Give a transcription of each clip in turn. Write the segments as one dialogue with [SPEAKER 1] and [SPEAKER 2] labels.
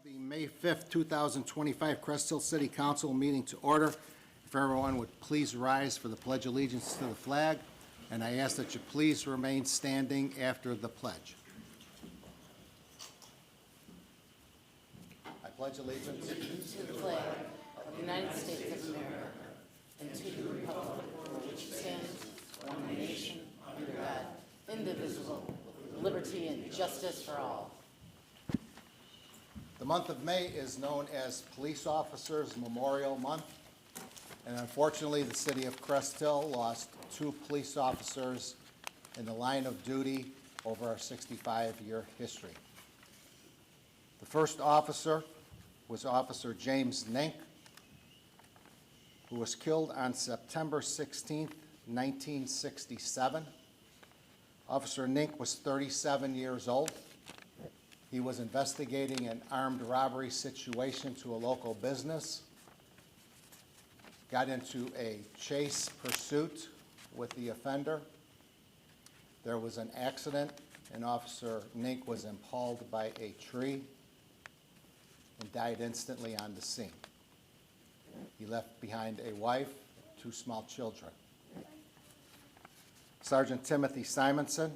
[SPEAKER 1] The May 5th, 2025 Crest Hill City Council meeting to order. If everyone would please rise for the Pledge of Allegiance to the flag, and I ask that you please remain standing after the pledge. I pledge allegiance
[SPEAKER 2] to the flag of the United States of America and to the republic for which it stands, one nation, under God, indivisible, with liberty and justice for all.
[SPEAKER 1] The month of May is known as Police Officers Memorial Month, and unfortunately the city of Crest Hill lost 2 police officers in the line of duty over our 65-year history. The first officer was Officer James Nink, who was killed on September 16, 1967. Officer Nink was 37 years old. He was investigating an armed robbery situation to a local business, got into a chase pursuit with the offender. There was an accident, and Officer Nink was impaled by a tree and died instantly on the scene. He left behind a wife, 2 small children. Sergeant Timothy Simonson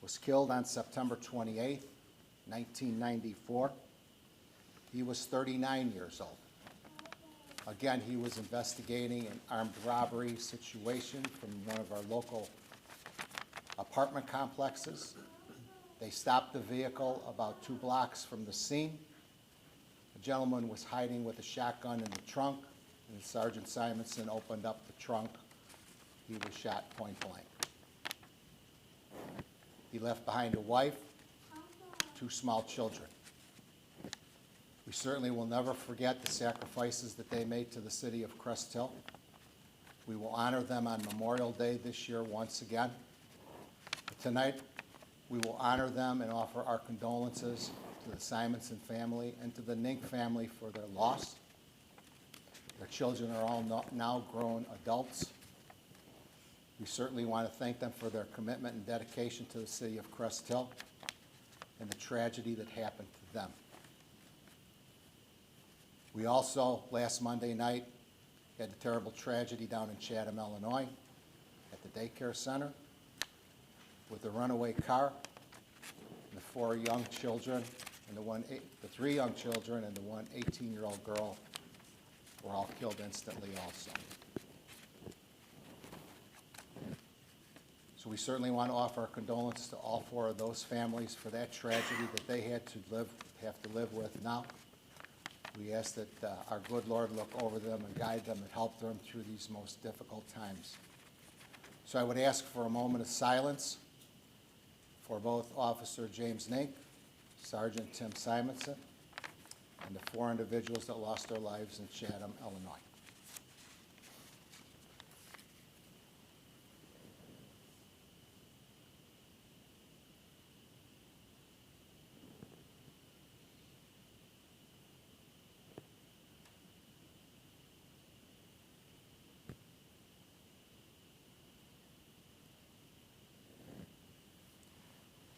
[SPEAKER 1] was killed on September 28, 1994. He was 39 years old. Again, he was investigating an armed robbery situation from one of our local apartment complexes. They stopped the vehicle about 2 blocks from the scene. The gentleman was hiding with a shotgun in the trunk, and Sergeant Simonson opened up the trunk. He was shot point blank. He left behind a wife, 2 small children. We certainly will never forget the sacrifices that they made to the city of Crest Hill. We will honor them on Memorial Day this year once again. But tonight, we will honor them and offer our condolences to the Simonson family and to the Nink family for their loss. Their children are all now grown adults. We certainly want to thank them for their commitment and dedication to the city of Crest Hill and the tragedy that happened to them. We also, last Monday night, had the terrible tragedy down in Chatham, Illinois, at the daycare center with the runaway car and the 4 young children and the 3 young children and the 1 18-year-old girl were all killed instantly also. So we certainly want to offer our condolences to all 4 of those families for that tragedy that they have to live with now. We ask that our good Lord look over them and guide them and help them through these most difficult times. So I would ask for a moment of silence for both Officer James Nink, Sergeant Tim Simonson, and the 4 individuals that lost their lives in Chatham, Illinois.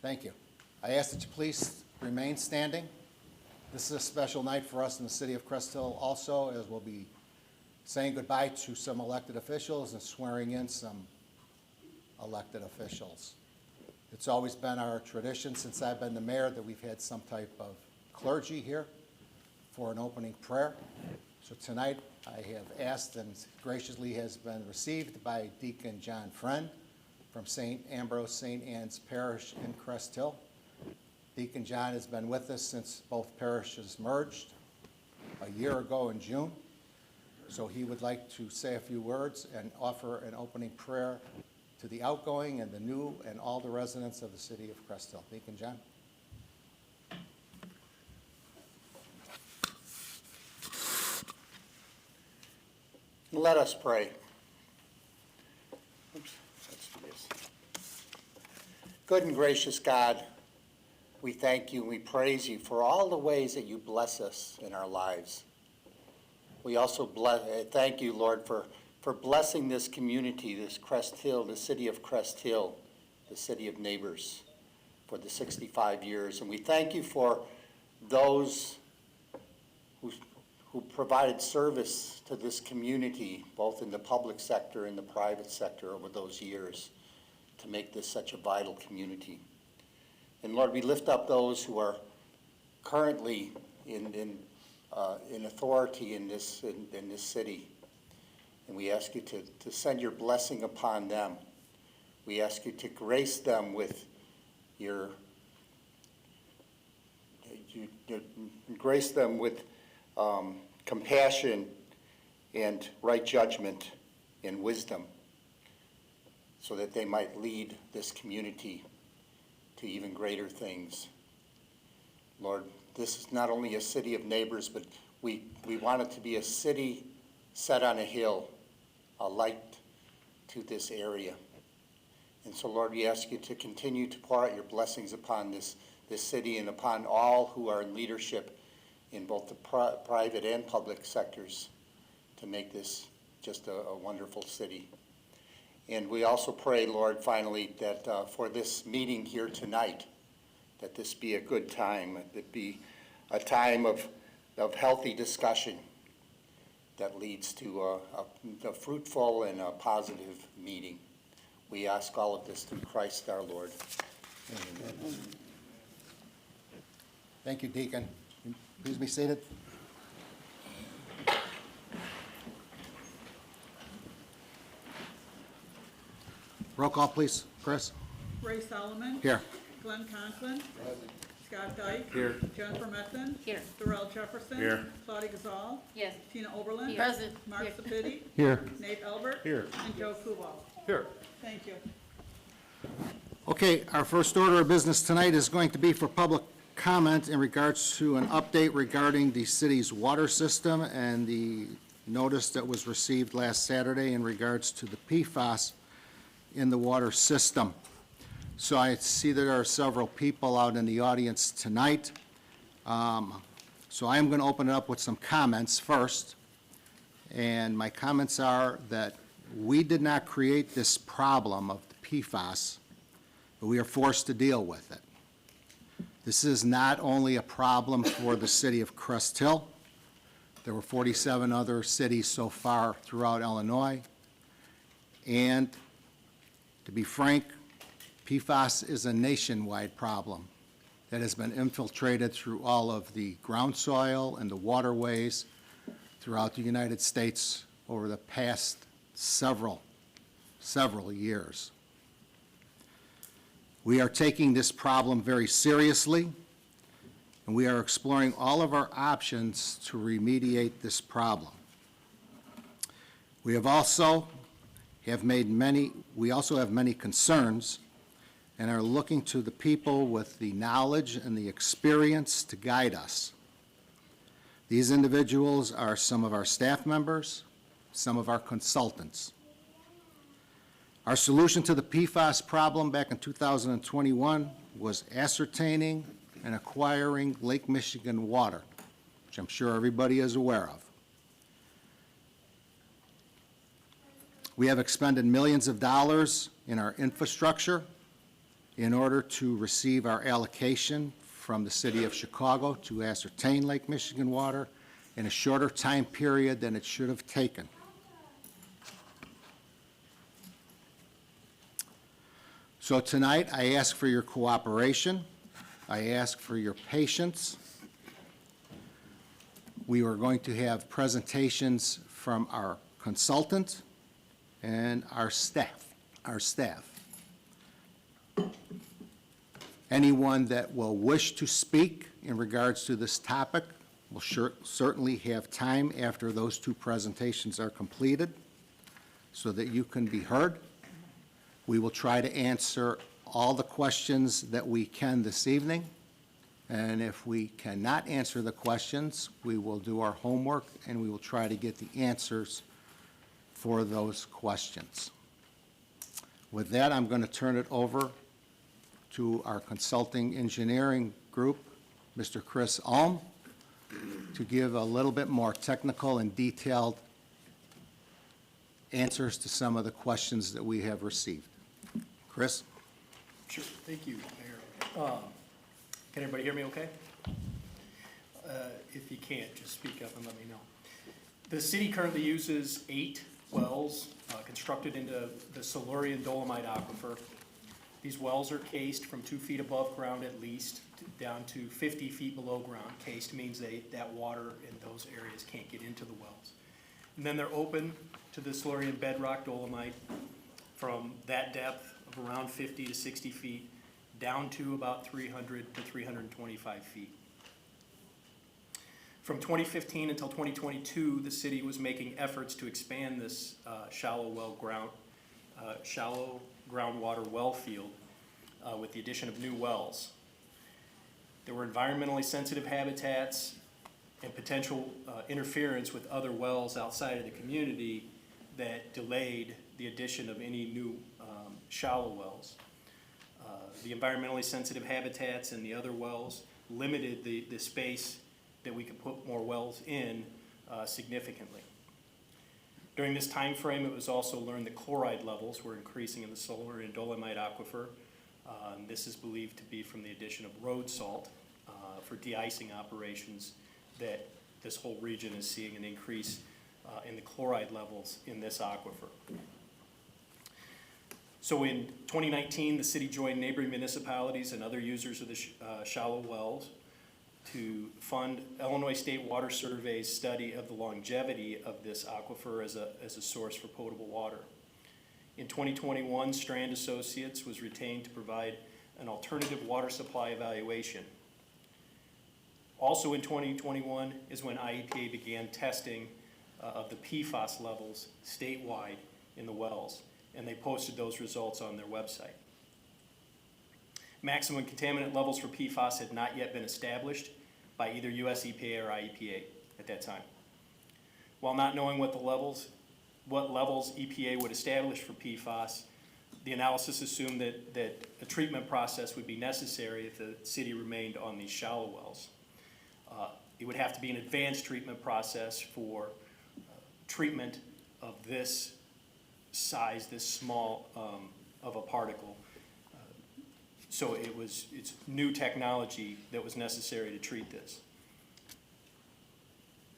[SPEAKER 1] Thank you. I ask that you please remain standing. This is a special night for us in the city of Crest Hill also, as we'll be saying goodbye to some elected officials and swearing in some elected officials. It's always been our tradition since I've been the mayor that we've had some type of clergy here for an opening prayer. So tonight I have asked, and graciously has been received by Deacon John Friend from St. Ambrose St. Anne's Parish in Crest Hill. Deacon John has been with us since both parishes merged a year ago in June. So he would like to say a few words and offer an opening prayer to the outgoing and the new and all the residents of the city of Crest Hill. Deacon John.
[SPEAKER 3] Let us pray. Oops, let's do this. Good and gracious God, we thank you and we praise you for all the ways that you bless us in our lives. We also thank you, Lord, for blessing this community, this Crest Hill, the city of Crest Hill, the city of neighbors, for the 65 years. And we thank you for those who provided service to this community, both in the public sector and the private sector over those years, to make this such a vital community. And Lord, we lift up those who are currently in authority in this city. And we ask you to send your blessing upon them. We ask you to grace them with compassion and right judgment and wisdom, so that they might lead this community to even greater things. Lord, this is not only a city of neighbors, but we want it to be a city set on a hill, a light to this area. And so, Lord, we ask you to continue to pour out your blessings upon this city and upon all who are in leadership in both the private and public sectors to make this just a wonderful city. And we also pray, Lord, finally, that for this meeting here tonight, that this be a good time, that it be a time of healthy discussion that leads to a fruitful and a positive meeting. We ask all of this through Christ our Lord. Amen.
[SPEAKER 1] Thank you, Deacon. Please be seated. Roll call, please. Chris?
[SPEAKER 4] Ray Solomon.
[SPEAKER 1] Here.
[SPEAKER 4] Glenn Conklin. Scott Dyke.
[SPEAKER 5] Here.
[SPEAKER 4] Jennifer Metzen.
[SPEAKER 2] Here.
[SPEAKER 4] Darrell Jefferson.
[SPEAKER 5] Here.
[SPEAKER 4] Claudia Gazal.
[SPEAKER 2] Yes.
[SPEAKER 4] Tina Oberlin.
[SPEAKER 2] Here. Present.
[SPEAKER 4] Mark
[SPEAKER 2] Here.
[SPEAKER 4] Sepiti.
[SPEAKER 1] Here.
[SPEAKER 4] Nate Albert.
[SPEAKER 5] Here.
[SPEAKER 4] And Joe Kubal.
[SPEAKER 5] Here.
[SPEAKER 4] Thank you.
[SPEAKER 1] Okay, our first order of business tonight is going to be for public comment in regards to an update regarding the city's water system and the notice that was received last Saturday in regards to the PFAS in the water system. So I see that there are several people out in the audience tonight. So I am going to open it up with some comments first. And my comments are that we did not create this problem of the PFAS, but we are forced to deal with it. This is not only a problem for the city of Crest Hill. There were 47 other cities so far throughout Illinois. And to be frank, PFAS is a nationwide problem that has been infiltrated through all of the ground soil and the waterways throughout the United States over the past several years. We are taking this problem very seriously, and we are exploring all of our options to remediate this problem. We also have many concerns and are looking to the people with the knowledge and the experience to guide us. These individuals are some of our staff members, some of our consultants. Our solution to the PFAS problem back in 2021 was ascertaining and acquiring Lake Michigan water, which I'm sure everybody is aware of. We have expended millions of dollars in our infrastructure in order to receive our allocation from the city of Chicago to ascertain Lake Michigan water in a shorter time period than it should have taken. So tonight, I ask for your cooperation. I ask for your patience. We are going to have presentations from our consultant and our staff. Anyone that will wish to speak in regards to this topic will certainly have time after those two presentations are completed so that you can be heard. We will try to answer all the questions that we can this evening, and if we cannot answer the questions, we will do our homework and we will try to get the answers for those questions. With that, I'm going to turn it over to our consulting engineering group, Mr. Chris Ulm, to give a little bit more technical and detailed answers to some of the questions that we have received. Chris?
[SPEAKER 5] Sure. Thank you, Mayor. Can everybody hear me okay? you can't, just speak up and let me know. The city currently uses 8 wells constructed into the Silurian Dolomite Aquifer. These wells are cased from 2 feet above ground at least, down to 50 feet below ground. Cased means that water in those areas can't get into the wells. And then they're open to the Silurian bedrock dolomite from that depth of around 50 to 60 feet down to about 300 to 325 feet. From 2015 until 2022, the city was making efforts to expand this shallow groundwater well field with the addition of new wells. There were environmentally sensitive habitats and potential interference with other wells outside of the community that delayed the addition of any new shallow wells. The environmentally sensitive habitats and the other wells limited the space that we could put more wells in significantly. During this time frame, it was also learned that chloride levels were increasing in the Silurian Dolomite Aquifer. This is believed to be from the addition of road salt for de-icing operations, that this whole region is seeing an increase in the chloride levels in this aquifer. So in 2019, the city joined neighboring municipalities and other users of the shallow wells to fund Illinois State Water Survey's study of the longevity of this aquifer as a source for potable water. In 2021, Strand Associates was retained to provide an alternative water supply evaluation. Also in 2021 is when IEPA began testing of the PFAS levels statewide in the wells, and they posted those results on their website. Maximum contaminant levels for PFAS had not yet been established by either US EPA or IEPA at that time. While not knowing what levels EPA would establish for PFAS, the analysis assumed that a treatment process would be necessary if the city remained on these shallow wells. It would have to be an advanced treatment process for treatment of this size, this small of a particle. So it's new technology that was necessary to treat this.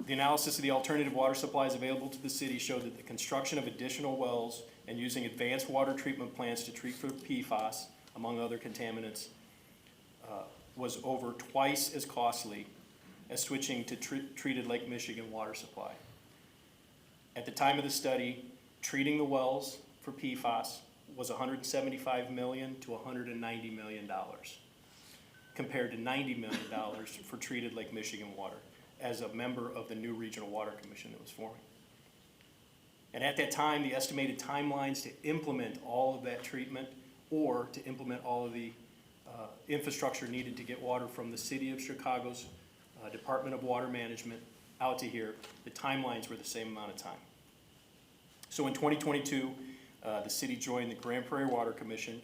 [SPEAKER 5] The analysis of the alternative water supplies available to the city showed that the construction of additional wells and using advanced water treatment plants to treat for PFAS, among other contaminants, was over twice as costly as switching to treated Lake Michigan water supply. At the time of the study, treating the wells for PFAS was $175 million to $190 million, compared to $90 million for treated Lake Michigan water, as a member of the new Regional Water Commission that was forming. And at that time, the estimated timelines to implement all of that treatment or to implement all of the infrastructure needed to get water from the City of Chicago's Department of Water Management out to here, the timelines were the same amount of time. So in 2022, the city joined the Grand Prairie Water Commission,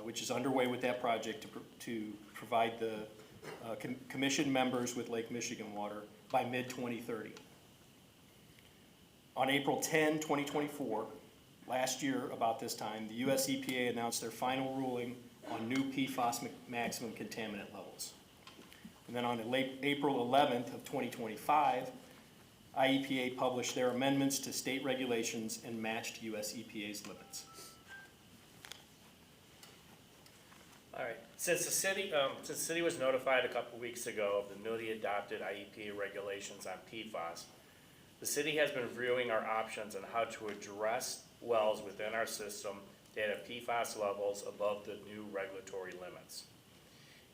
[SPEAKER 5] which is underway with that project to provide the commission members with Lake Michigan water by mid-2030. On April 10, 2024, last year about this time, the US EPA announced their final ruling on new PFAS maximum contaminant levels. And then on April 11th of 2025, IEPA published their amendments to state regulations and matched US EPA's limits.
[SPEAKER 6] All right. Since the city was notified a couple weeks ago of the newly adopted IEPA regulations on PFAS, the city has been reviewing our options on how to address wells within our system that have PFAS levels above the new regulatory limits.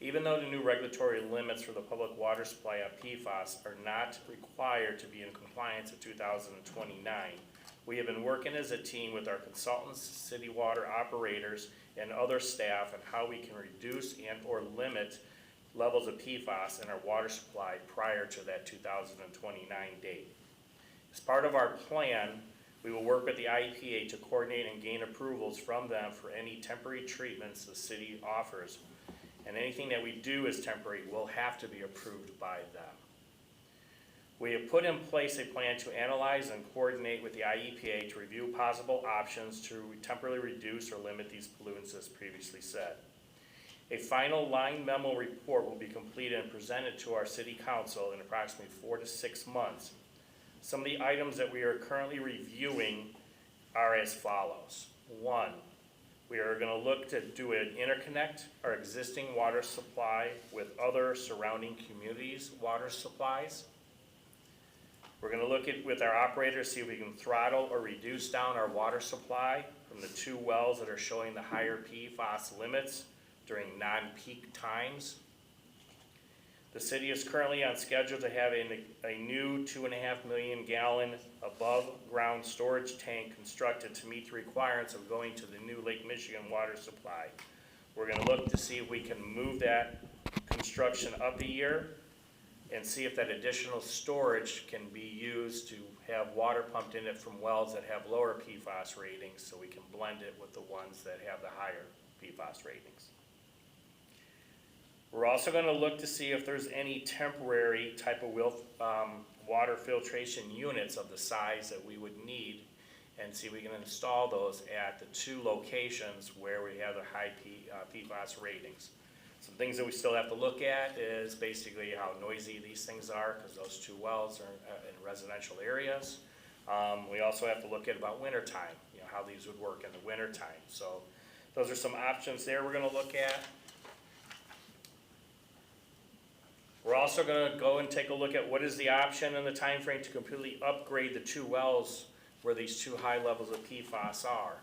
[SPEAKER 6] Even though the new regulatory limits for the public water supply on PFAS are not required to be in compliance in 2029, we have been working as a team with our consultants, city water operators, and other staff on how we can reduce and or limit levels of PFAS in our water supply prior to that 2029 date. As part of our plan, we will work with the IEPA to coordinate and gain approvals from them for any temporary treatments the city offers. And anything that we do as temporary will have to be approved by them. We have put in place a plan to analyze and coordinate with the IEPA to review possible options to temporarily reduce or limit these pollutants as previously said. A final line memo report will be completed and presented to our city council in approximately 4 to 6 months. Some of the items that we are currently reviewing are as follows. 1, we are gonna look to do an interconnect our existing water supply with other surrounding communities' water supplies. We're gonna look at, with our operators, see if we can throttle or reduce down our water supply from the 2 wells that are showing the higher PFAS limits during non-peak times. The city is currently on schedule to have a new 2.5 million gallon above-ground storage tank constructed to meet the requirements of going to the new Lake Michigan water supply. We're gonna look to see if we can move that construction up a year and see if that additional storage can be used to have water pumped in it from wells that have lower PFAS ratings, so we can blend it with the ones that have the higher PFAS ratings. We're also gonna look to see if there's any temporary type of water filtration units of the size that we would need, and see if we can install those at the 2 locations where we have the high PFAS ratings. Some things that we still have to look at is basically how noisy these things are, because those 2 wells are in residential areas. We also have to look at about winter time, how these would work in the winter time. So those are some options there we're gonna look at. We're also gonna go and take a look at what is the option and the time frame to completely upgrade the 2 wells where these 2 high levels of PFAS are.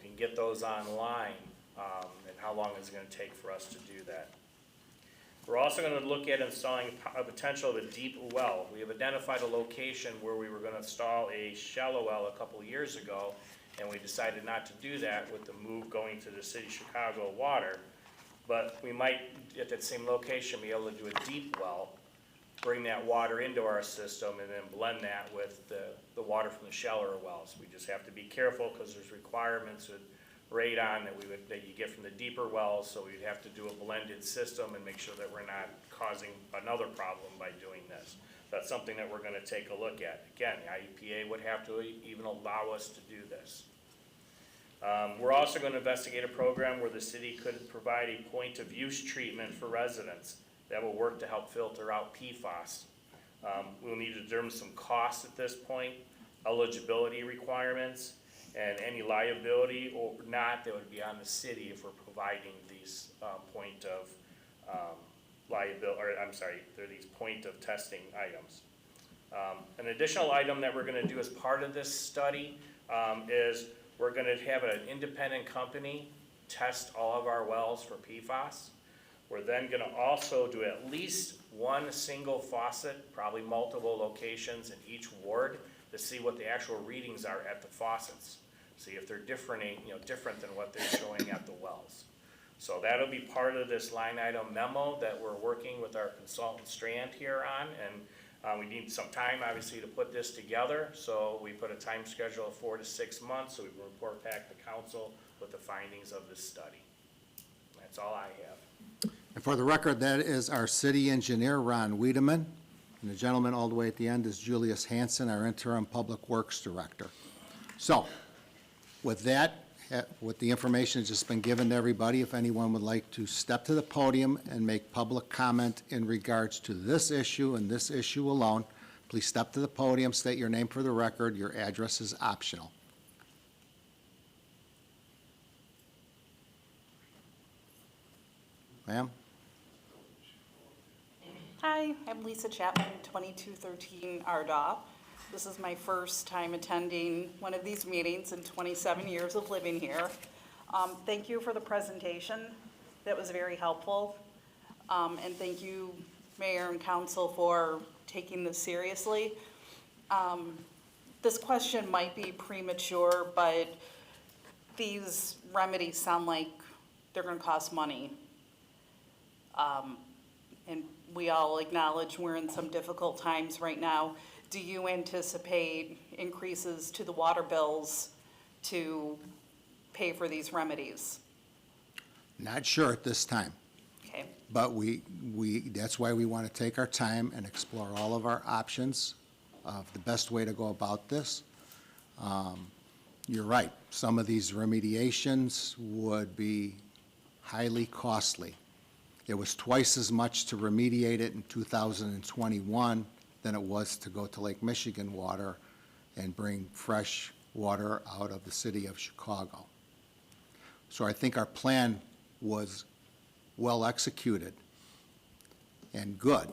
[SPEAKER 6] Can get those online, and how long is it gonna take for us to do that. We're also gonna look at installing a potential of a deep well. We have identified a location where we were gonna install a shallow well a couple of years ago, and we decided not to do that with the move going to the city of Chicago water. But we might, at that same location, be able to do a deep well, bring that water into our system, and then blend that with the water from the shallower wells. We just have to be careful, because there's requirements with radon that you get from the deeper wells, so we'd have to do a blended system and make sure that we're not causing another problem by doing this. That's something that we're gonna take a look at. Again, the IEPA would have to even allow us to do this. We're also gonna investigate a program where the city could provide a point of use treatment for residents that will work to help filter out PFAS. We'll need to determine some costs at this point, eligibility requirements, and any liability or not that would be on the city if we're providing these point of they're these point of testing items. An additional item that we're gonna do as part of this study is we're gonna have an independent company test all of our wells for PFAS. We're then gonna also do at least 1 single faucet, probably multiple locations in each ward, to see what the actual readings are at the faucets. See if they're different than what they're showing at the wells. So that'll be part of this line item memo that we're working with our consultant Strand here on, and we need some time, obviously, to put this together. So we put a time schedule of 4 to 6 months, so we will report back to council with the findings of this study. That's all I have.
[SPEAKER 1] And for the record, that is our city engineer, Ron Wiedemann, and the gentleman all the way at the end is Julius Hansen, our interim public works director. So, with that, with the information that's just been given to everybody, if anyone would like to step to the podium and make public comment in regards to this issue and this issue alone, please step to the podium, state your name for the record. Your address is optional. Ma'am?
[SPEAKER 7] Hi, I'm Lisa Chapman, 2213 Ardagh. This is my first time attending one of these meetings in 27 years of living here. Thank you for the presentation. That was very helpful. And thank you, Mayor and Council, for taking this seriously. This question might be premature, but these remedies sound like they're going to cost money. And we all acknowledge we're in some difficult times right now. Do you anticipate increases to the water bills to pay for these remedies?
[SPEAKER 1] Not sure at this time,
[SPEAKER 7] Okay.
[SPEAKER 1] but that's why we want to take our time and explore all of our options of the best way to go about this. You're right, some of these remediations would be highly costly. It was twice as much to remediate it in 2021 than it was to go to Lake Michigan water and bring fresh water out of the city of Chicago. So I think our plan was well executed and good.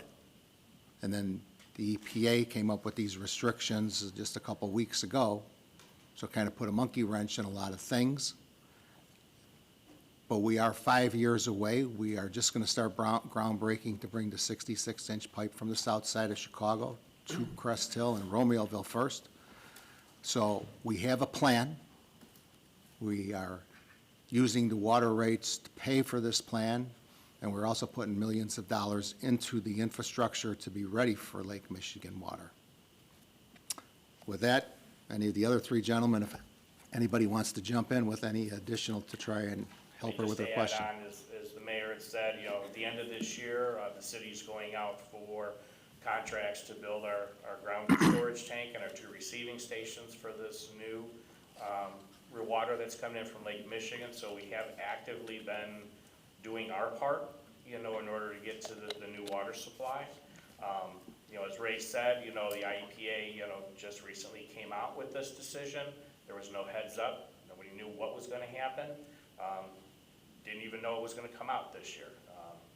[SPEAKER 1] And then the EPA came up with these restrictions just a couple weeks ago, so it kind of put a monkey wrench in a lot of things. But we are 5 years away. We are just going to start groundbreaking to bring the 66-inch pipe from the south side of Chicago to Crest Hill and Romeoville first. So we have a plan. We are using the water rates to pay for this plan, and we're also putting millions of dollars into the infrastructure to be ready for Lake Michigan water. With that, any of the other three gentlemen, if anybody wants to jump in with any additional to try and help her with her question.
[SPEAKER 6] Just to add on, as the mayor had said, at the end of this year, the city's going out for contracts to build our ground storage tank and our 2 receiving stations for this new real water that's coming in from Lake Michigan. So we have actively been doing our part, in order to get to the new water supply. As Ray said, the IEPA, just recently came out with this decision. There was no heads up. Nobody knew what was gonna happen. Didn't even know it was gonna come out this year.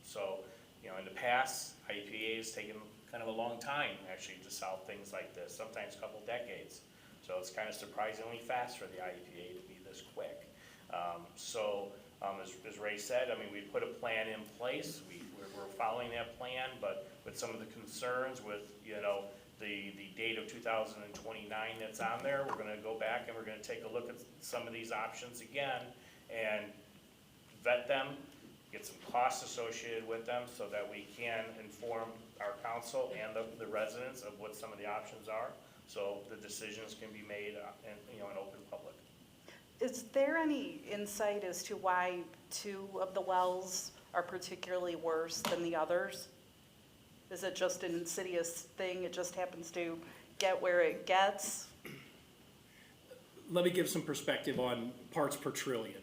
[SPEAKER 6] So, in the past, IEPA has taken kind of a long time actually to solve things like this, sometimes a couple decades. So it's kind of surprisingly fast for the IEPA to be this quick. As Ray said, we put a plan in place. We're following that plan, but with some of the concerns with, the date of 2029 that's on there, we're gonna go back and we're gonna take a look at some of these options again and vet them, get some costs associated with them so that we can inform our council and the residents of what some of the options are, so the decisions can be made in open public.
[SPEAKER 7] Is there any insight as to why 2 of the wells are particularly worse than the others? Is it just an insidious thing? It just happens to get where it gets?
[SPEAKER 5] Let me give some perspective on parts per trillion.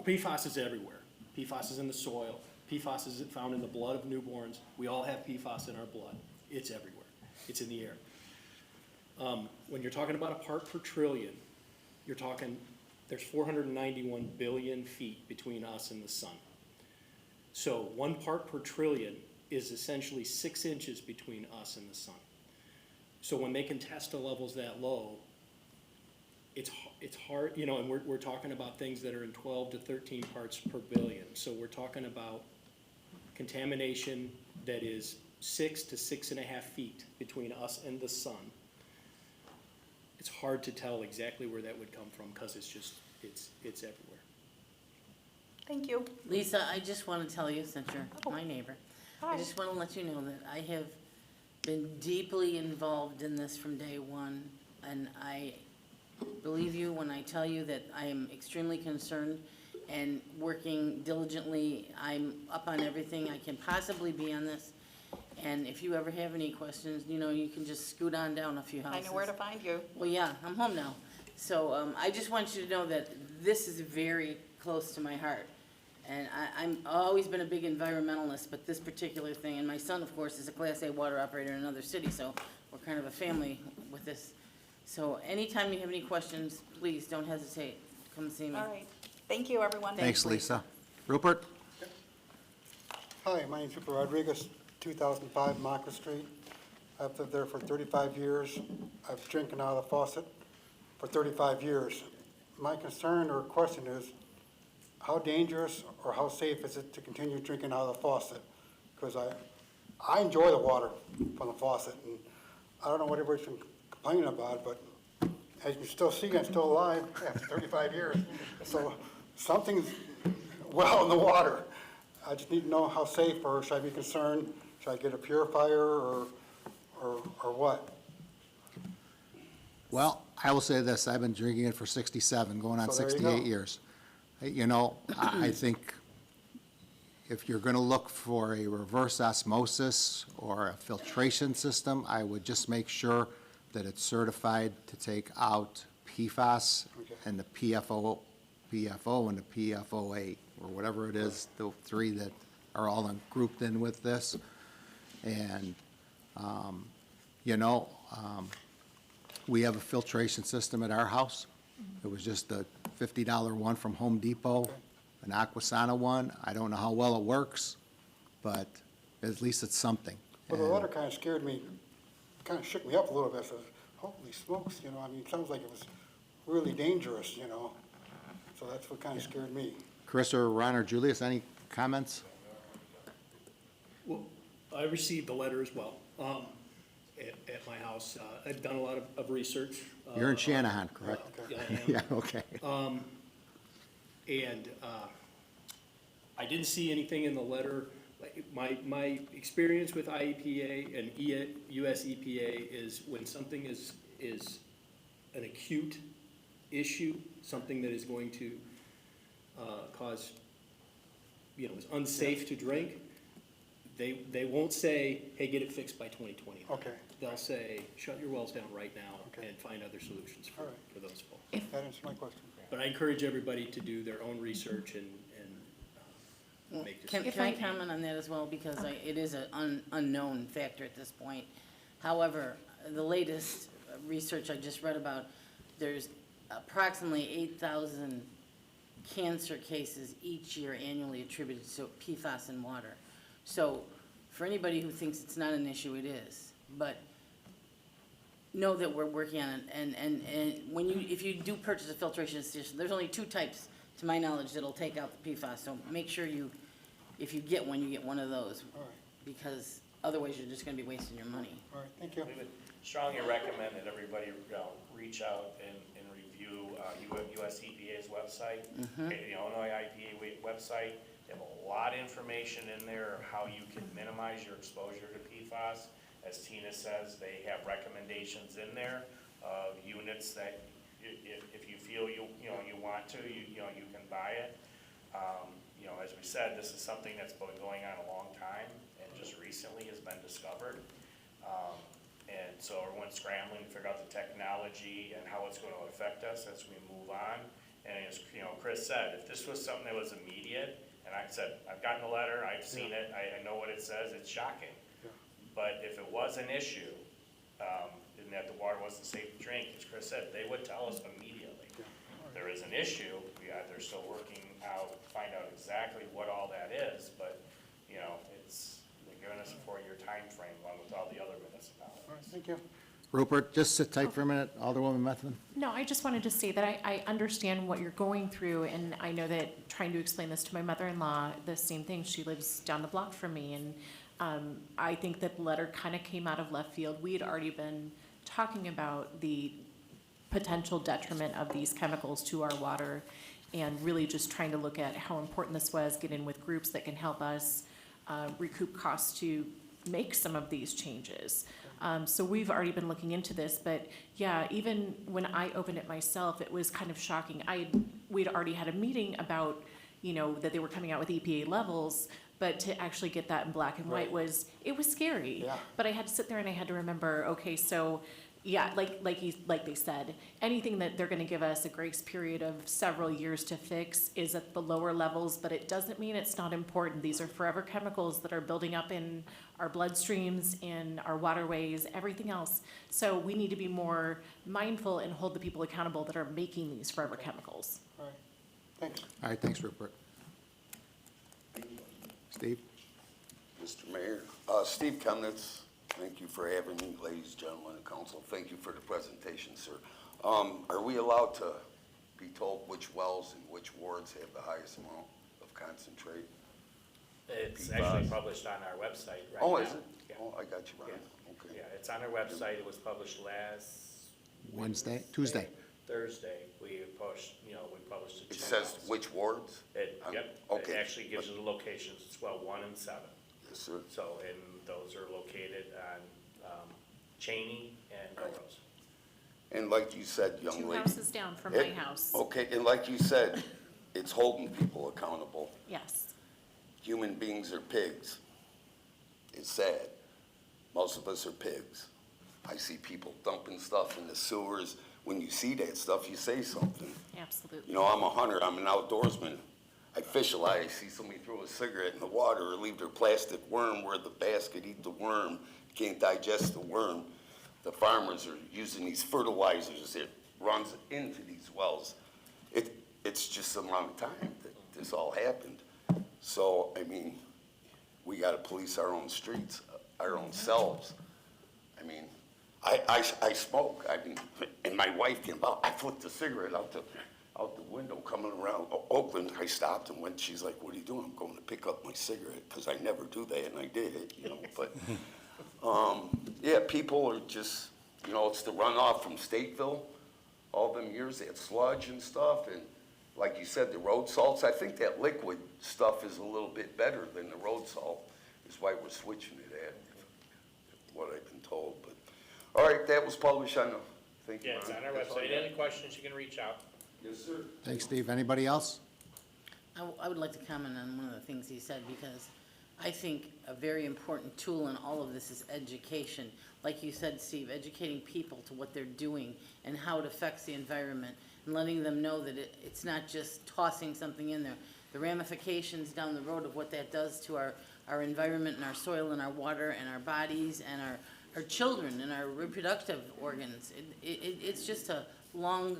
[SPEAKER 5] PFAS is everywhere. PFAS is in the soil. PFAS is found in the blood of newborns. We all have PFAS in our blood. It's everywhere. It's in the air. When you're talking about a part per trillion, you're talking, there's 491 billion feet between us and the sun. So 1 part per trillion is essentially 6 inches between us and the sun. So when they can test the levels that low, it's hard, and we're talking about things that are in 12 to 13 parts per billion. So we're talking about contamination that is 6 to 6.5 feet between us and the sun. It's hard to tell exactly where that would come from because it's everywhere.
[SPEAKER 7] Thank you.
[SPEAKER 2] Lisa, I just want to tell you, since you're my neighbor,
[SPEAKER 7] Hi.
[SPEAKER 2] I just want to let you know that I have been deeply involved in this from day one, and I believe you when I tell you that I am extremely concerned and working diligently. I'm up on everything I can possibly be on this, and if you ever have any questions, you can just scoot on down a few houses.
[SPEAKER 7] I know where to find you.
[SPEAKER 2] Well, yeah, I'm home now. So I just want you to know that this is very close to my heart. And I'm always been a big environmentalist, but this particular thing, and my son, of course, is a Class A water operator in another city, so we're kind of a family with this. So anytime you have any questions, please don't hesitate. Come see me.
[SPEAKER 7] All right. Thank you, everyone.
[SPEAKER 1] Thanks, Lisa. Rupert?
[SPEAKER 8] Hi, my name's Rupert Rodriguez, 2005 Market Street. I've lived there for 35 years. I've been drinking out of the faucet for 35 years. My concern or question is, how dangerous or how safe is it to continue drinking out of the faucet? Because I enjoy the water from the faucet, and I don't know what everybody's been complaining about, but as you still see, I'm still alive after 35 years. So something's well in the water. I just need to know how safe, or should I be concerned? Should I get a purifier or what?
[SPEAKER 1] Well, I will say this, I've been drinking it for 67, going on
[SPEAKER 8] So there you
[SPEAKER 1] 68
[SPEAKER 8] go.
[SPEAKER 1] years. I think if you're going to look for a reverse osmosis or a filtration system, I would just make sure that it's certified to take out PFAS
[SPEAKER 8] Okay.
[SPEAKER 1] and the PFO and the PFOA or whatever it is, the three that are all grouped in with this. And, you know, we have a filtration system at our house. It was just a $50 one from Home Depot, an Aquasana one. I don't know how well it works, but at least it's something.
[SPEAKER 8] Well, the
[SPEAKER 1] And-
[SPEAKER 8] letter kind of scared me, kind of shook me up a little bit. Says, holy smokes, you know, I mean, it sounds like it was really dangerous, you know. So that's what kind of scared me.
[SPEAKER 1] Chris or Ron or Julius, any comments?
[SPEAKER 5] Well, I received a letter as well, at my house. I've done a lot of research.
[SPEAKER 1] You're in Shanahan, correct?
[SPEAKER 5] Yeah, I am.
[SPEAKER 1] Yeah, okay.
[SPEAKER 5] And I didn't see anything in the letter. Like, my experience with IEPA and US EPA is when something is an acute issue, something that is going to cause, you know, is unsafe to drink, they won't say, hey, get it fixed by 2020.
[SPEAKER 8] Okay.
[SPEAKER 5] They'll say, shut your wells down right now
[SPEAKER 8] Okay.
[SPEAKER 5] and find other solutions for
[SPEAKER 8] All right.
[SPEAKER 5] those folks.
[SPEAKER 8] That answers my question.
[SPEAKER 5] But I encourage everybody to do their own research and make
[SPEAKER 2] Can
[SPEAKER 5] decisions.
[SPEAKER 2] I comment on that as well, because it is an unknown factor at this point. However, the latest research I just read about, there's approximately 8,000 cancer cases each year annually attributed to PFAS in water. So for anybody who thinks it's not an issue, it is. But know that we're working on it, and when if you do purchase a filtration station, there's only 2 types, to my knowledge, that'll take out the PFAS. So make sure if you get one, you get one of those,
[SPEAKER 8] All right,
[SPEAKER 2] because otherwise you're just gonna be wasting your money.
[SPEAKER 8] all right, thank you.
[SPEAKER 6] We would strongly recommend that everybody, reach out and review, US EPA's website, the Illinois IPA website. They have a lot of information in there of how you can minimize your exposure to PFAS. As Tina says, they have recommendations in there of units that if you feel you want to, you can buy it. As we said, this is something that's been going on a long time and just recently has been discovered. And so everyone's scrambling to figure out the technology and how it's going to affect us as we move on. And as Chris said, if this was something that was immediate, and I said, I've gotten a letter, I've seen it, I know what it says, it's shocking.
[SPEAKER 8] Yeah.
[SPEAKER 6] But if it was an issue, and that the water wasn't safe to drink, as Chris said, they would tell us immediately. If there is an issue, they're still working out, find out exactly what all that is, but, they're giving us a 4-year time frame along with all the other municipalities.
[SPEAKER 8] All right, thank you.
[SPEAKER 1] Rupert, just sit tight for a minute, Alderwoman Methvin.
[SPEAKER 9] No, I just wanted to say that I understand what you're going through, and I know that trying to explain this to my mother-in-law, the same thing, she lives down the block from me, and I think that the letter kind of came out of left field. We had already been talking about the potential detriment of these chemicals to our water, and really just trying to look at how important this was, get in with groups that can help us recoup costs to make some of these changes. So we've already been looking into this, but yeah, even when I opened it myself, it was kind of shocking. We'd already had a meeting about, that they were coming out with EPA levels, but to actually get that in black and white was scary.
[SPEAKER 8] Yeah.
[SPEAKER 9] But I had to sit there and I had to remember, okay, so yeah, like they said, anything that they're gonna give us a grace period of several years to fix is at the lower levels, but it doesn't mean it's not important. These are forever chemicals that are building up in our bloodstreams, in our waterways, everything else. So we need to be more mindful and hold the people accountable that are making these forever chemicals.
[SPEAKER 8] All right, thanks.
[SPEAKER 1] All right, thanks, Rupert. Steve?
[SPEAKER 10] Mr. Mayor, Steve Chemnitz, thank you for having me, ladies, gentlemen, and council. Thank you for the presentation, sir. Are we allowed to be told which wells and which wards have the highest amount of concentrate?
[SPEAKER 6] It's actually published on our website right now.
[SPEAKER 10] Oh, is it?
[SPEAKER 6] Yeah.
[SPEAKER 10] Oh, I got you, Ron.
[SPEAKER 6] Yeah.
[SPEAKER 10] Okay.
[SPEAKER 6] Yeah, it's on our website. It was published
[SPEAKER 1] Tuesday?
[SPEAKER 6] Thursday. We published it.
[SPEAKER 10] It says which wards?
[SPEAKER 6] Yep.
[SPEAKER 10] Okay.
[SPEAKER 6] It actually gives you the locations. It's 1 and 7.
[SPEAKER 10] Yes, sir.
[SPEAKER 6] So, and those are located on Cheney and Melrose.
[SPEAKER 10] And like you said, young lady.
[SPEAKER 9] 2 houses down from my house.
[SPEAKER 10] Okay, and like you said, it's holding people accountable.
[SPEAKER 9] Yes.
[SPEAKER 10] Human beings are pigs. It's sad. Most of us are pigs. I see people dumping stuff in the sewers. When you see that stuff, you say something.
[SPEAKER 9] Absolutely.
[SPEAKER 10] You know, I'm a hunter, I'm an outdoorsman. I fish a lot, I see somebody throw a cigarette in the water or leave their plastic worm where the basket eat the worm, can't digest the worm. The farmers are using these fertilizers that runs into these wells. It's just a long time that this all happened. So, I mean, we gotta police our own streets, our own selves. I mean, I smoke, I mean, and my wife came out, I flipped the cigarette out the window coming around Oakland. I stopped and went, she's like, what are you doing? I'm going to pick up my cigarette, because I never do that, and I did it, you know, but, yeah, people are just, you know, it's the runoff from Stateville, all them years, they had sludge and stuff, and like you said, the road salts, I think that liquid stuff is a little bit better than the road salt, is why we're switching it at, what I've been told, but, all right, that was published on the, thank you.
[SPEAKER 6] Yeah, it's on our
[SPEAKER 10] That's all I
[SPEAKER 6] website.
[SPEAKER 10] got.
[SPEAKER 6] Any questions, you can reach out.
[SPEAKER 10] Yes, sir.
[SPEAKER 1] Thanks, Steve. Anybody else?
[SPEAKER 2] I would like to comment on one of the things he said, because I think a very important tool in all of this is education. Like you said, Steve, educating people to what they're doing and how it affects the environment, and letting them know that it's not just tossing something in there. The ramifications down the road of what that does to our environment and our soil and our water and our bodies and our children and our reproductive organs. It's just a long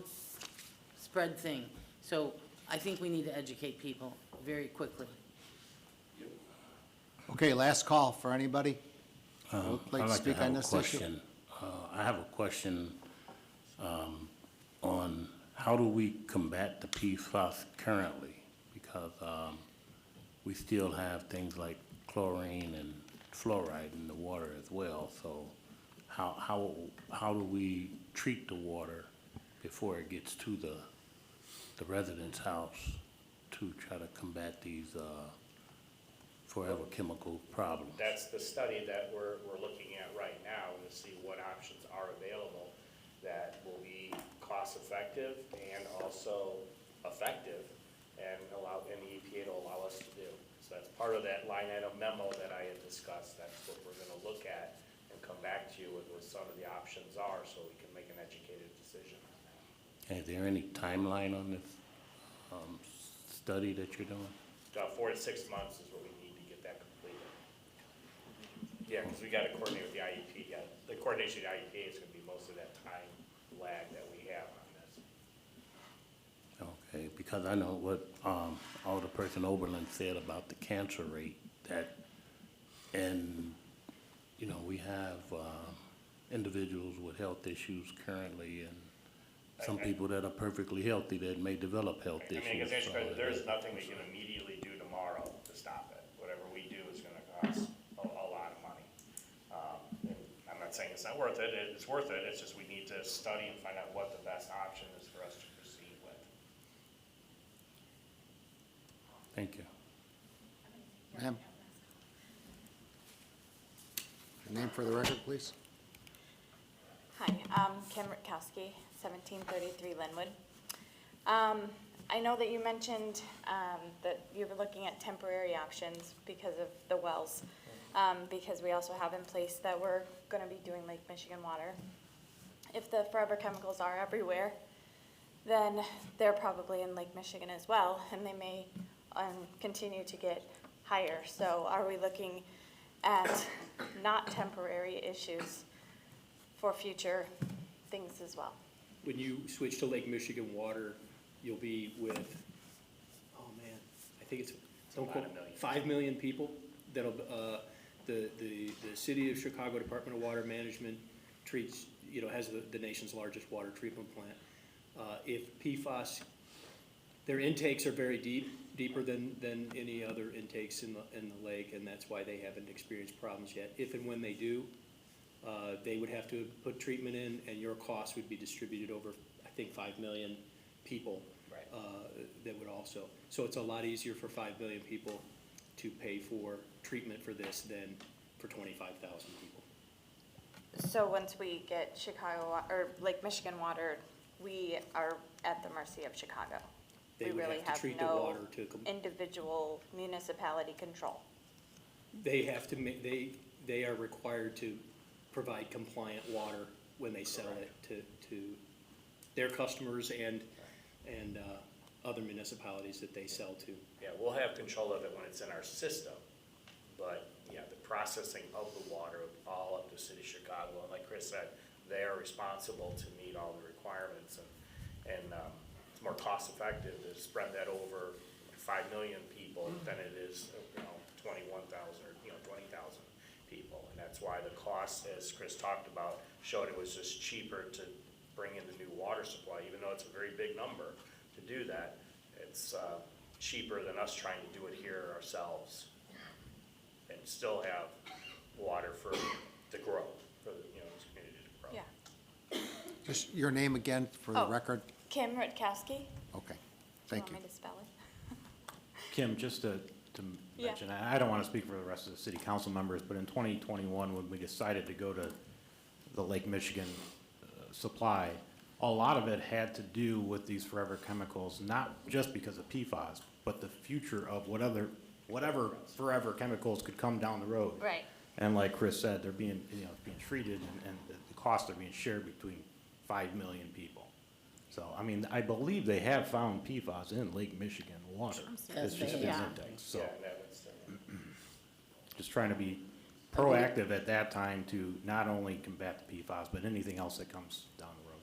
[SPEAKER 2] spread thing. So I think we need to educate people very quickly.
[SPEAKER 1] Okay, last call for anybody who
[SPEAKER 11] I'd
[SPEAKER 1] would like to
[SPEAKER 11] like to
[SPEAKER 1] speak
[SPEAKER 11] have
[SPEAKER 1] on
[SPEAKER 11] a
[SPEAKER 1] this issue.
[SPEAKER 11] question. I have a question on how do we combat the PFAS currently? Because we still have things like chlorine and fluoride in the water as well. So how do we treat the water before it gets to the resident's house to try to combat these forever chemical problems?
[SPEAKER 6] That's the study that we're looking at right now, to see what options are available that will be cost-effective and also effective, and allow, and the EPA to allow us to do. So that's part of that line item memo that I had discussed. That's what we're gonna look at and come back to you with what some of the options are, so we can make an educated decision on that.
[SPEAKER 11] Is there any timeline on this study that you're doing?
[SPEAKER 6] 4 to 6 months is what we need to get that completed. Yeah, because we gotta coordinate with the IEP. Yeah, the coordination of the IEP is gonna be most of that time lag that we have on this.
[SPEAKER 11] Okay, because I know what Alderperson Oberlin said about the cancer rate, that, and, you know, we have individuals with health issues currently, and some people that are perfectly healthy that may develop health
[SPEAKER 6] I mean,
[SPEAKER 11] issues.
[SPEAKER 6] because
[SPEAKER 11] so-
[SPEAKER 6] there's nothing we can immediately do tomorrow to stop it. Whatever we do is gonna cost a lot of money. And I'm not saying it's not worth it, it's worth it, it's just we need to study and find out what the best option is for us to proceed with.
[SPEAKER 11] Thank you.
[SPEAKER 1] Ma'am? Your name for the record, please?
[SPEAKER 12] Hi, Kim Rutkowski, 1733 Linwood. I know that you mentioned that you were looking at temporary options because of the wells, because we also have in place that we're going to be doing Lake Michigan water. If the forever chemicals are everywhere, then they're probably in Lake Michigan as well, and they may continue to get higher. So are we looking at not temporary issues for future things as well?
[SPEAKER 5] When you switch to Lake Michigan water, you'll be with, oh man, I think it's, don't
[SPEAKER 6] About
[SPEAKER 5] quote,
[SPEAKER 6] 1 million.
[SPEAKER 5] 5 million people that'll, the city of Chicago Department of Water Management treats, you know, has the nation's largest water treatment plant. If PFAS, their intakes are very deeper than any other intakes in the lake, and that's why they haven't experienced problems yet. If and when they do, they would have to put treatment in, and your cost would be distributed over, I think, 5 million people.
[SPEAKER 6] Right.
[SPEAKER 5] That would also, so it's a lot easier for 5 million people to pay for treatment for this than for 25,000 people.
[SPEAKER 12] So once we get Chicago, or Lake Michigan water, we are at the mercy of Chicago.
[SPEAKER 5] They
[SPEAKER 12] We
[SPEAKER 5] would
[SPEAKER 12] really
[SPEAKER 5] have to
[SPEAKER 12] have
[SPEAKER 5] treat the
[SPEAKER 12] no
[SPEAKER 5] water to
[SPEAKER 12] individual municipality control.
[SPEAKER 5] They have to make, they are required to provide compliant water when they sell it to their customers and other municipalities that they sell to.
[SPEAKER 6] Yeah, we'll have control of it when it's in our system, but, yeah, the processing of the water, all up to the city of Chicago, and like Chris said, they are responsible to meet all the requirements, and it's more cost effective to spread that over 5 million people than it is, 21,000 or, 20,000 people, and that's why the cost, as Chris talked about, showed it was just cheaper to bring in the new water supply, even though it's a very big number to do that, it's cheaper than us trying to do it here ourselves and still have water to grow, for the, this community to grow.
[SPEAKER 12] Yeah.
[SPEAKER 1] Just your name again for the
[SPEAKER 12] Oh.
[SPEAKER 1] record?
[SPEAKER 12] Kim Rutkowski.
[SPEAKER 1] Okay, thank you.
[SPEAKER 12] Want me to spell it?
[SPEAKER 13] Kim, just to
[SPEAKER 12] Yeah.
[SPEAKER 13] mention, I don't want to speak for the rest of the city council members, but in 2021, when we decided to go to the Lake Michigan supply, a lot of it had to do with these forever chemicals, not just because of PFAS, but the future of whatever forever chemicals could come down the road.
[SPEAKER 12] Right.
[SPEAKER 13] And like Chris said, they're being treated, and the costs are being shared between 5 million people. So, I mean, I believe they have found PFAS in Lake Michigan water.
[SPEAKER 2] Yes,
[SPEAKER 13] It's just
[SPEAKER 2] they
[SPEAKER 13] been
[SPEAKER 2] have.
[SPEAKER 13] indexed, so
[SPEAKER 6] Yeah, and that was,
[SPEAKER 13] just trying to be proactive at that time to not only combat the PFAS, but anything else that comes down the road.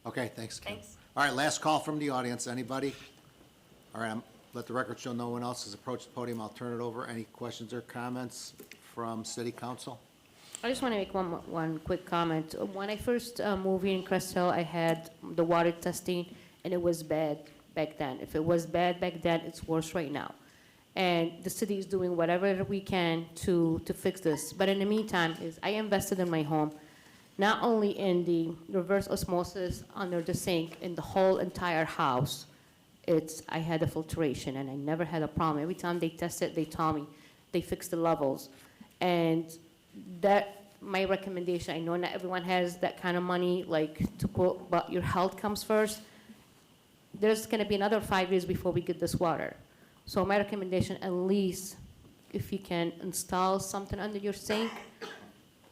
[SPEAKER 12] Okay.
[SPEAKER 1] Okay, thanks, Kim.
[SPEAKER 12] Thanks.
[SPEAKER 1] All right, last call from the audience. Anybody? All right, let the record show no one else has approached the podium. I'll turn it over. Any questions or comments from city council?
[SPEAKER 14] I just want to make one quick comment. When I first moved in Crest Hill, I had the water testing, and it was bad back then. If it was bad back then, it's worse right now. And the city is doing whatever we can to fix this. But in the meantime, I invested in my home, not only in the reverse osmosis under the sink, in the whole entire house. I had a filtration, and I never had a problem. Every time they tested, they told me they fixed the levels. And that, my recommendation, I know not everyone has that kind of money, like to quote, but your health comes first. There's gonna be another 5 years before we get this water. So my recommendation, at least, if you can install something under your sink,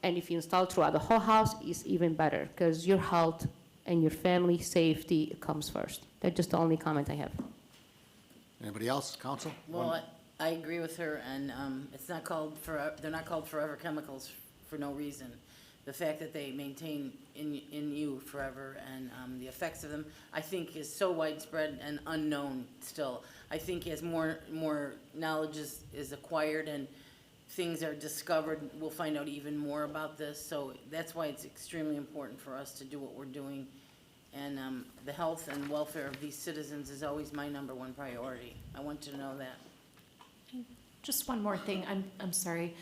[SPEAKER 14] and if you install throughout the whole house, is even better, because your health and your family safety comes first. That's just the only comment I have.
[SPEAKER 1] Anybody else, council?
[SPEAKER 2] Well, I agree with her, and it's not called they're not called forever chemicals for no reason. The fact that they maintain in you forever and the effects of them, I think, is so widespread and unknown still. I think as more knowledge is acquired and things are discovered, we'll find out even more about this. So that's why it's extremely important for us to do what we're doing. And the health and welfare of these citizens is always my #1 priority. I want you to know that.
[SPEAKER 9] Just one more thing, I'm sorry.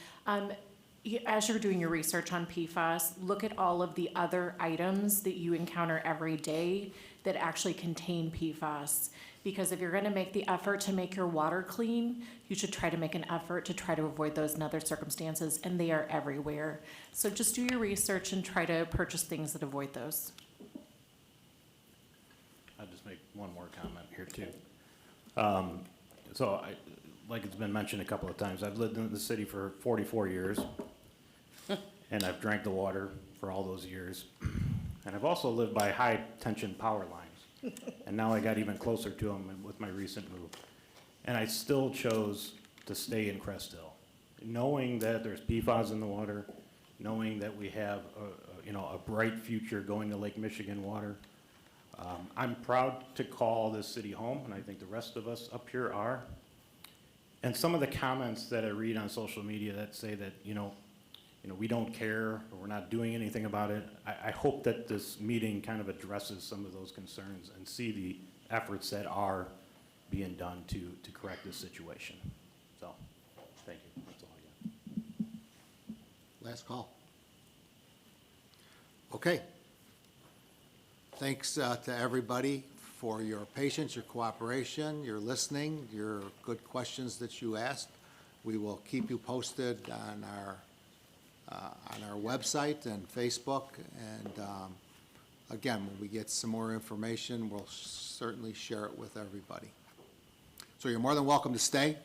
[SPEAKER 9] As you're doing your research on PFAS, look at all of the other items that you encounter every day that actually contain PFAS. Because if you're gonna make the effort to make your water clean, you should try to make an effort to try to avoid those in other circumstances, and they are everywhere. So just do your research and try to purchase things that avoid those.
[SPEAKER 13] I'll just make one more comment here too. Like it's been mentioned a couple of times, I've lived in the city for 44 years, and I've drank the water for all those years. And I've also lived by high-tension power lines, and now I got even closer to them with my recent move. And I still chose to stay in Crest Hill, knowing that there's PFAS in the water, knowing that we have a bright future going to Lake Michigan water. I'm proud to call this city home, and I think the rest of us up here are. And some of the comments that I read on social media that say that, we don't care, or we're not doing anything about it, I hope that this meeting kind of addresses some of those concerns and see the efforts that are being done to correct this situation. So, thank you. That's all I got.
[SPEAKER 1] Last call. Okay. Thanks to everybody for your patience, your cooperation, your listening, your good questions that you asked. We will keep you posted on our website and Facebook. And again, when we get some more information, we'll certainly share it with everybody. So you're more than welcome to stay.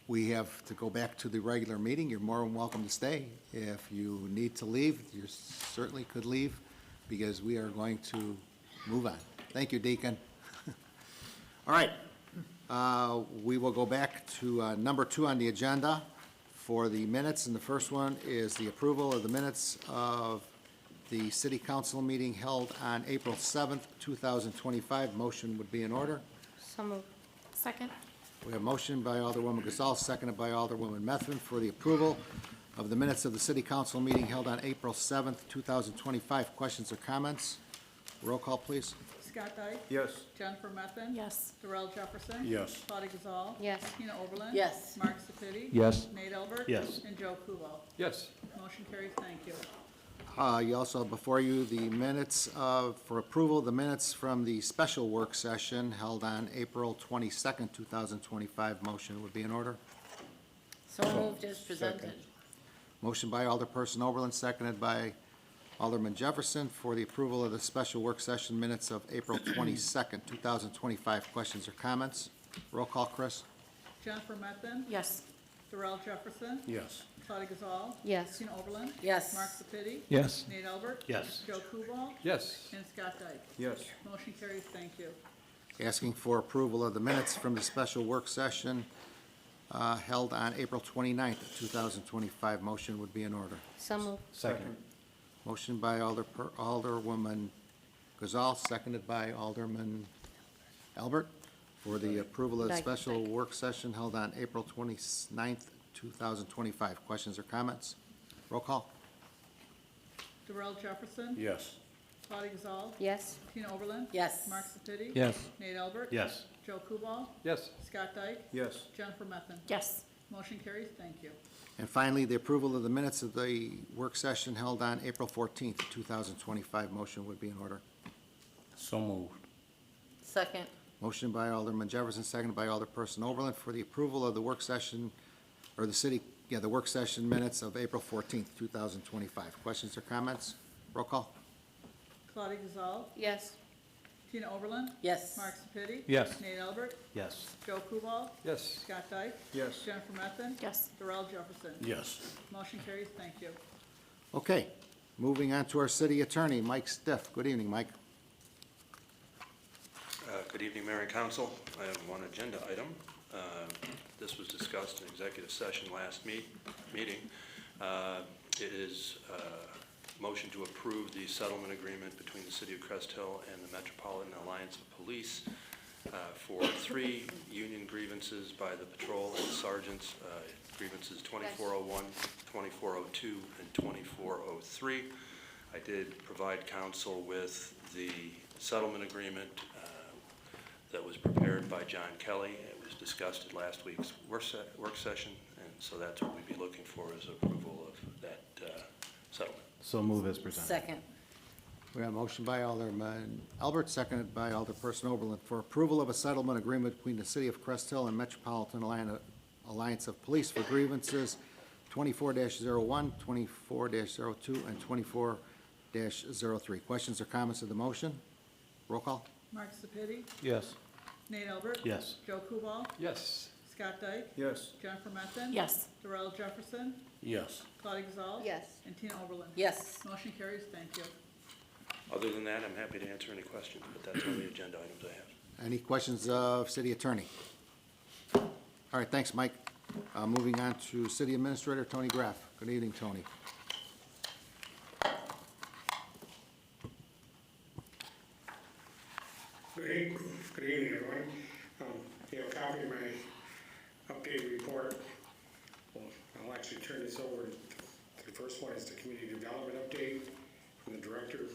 [SPEAKER 1] We have to go back to the regular meeting. You're more than welcome to stay. If you need to leave, you certainly could leave, because we are going to move on. Thank you, Deacon. All right, we will go back to number 2 on the agenda for the minutes, and the first one is the approval of the minutes of the city council meeting held on April 7th, 2025. Motion would be in order.
[SPEAKER 14] So moved.
[SPEAKER 9] Second?
[SPEAKER 1] We have motion by Alderwoman Gazal, seconded by Alderwoman Methvin for the approval of the minutes of the city council meeting held on April 7th, 2025. Questions or comments? Roll call, please.
[SPEAKER 4] Scott Dyke.
[SPEAKER 5] Yes.
[SPEAKER 4] Jennifer Methvin.
[SPEAKER 9] Yes.
[SPEAKER 4] Darrell Jefferson.
[SPEAKER 11] Yes.
[SPEAKER 4] Claudia Gazal.
[SPEAKER 14] Yes.
[SPEAKER 4] Tina Oberlin.
[SPEAKER 2] Yes.
[SPEAKER 4] Mark Sepiti.
[SPEAKER 13] Yes.
[SPEAKER 4] Nate Albert.
[SPEAKER 13] Yes.
[SPEAKER 4] And Joe Kubal.
[SPEAKER 5] Yes.
[SPEAKER 4] Motion carries. Thank you.
[SPEAKER 1] You also have before you the minutes for approval, the minutes from the special work session held on April 22nd, 2025. Motion would be in order.
[SPEAKER 2] So moved as presented.
[SPEAKER 1] Motion by Alderperson Oberlin, seconded by Alderman Jefferson for the approval of the special work session minutes of April 22nd, 2025. Questions or comments? Roll call, Chris.
[SPEAKER 4] Jennifer Methvin.
[SPEAKER 9] Yes.
[SPEAKER 4] Darrell Jefferson.
[SPEAKER 11] Yes.
[SPEAKER 4] Claudia Gazal.
[SPEAKER 14] Yes.
[SPEAKER 4] Tina Oberlin.
[SPEAKER 2] Yes.
[SPEAKER 4] Mark Sepiti.
[SPEAKER 13] Yes.
[SPEAKER 4] Nate Albert.
[SPEAKER 13] Yes.
[SPEAKER 4] Joe Kubal.
[SPEAKER 5] Yes.
[SPEAKER 4] And Scott Dyke.
[SPEAKER 5] Yes.
[SPEAKER 4] Motion carries. Thank you.
[SPEAKER 1] Asking for approval of the minutes from the special work session held on April 29th, 2025. Motion would be in order.
[SPEAKER 14] So moved.
[SPEAKER 13] Second.
[SPEAKER 1] Motion by Alderwoman Gazal, seconded by Alderman Albert for the approval of the
[SPEAKER 14] Dyke.
[SPEAKER 1] special work session held on April 29th, 2025. Questions or comments? Roll call.
[SPEAKER 4] Darrell Jefferson.
[SPEAKER 11] Yes.
[SPEAKER 4] Claudia Gazal.
[SPEAKER 14] Yes.
[SPEAKER 4] Tina Oberlin.
[SPEAKER 2] Yes.
[SPEAKER 4] Mark Sepiti.
[SPEAKER 13] Yes.
[SPEAKER 4] Nate Albert.
[SPEAKER 13] Yes.
[SPEAKER 4] Joe Kubal.
[SPEAKER 5] Yes.
[SPEAKER 4] Scott Dyke.
[SPEAKER 5] Yes.
[SPEAKER 4] Jennifer Methvin.
[SPEAKER 9] Yes.
[SPEAKER 4] Motion carries. Thank you.
[SPEAKER 1] And finally, the approval of the minutes of the work session held on April 14th, 2025. Motion would be in order.
[SPEAKER 11] So moved.
[SPEAKER 2] Second.
[SPEAKER 1] Motion by Alderman Jefferson, seconded by Alderperson Oberlin for the approval of the work session, or the work session minutes of April 14th, 2025. Questions or comments? Roll call.
[SPEAKER 4] Claudia Gazal.
[SPEAKER 14] Yes.
[SPEAKER 4] Tina Oberlin.
[SPEAKER 2] Yes.
[SPEAKER 4] Mark Sepiti.
[SPEAKER 13] Yes.
[SPEAKER 4] Nate Albert.
[SPEAKER 13] Yes.
[SPEAKER 4] Joe Kubal.
[SPEAKER 5] Yes.
[SPEAKER 4] Scott Dyke.
[SPEAKER 5] Yes.
[SPEAKER 4] Jennifer Methvin.
[SPEAKER 9] Yes.
[SPEAKER 4] Darrell Jefferson.
[SPEAKER 11] Yes.
[SPEAKER 4] Motion carries. Thank you.
[SPEAKER 1] Okay, moving on to our city attorney, Mike Stiff. Good evening, Mike.
[SPEAKER 15] Good evening, Mayor and Council. I have one agenda item. This was discussed in executive session last meeting. It is motion to approve the settlement agreement between the City of Crest Hill and the Metropolitan Alliance of Police for 3 union grievances by the patrol and sergeants, grievances 2401, 2402, and 2403. I did provide council with the settlement agreement that was prepared by John Kelly. It was discussed at last week's work session, and so that's what we'd be looking for is approval of that settlement.
[SPEAKER 13] So move as presented.
[SPEAKER 2] Second.
[SPEAKER 1] We have a motion by Alderman Albert, seconded by Alderperson Oberlin for approval of a settlement agreement between the City of Crest Hill and Metropolitan Alliance of Police for grievances 24-01, 24-02, and 24-03. Questions or comments of the motion? Roll call.
[SPEAKER 4] Mark Sepiti.
[SPEAKER 13] Yes.
[SPEAKER 4] Nate Albert.
[SPEAKER 13] Yes.
[SPEAKER 4] Joe Kubal.
[SPEAKER 5] Yes.
[SPEAKER 4] Scott Dyke.
[SPEAKER 5] Yes.
[SPEAKER 4] Jennifer Methvin.
[SPEAKER 9] Yes.
[SPEAKER 4] Darrell Jefferson.
[SPEAKER 11] Yes.
[SPEAKER 4] Claudia Gazal.
[SPEAKER 14] Yes.
[SPEAKER 4] And Tina Oberlin.
[SPEAKER 2] Yes.
[SPEAKER 4] Motion carries. Thank you.
[SPEAKER 15] Other than that, I'm happy to answer any questions, but that's all the agenda items I have.
[SPEAKER 1] Any questions of City Attorney? All right, thanks, Mike. Moving on to City Administrator Tony Graff. Good evening, Tony.
[SPEAKER 16] Good evening, everyone. If you have a copy of my updated report, well, I'll actually turn this over. The first one is the community development update from the director,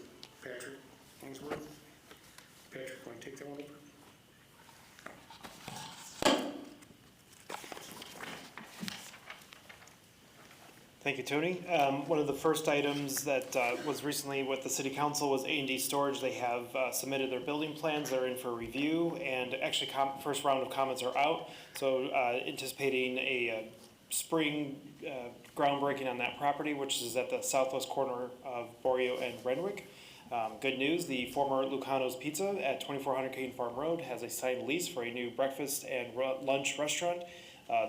[SPEAKER 16] Patrick Unsworth. Patrick, want to take that one over?
[SPEAKER 5] Thank you, Tony. One of the first items that was recently with the city council was A&D Storage. They have submitted their building plans. They're in for review, and actually first round of comments are out. So anticipating a spring groundbreaking on that property, which is at the southwest corner of Borio and Renwick. Good news, the former Lucano's Pizza at 2400 Cane Farm Road has a signed lease for a new breakfast and lunch restaurant.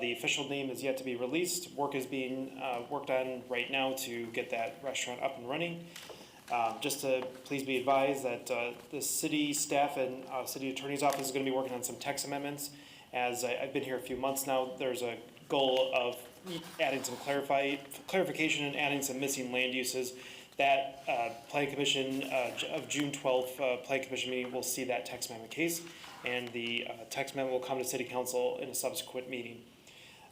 [SPEAKER 5] The official name is yet to be released. Work is being worked on right now to get that restaurant up and running. Just to please be advised that the city staff and city attorney's office is going to be working on some text amendments. As I've been here a few months now, there's a goal of adding some clarification and adding some missing land uses. That Plan Commission of June 12th Plan Commission meeting will see that text amendment case, and the text amendment will come to City Council in a subsequent meeting.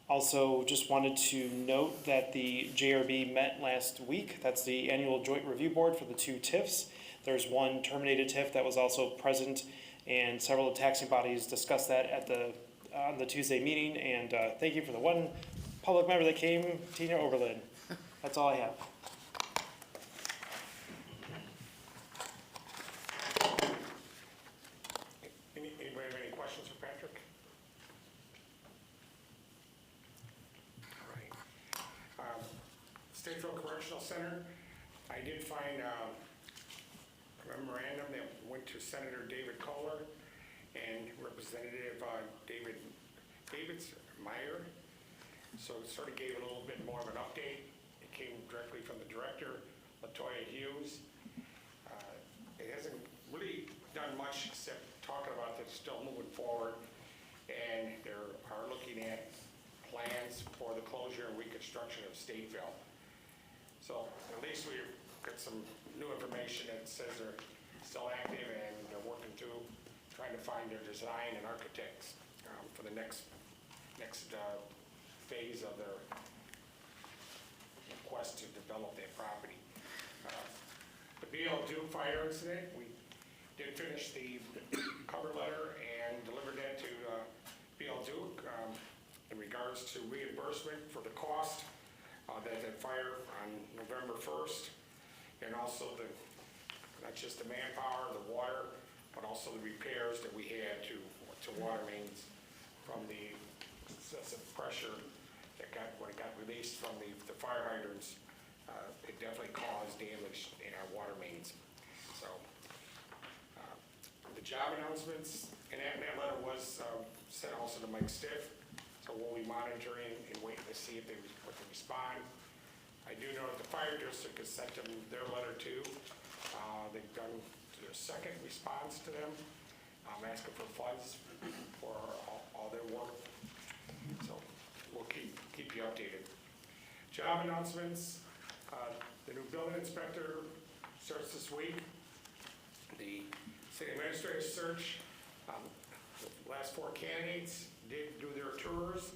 [SPEAKER 5] Also, just wanted to note that the JRB met last week. That's the annual joint review board for the two TIFs. There's one terminated TIF that was also present, and several of the taxing bodies discussed that at on the Tuesday meeting. And thank you for the one public member that came, Tina Oberlin. That's all I have.
[SPEAKER 16] Anybody have any questions for Patrick? All right. Statesville Correctional Center, I did find a memorandum that went to Senator David Kohler and Representative David Meyer. So it sort of gave a little bit more of an update. It came directly from the director, LaToya Hughes. It hasn't really done much except talking about that it's still moving forward, and they are looking at plans for the closure and reconstruction of Stateville. So at least we've got some new information that says they're still active and they're working through trying to find their design and architects for the next phase of their quest to develop that property. The BL2 fire incident, we did finish the cover letter and delivered that to BL2 in regards to reimbursement for the cost that fire on November 1st, and also not just the manpower, the water, but also the repairs that we had to water mains from the excessive pressure that when it got released from the fire hydrants. It definitely caused damage in our water mains. So the job announcements, and that letter was sent also to Mike Stiff. So we'll be monitoring and waiting to see if they respond. I do know that the fire district has sent them their letter too. They've done their second response to them, asking for funds for all their work. So we'll keep you updated. Job announcements. The new building inspector starts this week. The city administrator search, the last 4 candidates did do their tours,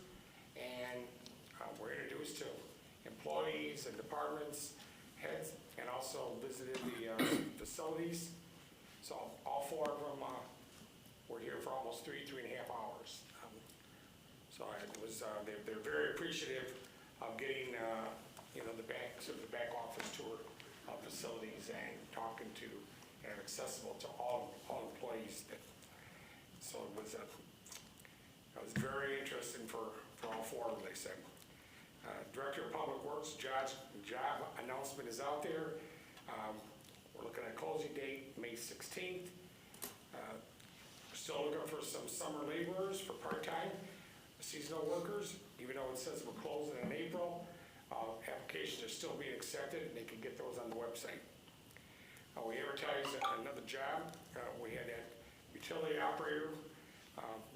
[SPEAKER 16] and were introduced to employees and departments heads, and also visited the facilities. So all 4 of them were here for almost 3.5 hours. So it was they're very appreciative of getting the back office tour of facilities and talking to and accessible to all employees. So it was very interesting for all 4 of them, they said. Director of Public Works, job announcement is out there. We're looking at a closing date, May 16th. We're still looking for some summer laborers for part-time seasonal workers, even though it says we're closing in April. Applications are still being accepted, and they can get those on the website. We advertised another job. We had that utility operator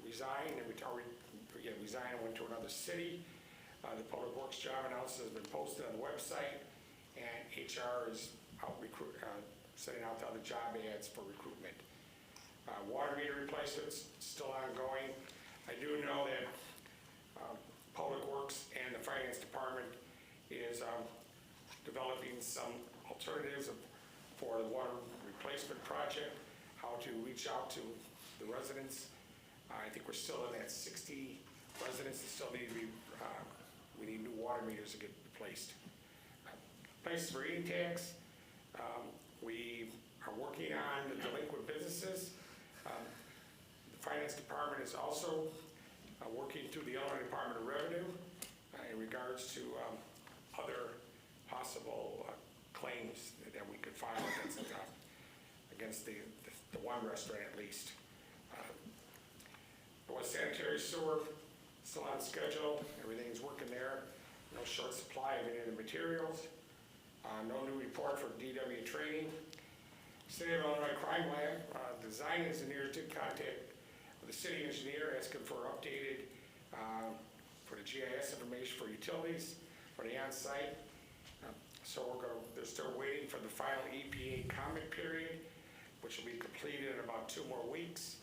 [SPEAKER 16] resign, and resign and went to another city. The Public Works job announcement has been posted on the website, and HR is out sending out the other job ads for recruitment. Water meter replacements still ongoing. I do know that Public Works and the Finance Department is developing some alternatives for the water replacement project, how to reach out to the residents. I think we're still in that 60 residents that still need to be, we need new water meters to get replaced. Places for eating tax, we are working on the delinquent businesses. The Finance Department is also working through the Illinois Department of Revenue in regards to other possible claims that we could file against the one restaurant at least. West Sanitary Sewer, still on schedule. Everything's working there. No short supply of any of the materials. No new report from DW Training. City of Illinois Crime Lab, design engineers did contact the city engineer asking for updated, for the GIS information for utilities, for the on-site. So they're still waiting for the final EPA comment period, which will be completed in about 2 more weeks.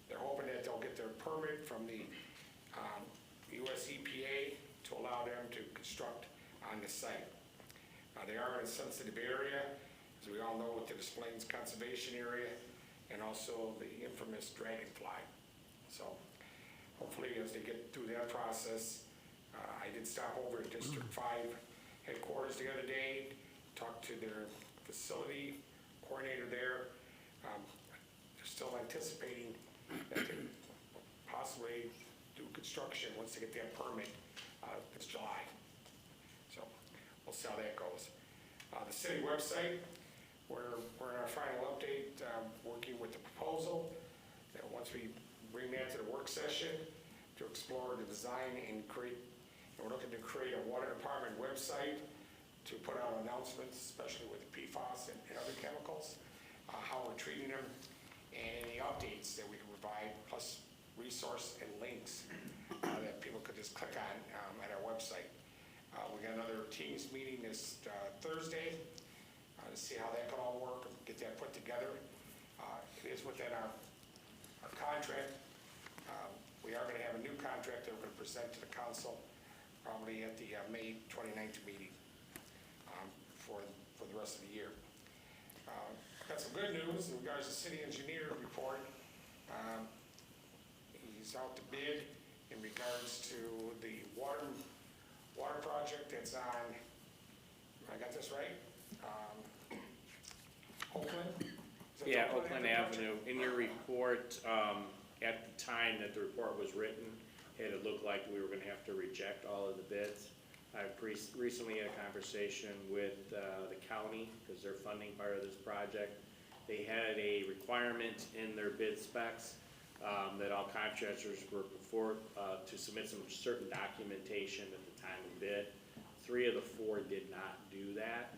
[SPEAKER 16] They're hoping that they'll get their permit from the US EPA to allow them to construct on the site. They are in a sensitive area, as we all know, with the Des Plaines Conservation Area and also the infamous dragonfly. So hopefully as they get through that process, I did stop over at District 5 headquarters the other day, talked to their facility coordinator there. They're still anticipating that they possibly do construction once they get that permit this July. So we'll see how that goes. The city website, we're in our final update, working with the proposal that once we bring that to the work session to explore the design and create, and we're looking to create a water department website to put out announcements, especially with the PFAS and other chemicals, how we're treating them, and any updates that we can provide, plus resource and links that people could just click on at our website. We got another Teams meeting this Thursday to see how that can all work and get that put together. It is within our contract. We are going to have a new contract that we're going to present to the council probably at the May 29th meeting for the rest of the year. Got some good news in regards to city engineer report. He's out to bid in regards to the water project that's on, I got this right? Oakland? Is that the
[SPEAKER 6] Yeah, Oakland Avenue.
[SPEAKER 16] project?
[SPEAKER 6] In your report, at the time that the report was written, it looked like we were gonna have to reject all of the bids. I recently had a conversation with the county, because they're funding part of this project. They had a requirement in their bid specs that all contractors were before to submit some certain documentation at the time of bid. 3 of the 4 did not do that.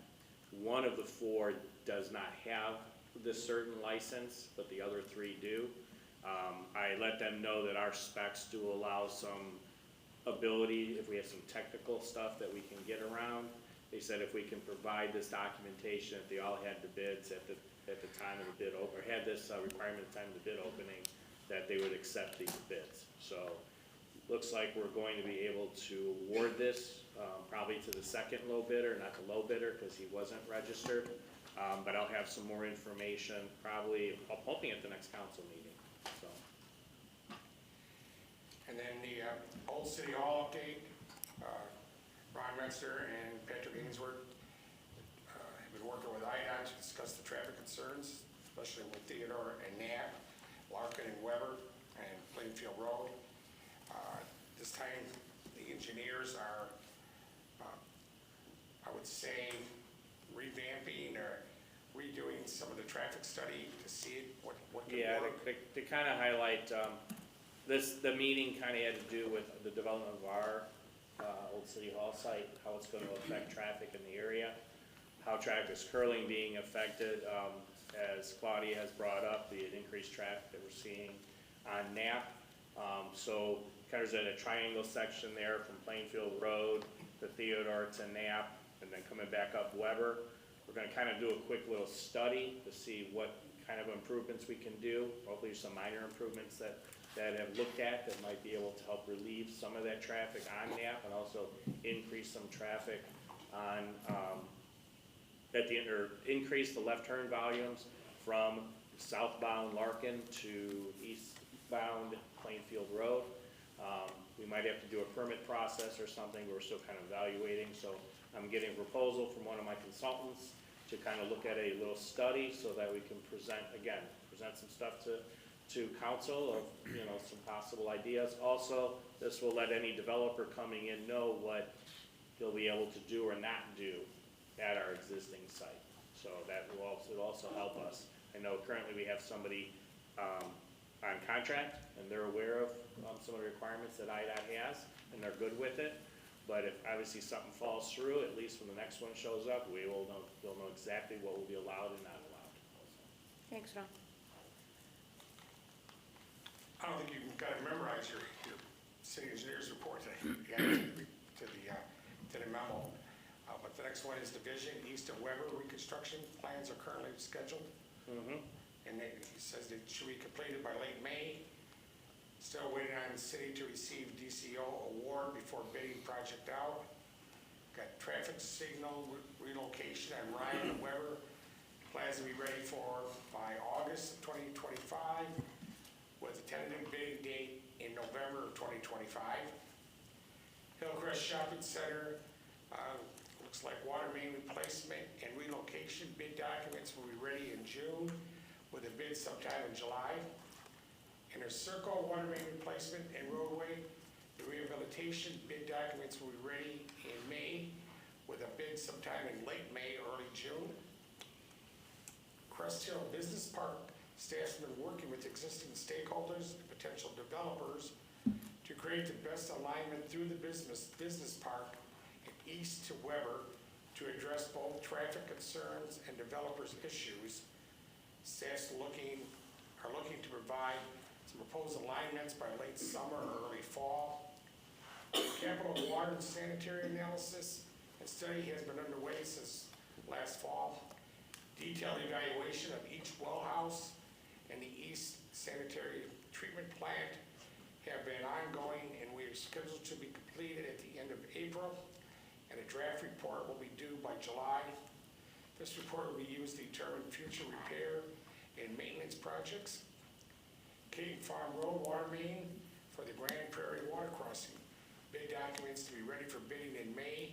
[SPEAKER 6] 1 of the 4 does not have this certain license, but the other 3 do. I let them know that our specs do allow some ability, if we have some technical stuff that we can get around. They said if we can provide this documentation, if they all had the bids at the time of the bid, or had this requirement at the time of the bid opening, that they would accept these bids. So, looks like we're going to be able to award this, probably to the second low bidder, not the low bidder, because he wasn't registered. But I'll have some more information, probably, I'm hoping at the next council meeting, so.
[SPEAKER 16] And then the Old City Hall update, Ron Metzger and Patrick Ainsworth have been working with IDOT to discuss the traffic concerns, especially with Theodore and Knapp, Larkin and Weber, and Plainfield Road. This time, the engineers are, I would say, revamping or redoing some of the traffic study to see what could
[SPEAKER 6] Yeah,
[SPEAKER 16] work.
[SPEAKER 6] they kind of highlight, the meeting kind of had to do with the development of our Old City Hall site, how it's going to affect traffic in the area, how traffic is currently being affected, as Claudia has brought up, the increased traffic that we're seeing on Knapp. So kind of at a triangle section there from Plainfield Road to Theodore to Knapp, and then coming back up Weber. We're gonna kind of do a quick little study to see what kind of improvements we can do. Hopefully some minor improvements that have looked at that might be able to help relieve some of that traffic on Knapp and also increase some traffic on, or increase the left turn volumes from southbound Larkin to eastbound Plainfield Road. We might have to do a permit process or something, we're still kind of evaluating, so I'm getting a proposal from one of my consultants to kind of look at a little study so that we can present some stuff to council of, some possible ideas. Also, this will let any developer coming in know what he'll be able to do or not do at our existing site. So that will also help us. I know currently we have somebody on contract, and they're aware of some of the requirements that IDOT has, and they're good with it. But if obviously something falls through, at least when the next one shows up, we'll know exactly what will be allowed and not allowed.
[SPEAKER 14] Thanks, Ron.
[SPEAKER 16] I don't think you've got to memorize your city engineer's report to the memo. But the next one is Division East of Weber reconstruction plans are currently scheduled. And he says it should be completed by late May. Still waiting on the city to receive DCO award before bidding project out. Got traffic signal relocation on Ryan and Weber. Plans to be ready for by August of 2025 with a tentative bidding date in November of 2025. Hillcrest Shopping Center, looks like water main replacement and relocation bid documents will be ready in June with a bid sometime in July. Inner Circle water main replacement and roadway, the rehabilitation bid documents will be ready in May with a bid sometime in late May, early June. Crest Hill Business Park, staff's been working with existing stakeholders and potential developers to create the best alignment through the business park and east to Weber to address both traffic concerns and developers' issues. Staff's are looking to provide some proposed alignments by late summer or early fall. Capital water and sanitary analysis and study has been underway since last fall. Detailed evaluation of each well house and the east sanitary treatment plant have been ongoing and we are scheduled to be completed at the end of April, and a draft report will be due by July. This report will be used to determine future repair and maintenance projects. Caton Farm Road water main for the Grand Prairie water crossing. Bid documents to be ready for bidding in May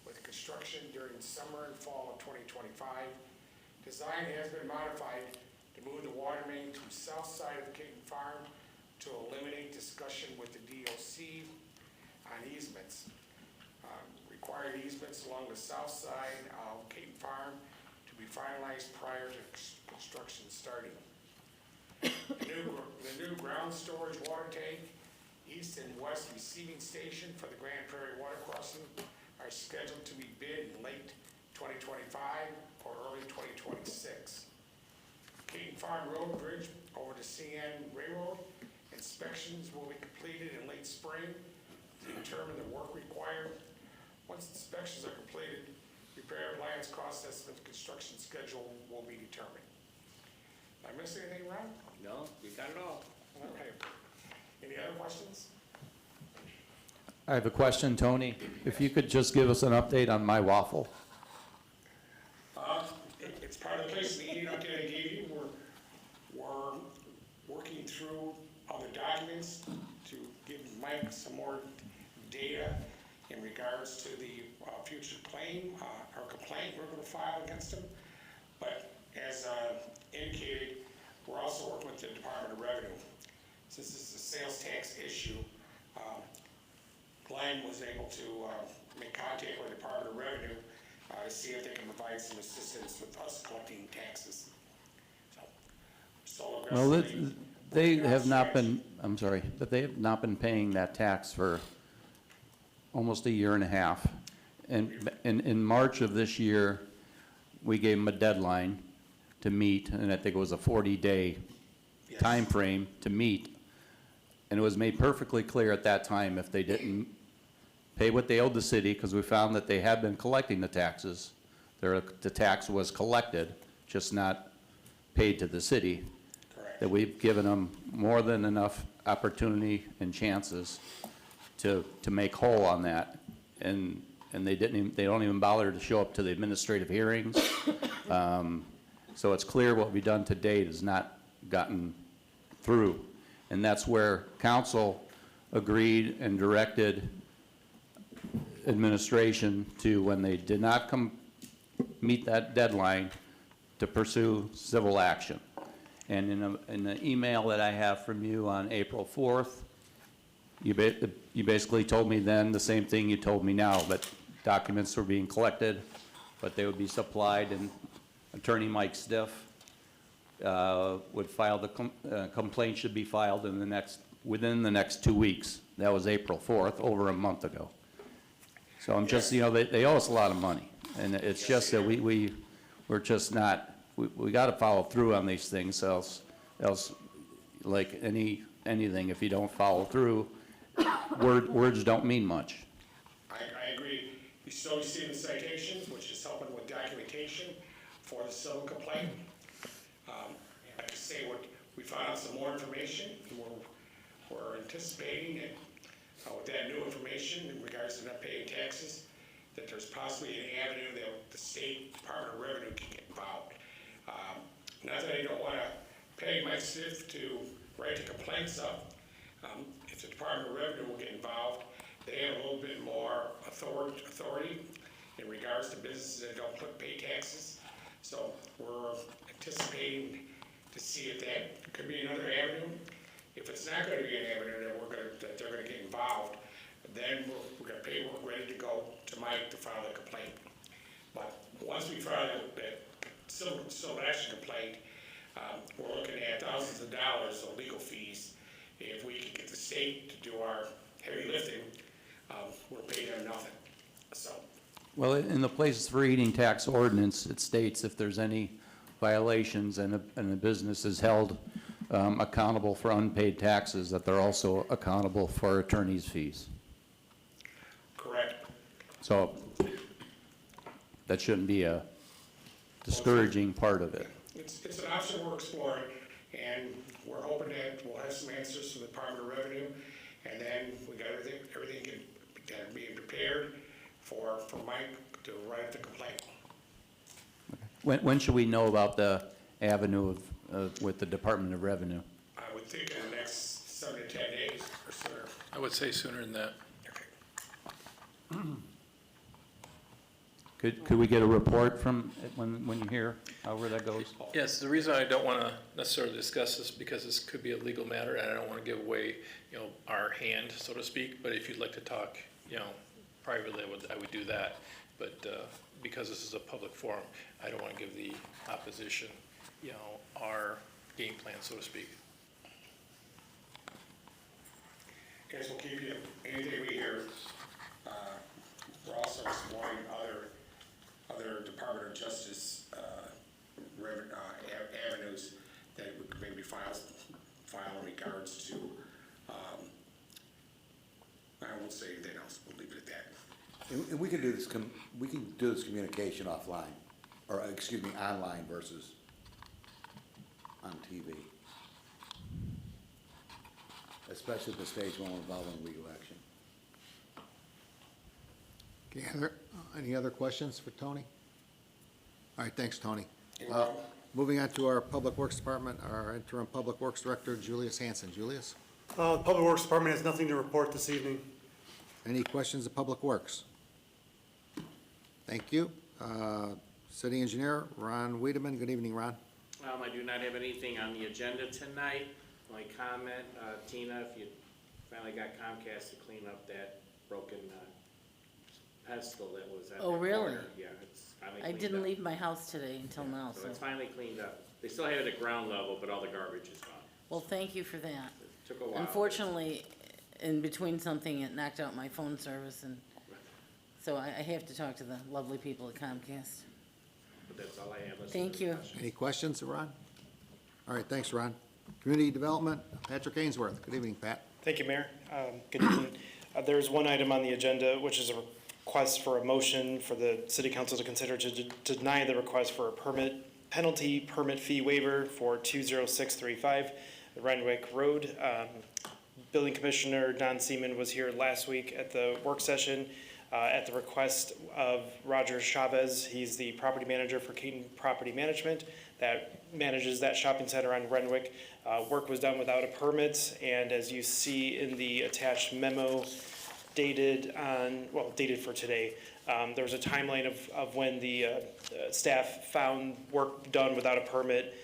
[SPEAKER 16] with construction during summer and fall of 2025. Design has been modified to move the water main to the south side of Caton Farm to eliminate discussion with the DOC on easements. Required easements along the south side of Caton Farm to be finalized prior to construction starting. The new ground storage water tank, east and west receiving station for the Grand Prairie water crossing are scheduled to be bid in late 2025 or early 2026. Caton Farm Road Bridge over to CN Railroad, inspections will be completed in late spring to determine the work required. Once inspections are completed, repair plans, cost estimates, construction schedule will be determined. Did I miss anything, Ron?
[SPEAKER 6] No, you got it all.
[SPEAKER 16] Okay. Any other questions?
[SPEAKER 17] I have a question, Tony. If you could just give us an update on My Waffle.
[SPEAKER 16] It's part of the place in the meeting update I gave you. We're working through other documents to give Mike some more data in regards to the future claim or complaint we're going to file against him. But as indicated, we're also working with the Department of Revenue. Since this is a sales tax issue, Glenn was able to make contact with the Department of Revenue to see if they can provide some assistance with us collecting taxes. So
[SPEAKER 17] Well,
[SPEAKER 16] aggressively,
[SPEAKER 17] they
[SPEAKER 16] working on
[SPEAKER 17] have not
[SPEAKER 16] strategy.
[SPEAKER 17] been, I'm sorry, but they have not been paying that tax for almost a year and a half. And in March of this year, we gave them a deadline to meet, and I think it was a 40-day
[SPEAKER 16] Yes.
[SPEAKER 17] time frame to meet. And it was made perfectly clear at that time if they didn't pay what they owed the city, because we found that they had been collecting the taxes. The tax was collected, just not paid to the city.
[SPEAKER 16] Correct.
[SPEAKER 17] That we've given them more than enough opportunity and chances to make whole on that. And they don't even bother to show up to the administrative hearings. So it's clear what we've done to date has not gotten through. And that's where council agreed and directed administration to, when they did not meet that deadline, to pursue civil action. And in the email that I have from you on April 4th, you basically told me then the same thing you told me now, that documents were being collected, but they would be supplied, and Attorney Mike Stiff would file the complaint should be filed within the next 2 weeks. That was April 4th, over a month ago. So I'm just, you know, they owe us a lot of money, and it's just that we're just not, we gotta follow through on these things, else, like anything, if you don't follow through, words don't mean much.
[SPEAKER 16] I agree. You still receive the citations, which is helping with documentation for the civil complaint. Like I say, we found out some more information, and we're anticipating that with that new information in regards to not paying taxes, that there's possibly an avenue that the State Department of Revenue can get involved. Not that I don't want to pay my stiff to write the complaints up. If the Department of Revenue will get involved, they have a little bit more authority in regards to businesses that don't pay taxes. So we're anticipating to see if that could be another avenue. If it's not going to be an avenue that they're going to get involved, then we're going to paperwork ready to go to Mike to file the complaint. But once we file that civil action complaint, we're looking at thousands of dollars of legal fees. If we can get the state to do our heavy lifting, we'll pay them nothing. So.
[SPEAKER 17] Well, in the places for eating tax ordinance, it states if there's any violations and a business is held accountable for unpaid taxes, that they're also accountable for attorney's fees.
[SPEAKER 16] Correct.
[SPEAKER 17] So that shouldn't be a discouraging part of it.
[SPEAKER 16] It's an option we're exploring, and we're hoping that we'll have some answers from the Department of Revenue, and then we got everything being prepared for Mike to write the complaint.
[SPEAKER 17] When should we know about the avenue with the Department of Revenue?
[SPEAKER 16] I would think in the next 7 to 10 days or sooner.
[SPEAKER 5] I would say sooner than that.
[SPEAKER 17] Could we get a report from when you hear however that goes?
[SPEAKER 5] Yes, the reason I don't want to necessarily discuss this because this could be a legal matter and I don't want to give away, our hand, so to speak. But if you'd like to talk, privately, I would do that. But because this is a public forum, I don't want to give the opposition, our game plan, so to speak.
[SPEAKER 16] Guys, we'll keep you, anything we hear, we're also exploring other Department of Justice avenues that we could maybe file in regards to, I won't say anything else, we'll leave it at that.
[SPEAKER 1] And we can do this, we can do this communication offline, or excuse me, online versus on TV. Especially at the stage when we're involving legal action. Okay, any other questions for Tony? All right, thanks, Tony. Moving on to our Public Works Department, our interim Public Works Director, Julius Hanson. Julius?
[SPEAKER 18] The Public Works Department has nothing to report this evening.
[SPEAKER 1] Any questions of Public Works? Thank you. City Engineer, Ron Wiedemann. Good evening, Ron.
[SPEAKER 19] I do not have anything on the agenda tonight. My comment, Tina, if you finally got Comcast to clean up that broken pedestal that was at the
[SPEAKER 2] Oh, really?
[SPEAKER 19] corner. Yeah, it's finally
[SPEAKER 2] I
[SPEAKER 19] cleaned
[SPEAKER 2] didn't
[SPEAKER 19] up.
[SPEAKER 2] leave my house today until now,
[SPEAKER 19] So
[SPEAKER 2] so.
[SPEAKER 19] it's finally cleaned up. They still have it at ground level, but all the garbage is gone.
[SPEAKER 2] Well, thank you for that.
[SPEAKER 19] It took a while.
[SPEAKER 2] Unfortunately, in between something, it knocked out my phone service, and so I have to talk to the lovely people at Comcast.
[SPEAKER 19] But that's all I have. Unless
[SPEAKER 2] Thank
[SPEAKER 19] there's
[SPEAKER 2] you.
[SPEAKER 19] questions.
[SPEAKER 1] Any questions, Ron? All right, thanks, Ron. Community Development, Patrick Ainsworth. Good evening, Pat.
[SPEAKER 20] Thank you, Mayor. Good evening. There's one item on the agenda, which is a request for a motion for the City Council to consider to deny the request for a permit fee waiver for 20635 Renwick Road. Building Commissioner Don Seaman was here last week at the work session at the request of Roger Chavez. He's the property manager for Keaton Property Management that manages that shopping center on Renwick. Work was done without a permit, and as you see in the attached memo dated for today, there was a timeline of when the staff found work done without a permit.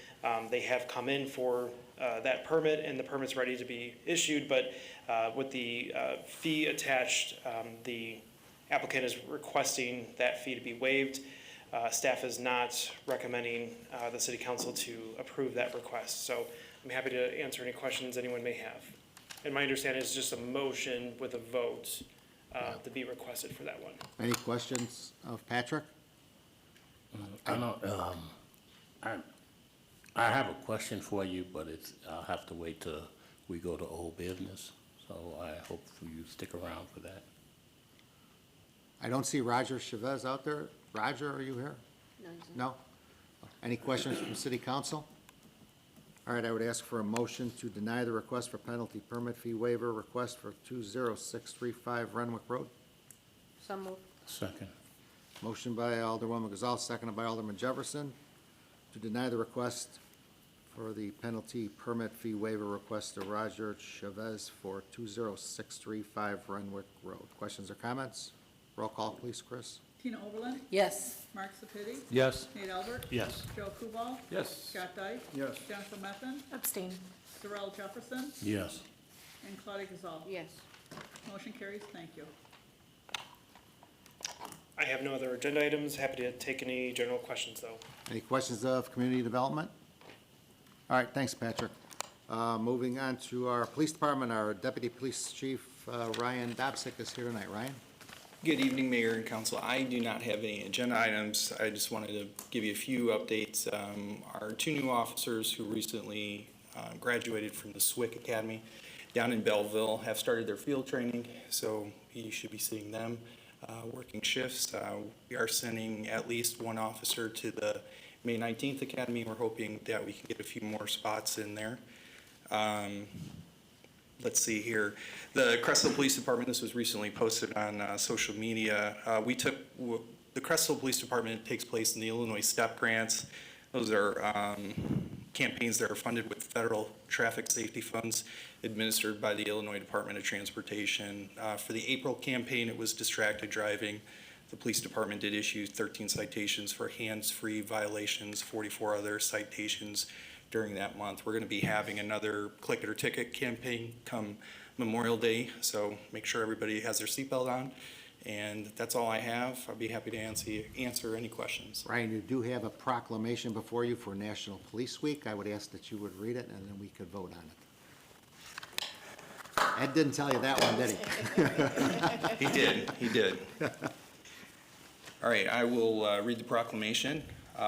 [SPEAKER 20] They have come in for that permit, and the permit's ready to be issued, but with the fee attached, the applicant is requesting that fee to be waived. Staff is not recommending the City Council to approve that request. So I'm happy to answer any questions anyone may have. And my understanding is just a motion with a vote to be requested for that one.
[SPEAKER 1] Any questions of Patrick?
[SPEAKER 11] I don't, I have a question for you, but I'll have to wait till we go to old business. So I hope you stick around for that.
[SPEAKER 1] I don't see Roger Chavez out there. Roger, are you here? No? Any questions from city council? All right, I would ask for a motion to deny the request for penalty permit fee waiver request for 20635 Renwick Road.
[SPEAKER 14] So moved.
[SPEAKER 11] Second.
[SPEAKER 1] Motion by Alderwoman Gazal, seconded by Alderman Jefferson, to deny the request for the penalty permit fee waiver request to Roger Chavez for 20635 Renwick Road. Questions or comments? Roll call, please, Chris.
[SPEAKER 4] Tina Oberlin.
[SPEAKER 2] Yes.
[SPEAKER 4] Mark Sepiti.
[SPEAKER 17] Yes.
[SPEAKER 4] Nate Albert.
[SPEAKER 17] Yes.
[SPEAKER 4] Joe Kubal.
[SPEAKER 17] Yes.
[SPEAKER 4] Scott Dyke.
[SPEAKER 18] Yes.
[SPEAKER 4] Jennifer Methvin.
[SPEAKER 9] Abstain.
[SPEAKER 4] Darrell Jefferson.
[SPEAKER 11] Yes.
[SPEAKER 4] And Claudia Gazal.
[SPEAKER 14] Yes.
[SPEAKER 4] Motion carries. Thank you.
[SPEAKER 20] I have no other agenda items. Happy to take any general questions, though.
[SPEAKER 1] Any questions of community development? All right, thanks, Patrick. Moving on to our police department, our Deputy Police Chief, Ryan Dobsick, is here tonight. Ryan?
[SPEAKER 21] Good evening, Mayor and Council. I do not have any agenda items. I just wanted to give you a few updates. Our two new officers who recently graduated from the SWIC Academy down in Belleville have started their field training, so you should be seeing them working shifts. We are sending at least one officer to the May 19th Academy. We're hoping that we can get a few more spots in there. Let's see here. The Crest Police Department, this was recently posted on social media. The Crest Police Department takes place in the Illinois STEP grants. Those are campaigns that are funded with federal traffic safety funds administered by the Illinois Department of Transportation. For the April campaign, it was distracted driving. The police department did issue 13 citations for hands-free violations, 44 other citations during that month. We're going to be having another click it or ticket campaign come Memorial Day, so make sure everybody has their seatbelt on. And that's all I have. I'll be happy to answer any questions.
[SPEAKER 1] Ryan, you do have a proclamation before you for National Police Week. I would ask that you would read it, and then we could vote on it. Ed didn't tell you that one, did he?
[SPEAKER 21] He did. All right, I will read the proclamation.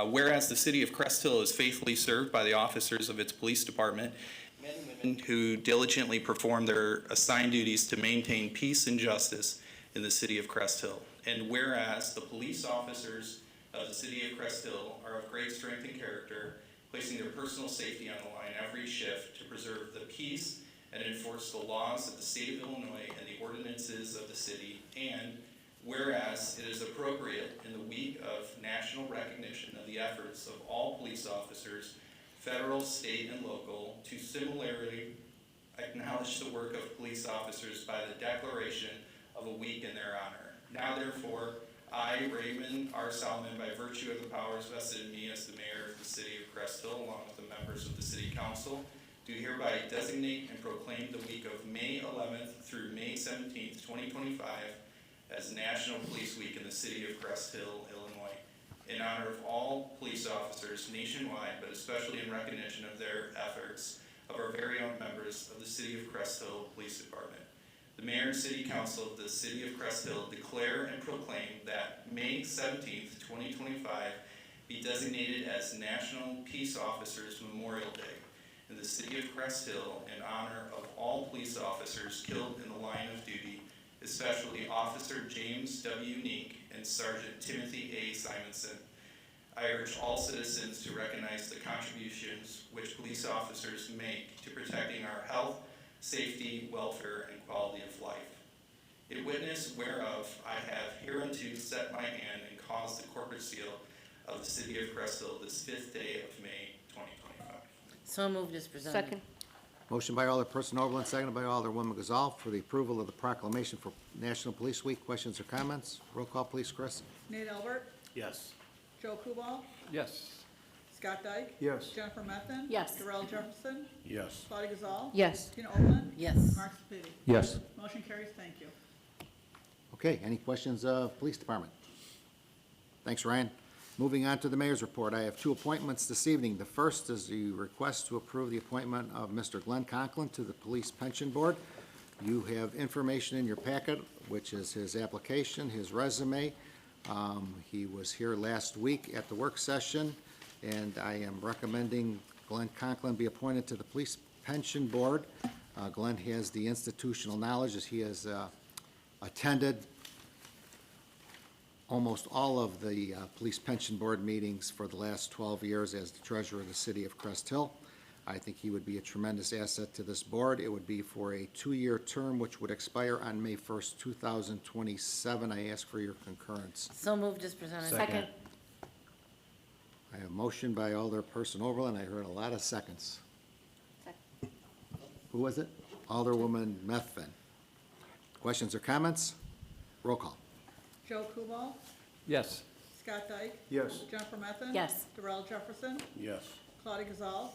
[SPEAKER 21] Whereas the city of Crest Hill is faithfully served by the officers of its police department, men and women who diligently perform their assigned duties to maintain peace and justice in the city of Crest Hill. And whereas the police officers of the city of Crest Hill are of great strength and character, placing their personal safety on the line every shift to preserve the peace and enforce the laws of the state of Illinois and the ordinances of the city. And whereas it is appropriate in the week of national recognition of the efforts of all police officers, federal, state, and local, to similarly acknowledge the work of police officers by the declaration of a week in their honor. Now therefore, I, Raymond R. Solomon, by virtue of the powers vested in me as the mayor of the city of Crest Hill, along with the members of the city council, do hereby designate and proclaim the week of May 11th through May 17th, 2025, as National Police Week in the city of Crest Hill, Illinois, in honor of all police officers nationwide, but especially in recognition of their efforts of our very own members of the city of Crest Hill Police Department. The Mayor and City Council of the city of Crest Hill declare and proclaim that May 17th, 2025 be designated as National Peace Officers Memorial Day in the city of Crest Hill in honor of all police officers killed in the line of duty, especially Officer James W. Neek and Sergeant Timothy A. Simonson. I urge all citizens to recognize the contributions which police officers make to protecting our health, safety, welfare, and quality of life. In witness whereof I have hereunto set my hand and caused the corporate seal of the city of Crest Hill this 5th day of May, 2025.
[SPEAKER 2] So moved as presented.
[SPEAKER 14] Second.
[SPEAKER 1] Motion by Alderperson Overland, seconded by Alderwoman Gazal for the approval of the proclamation for National Police Week. Questions or comments? Roll call, please, Chris.
[SPEAKER 4] Nate Albert.
[SPEAKER 11] Yes.
[SPEAKER 4] Joe Kubal.
[SPEAKER 17] Yes.
[SPEAKER 4] Scott Dyke.
[SPEAKER 18] Yes.
[SPEAKER 4] Jennifer Methvin.
[SPEAKER 9] Yes.
[SPEAKER 4] Darrell Jefferson.
[SPEAKER 11] Yes.
[SPEAKER 4] Claudia Gazal.
[SPEAKER 14] Yes.
[SPEAKER 4] Tina Oberlin.
[SPEAKER 2] Yes.
[SPEAKER 4] Mark Sepiti.
[SPEAKER 17] Yes.
[SPEAKER 4] Motion carries. Thank you.
[SPEAKER 1] Okay, any questions of Police Department? Thanks, Ryan. Moving on to the mayor's report, I have two appointments this evening. The first is the request to approve the appointment of Mr. Glenn Conklin to the Police Pension Board. You have information in your packet which is his application, his resume. He was here last week at the work session, and I am recommending Glenn Conklin be appointed to the Police Pension Board. Glenn has the institutional knowledge as he has attended almost all of the Police Pension Board meetings for the last 12 years as the treasurer of the city of Crest Hill. I think he would be a tremendous asset to this board. It would be for a 2-year term, which would expire on May 1st, 2027. I ask for your concurrence.
[SPEAKER 2] So moved as presented.
[SPEAKER 20] Second.
[SPEAKER 1] I have a motion by Alderperson Overland. I heard a lot of seconds. Who was it? Alderwoman Methvin. Questions or comments? Roll call.
[SPEAKER 4] Joe Kubal,
[SPEAKER 17] Yes.
[SPEAKER 4] Scott Dyke,
[SPEAKER 18] Yes.
[SPEAKER 4] Jennifer Methvin.
[SPEAKER 2] Yes.
[SPEAKER 4] Darrell Jefferson,
[SPEAKER 11] Yes.
[SPEAKER 4] Claudia Gazal,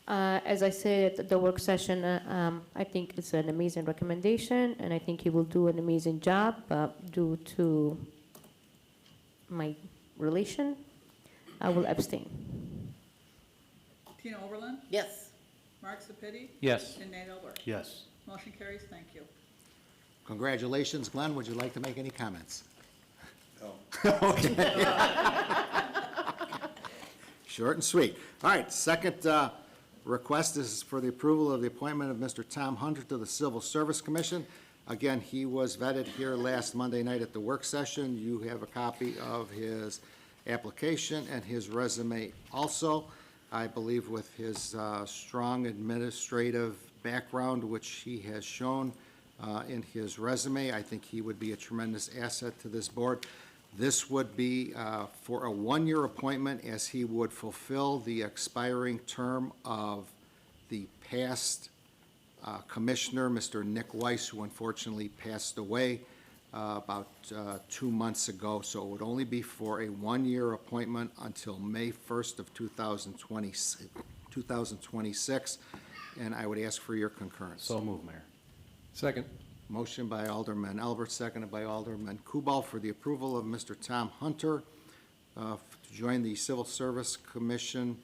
[SPEAKER 14] As I said at the work session, I think it's an amazing recommendation, and I think he will do an amazing job, but due to my relation, I will abstain.
[SPEAKER 4] Tina Oberlin,
[SPEAKER 2] Yes.
[SPEAKER 4] Mark Sepiti,
[SPEAKER 17] Yes.
[SPEAKER 4] and Nate Albert.
[SPEAKER 20] Yes.
[SPEAKER 4] Motion carries. Thank you.
[SPEAKER 1] Congratulations, Glenn. Would you like to make any comments?
[SPEAKER 10] No.
[SPEAKER 1] Okay. Short and sweet. All right, second request is for the approval of the appointment of Mr. Tom Hunter to the Civil Service Commission. Again, he was vetted here last Monday night at the work session. You have a copy of his application and his resume also. I believe with his strong administrative background, which he has shown in his resume, I think he would be a tremendous asset to this board. This would be for a 1-year appointment, as he would fulfill the expiring term of the past commissioner, Mr. Nick Weiss, who unfortunately passed away about 2 months ago. So it would only be for a 1-year appointment until May 1st of 2026, and I would ask for your concurrence.
[SPEAKER 20] So move, Mayor.
[SPEAKER 18] Second.
[SPEAKER 1] Motion by Alderman Albert, seconded by Alderman Kubal for the approval of Mr. Tom Hunter to join the Civil Service Commission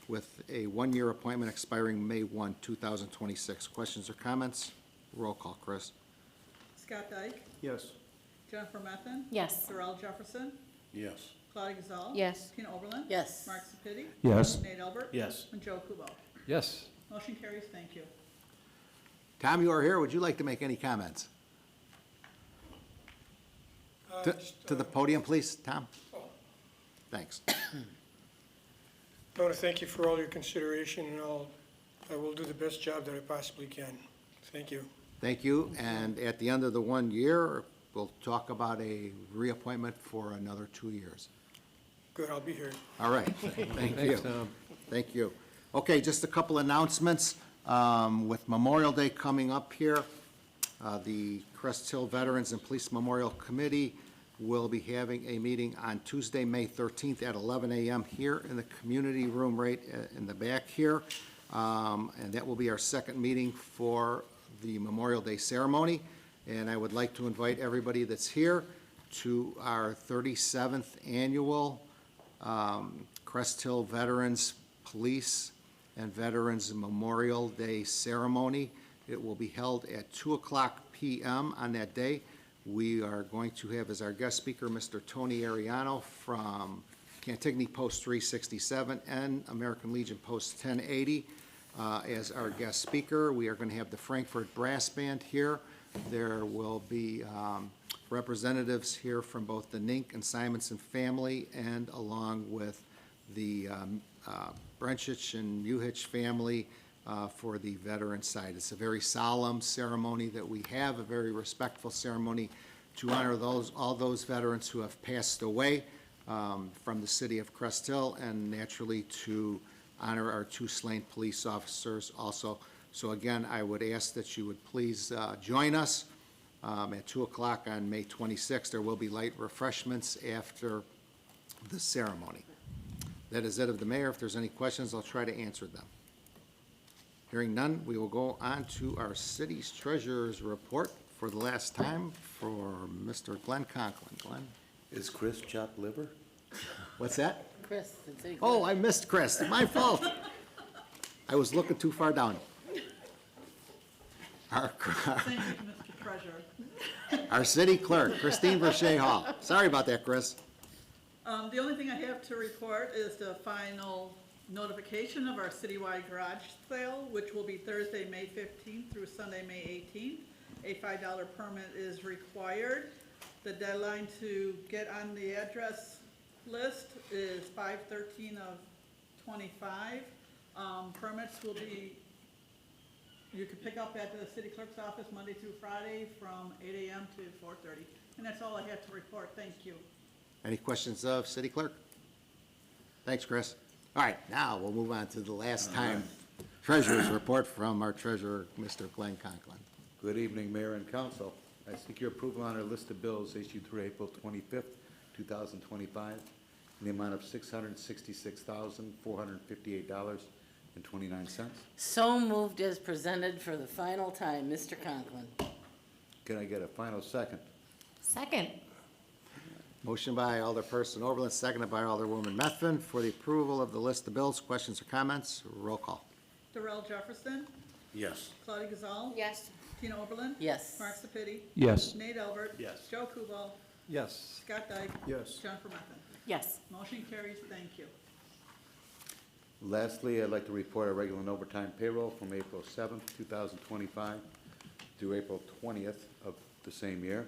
[SPEAKER 1] with a 1-year appointment expiring May 1, 2026. Questions or comments? Roll call, Chris.
[SPEAKER 4] Scott Dyke,
[SPEAKER 18] Yes.
[SPEAKER 4] Jennifer Methvin,
[SPEAKER 9] Yes.
[SPEAKER 4] Darrell Jefferson,
[SPEAKER 11] Yes.
[SPEAKER 4] Claudia Gazal.
[SPEAKER 14] Yes.
[SPEAKER 4] Tina Oberlin.
[SPEAKER 2] Yes.
[SPEAKER 4] Mark Sepiti.
[SPEAKER 18] Yes.
[SPEAKER 4] Nate Albert.
[SPEAKER 20] Yes.
[SPEAKER 4] And Joe Kubal.
[SPEAKER 18] Yes.
[SPEAKER 4] Motion carries. Thank you.
[SPEAKER 1] Tom, you are here. Would you like to make any comments? To the podium, please, Tom. Thanks.
[SPEAKER 16] I want to thank you for all your consideration, and I will do the best job that I possibly can. Thank you.
[SPEAKER 1] Thank you, and at the end of the 1 year, we'll talk about a reappointment for another 2 years.
[SPEAKER 16] Good, I'll be here.
[SPEAKER 1] All right, thank you.
[SPEAKER 18] Thanks, Tom.
[SPEAKER 1] Thank you. Okay, just a couple announcements. With Memorial Day coming up here, the Crest Hill Veterans and Police Memorial Committee will be having a meeting on Tuesday, May 13th at 11 a.m. here in the community room right in the back here. And that will be our second meeting for the Memorial Day ceremony. And I would like to invite everybody that's here to our 37th annual Crest Hill Veterans Police and Veterans Memorial Day ceremony. It will be held at 2:00 p.m. on that day. We are going to have as our guest speaker Mr. Tony Ariano from Cantigny Post 367 and American Legion Post 1080 as our guest speaker. We are going to have the Frankfurt Brass Band here. There will be representatives here from both the Nink and Simonson family, and along with the Brenchich and Muhich family for the veteran side. It's a very solemn ceremony that we have, a very respectful ceremony to honor all those veterans who have passed away from the city of Crest Hill, and naturally to honor our 2 slain police officers also. So again, I would ask that you would please join us at 2:00 on May 26th. There will be light refreshments after the ceremony. That is it of the mayor. If there's any questions, I'll try to answer them. Hearing none, we will go on to our city's treasurer's report for the last time for Mr. Glenn Conklin. Glenn?
[SPEAKER 11] Is Chris chopped liver?
[SPEAKER 1] What's that?
[SPEAKER 2] Chris. and City
[SPEAKER 1] Oh,
[SPEAKER 2] Clerk.
[SPEAKER 1] I missed Chris. My fault. I was looking too far down.
[SPEAKER 4] Thank you, Mr. treasurer.
[SPEAKER 1] Our city clerk, Christine Verche Hall. Sorry about that, Chris.
[SPEAKER 4] The only thing I have to report is the final notification of our citywide garage sale, which will be Thursday, May 15th through Sunday, May 18th. A $5 permit is required. The deadline to get on the address list is 5/13 of 25. Permits will be, you can pick up at the city clerk's office Monday through Friday from 8 a.m. to 4:30. And that's all I have to report. Thank you.
[SPEAKER 1] Any questions of city clerk? Thanks, Chris. All right, now we'll move on to the last time treasurer's report from our treasurer, Mr. Glenn Conklin.
[SPEAKER 3] Good evening, Mayor and Council. I seek your approval on our list of bills issued through April 25th, 2025, in the amount of $666,458.29.
[SPEAKER 2] So moved as presented for the final time, Mr. Conklin.
[SPEAKER 3] Can I get a final second?
[SPEAKER 9] Second.
[SPEAKER 1] Motion by Alderperson Oberlin, seconded by Alderwoman Methvin for the approval of the list of bills. Questions or comments? Roll call.
[SPEAKER 4] Darrell Jefferson,
[SPEAKER 11] Yes.
[SPEAKER 4] Claudia Gazal.
[SPEAKER 14] Yes.
[SPEAKER 4] Tina Oberlin.
[SPEAKER 2] Yes.
[SPEAKER 4] Mark Sepiti.
[SPEAKER 17] Yes.
[SPEAKER 4] Nate Albert.
[SPEAKER 3] Yes.
[SPEAKER 4] Joe Kubal.
[SPEAKER 3] Yes.
[SPEAKER 4] Scott Dyke.
[SPEAKER 3] Yes.
[SPEAKER 4] Jennifer Methvin.
[SPEAKER 9] Yes.
[SPEAKER 4] Motion carries. Thank you.
[SPEAKER 3] Lastly, I'd like to report our regular and overtime payroll from April 7th, 2025 through April 20th of the same year.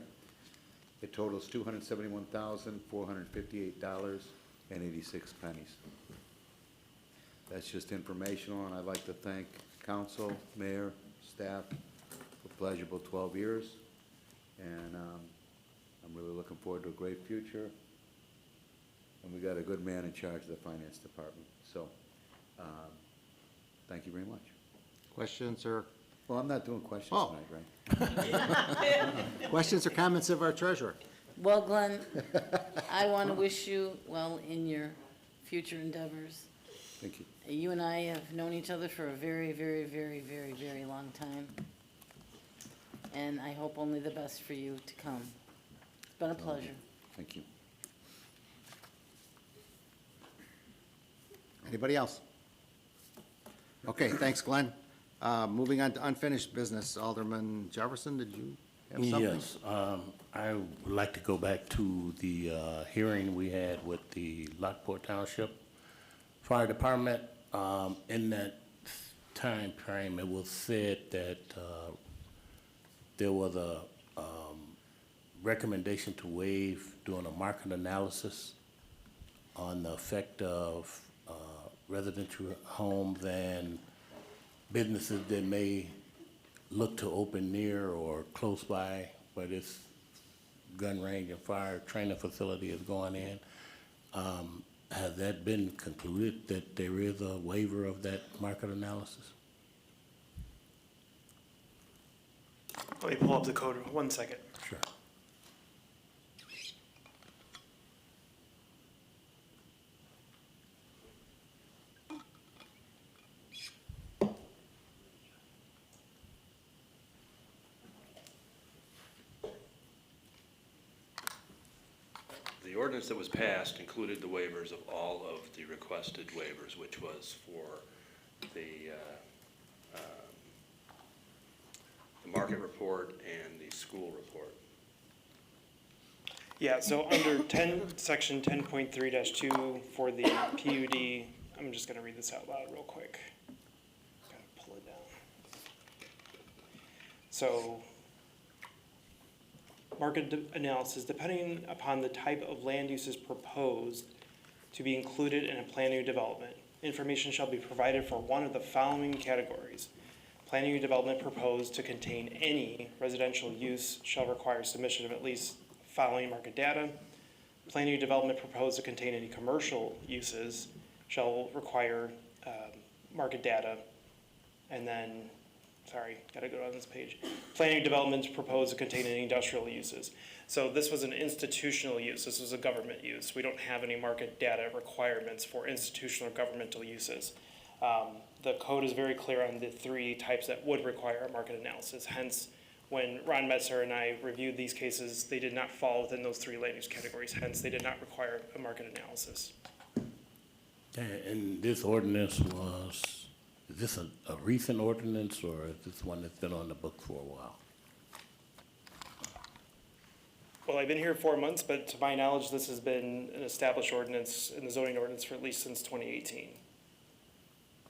[SPEAKER 3] It totals $271,458.86. That's just informational, and I'd like to thank council, mayor, staff for pleasurable 12 years. And I'm really looking forward to a great future. And we got a good man in charge of the finance department. So, thank you very much.
[SPEAKER 1] Questions or,
[SPEAKER 3] Well, I'm not doing questions
[SPEAKER 1] Oh.
[SPEAKER 3] tonight, right?
[SPEAKER 1] questions or comments of our treasurer?
[SPEAKER 2] Well, Glenn, I want to wish you well in your future endeavors.
[SPEAKER 3] Thank you.
[SPEAKER 2] You and I have known each other for a very, very, very, very, very long time. And I hope only the best for you to come. It's been a pleasure.
[SPEAKER 3] Thank you.
[SPEAKER 1] Anybody else? Okay, thanks, Glenn. Moving on to unfinished business. Alderman Jefferson, did you have something?
[SPEAKER 11] Yes, I would like to go back to the hearing we had with the Lockport Township Fire Department. In that time frame, it was said that there was a recommendation to waive doing a market analysis on the effect of residential homes and businesses that may look to open near or close by where this gun range and fire training facility is going in. Has that been concluded that there is a waiver of that market analysis?
[SPEAKER 20] Let me pull up the code, 1 second.
[SPEAKER 11] Sure.
[SPEAKER 15] The ordinance that was passed included the waivers of all of the requested waivers, which was for the market report and the school report.
[SPEAKER 20] Yeah, so under 10, section 10.3-2 for the PUD, I'm just gonna read this out loud real quick. Gotta pull it down. So, market analysis, depending upon the type of land uses proposed to be included in a plan new development, information shall be provided for one of the following categories. Plan new development proposed to contain any residential use shall require submission of at least following market data. Plan new development proposed to contain any commercial uses shall require market data. And then, sorry, gotta go on this page. Plan new developments proposed to contain any industrial uses. So this was an institutional use. This was a government use. We don't have any market data requirements for institutional or governmental uses. The code is very clear on the 3 types that would require a market analysis. Hence, when Ron Metzer and I reviewed these cases, they did not fall within those 3 land use categories. Hence, they did not require a market analysis.
[SPEAKER 11] And this ordinance was, is this a recent ordinance or is this one that's been on the book for a while?
[SPEAKER 20] Well, I've been here 4 months, but to my knowledge, this has been an established ordinance in the zoning ordinance for at least since 2018.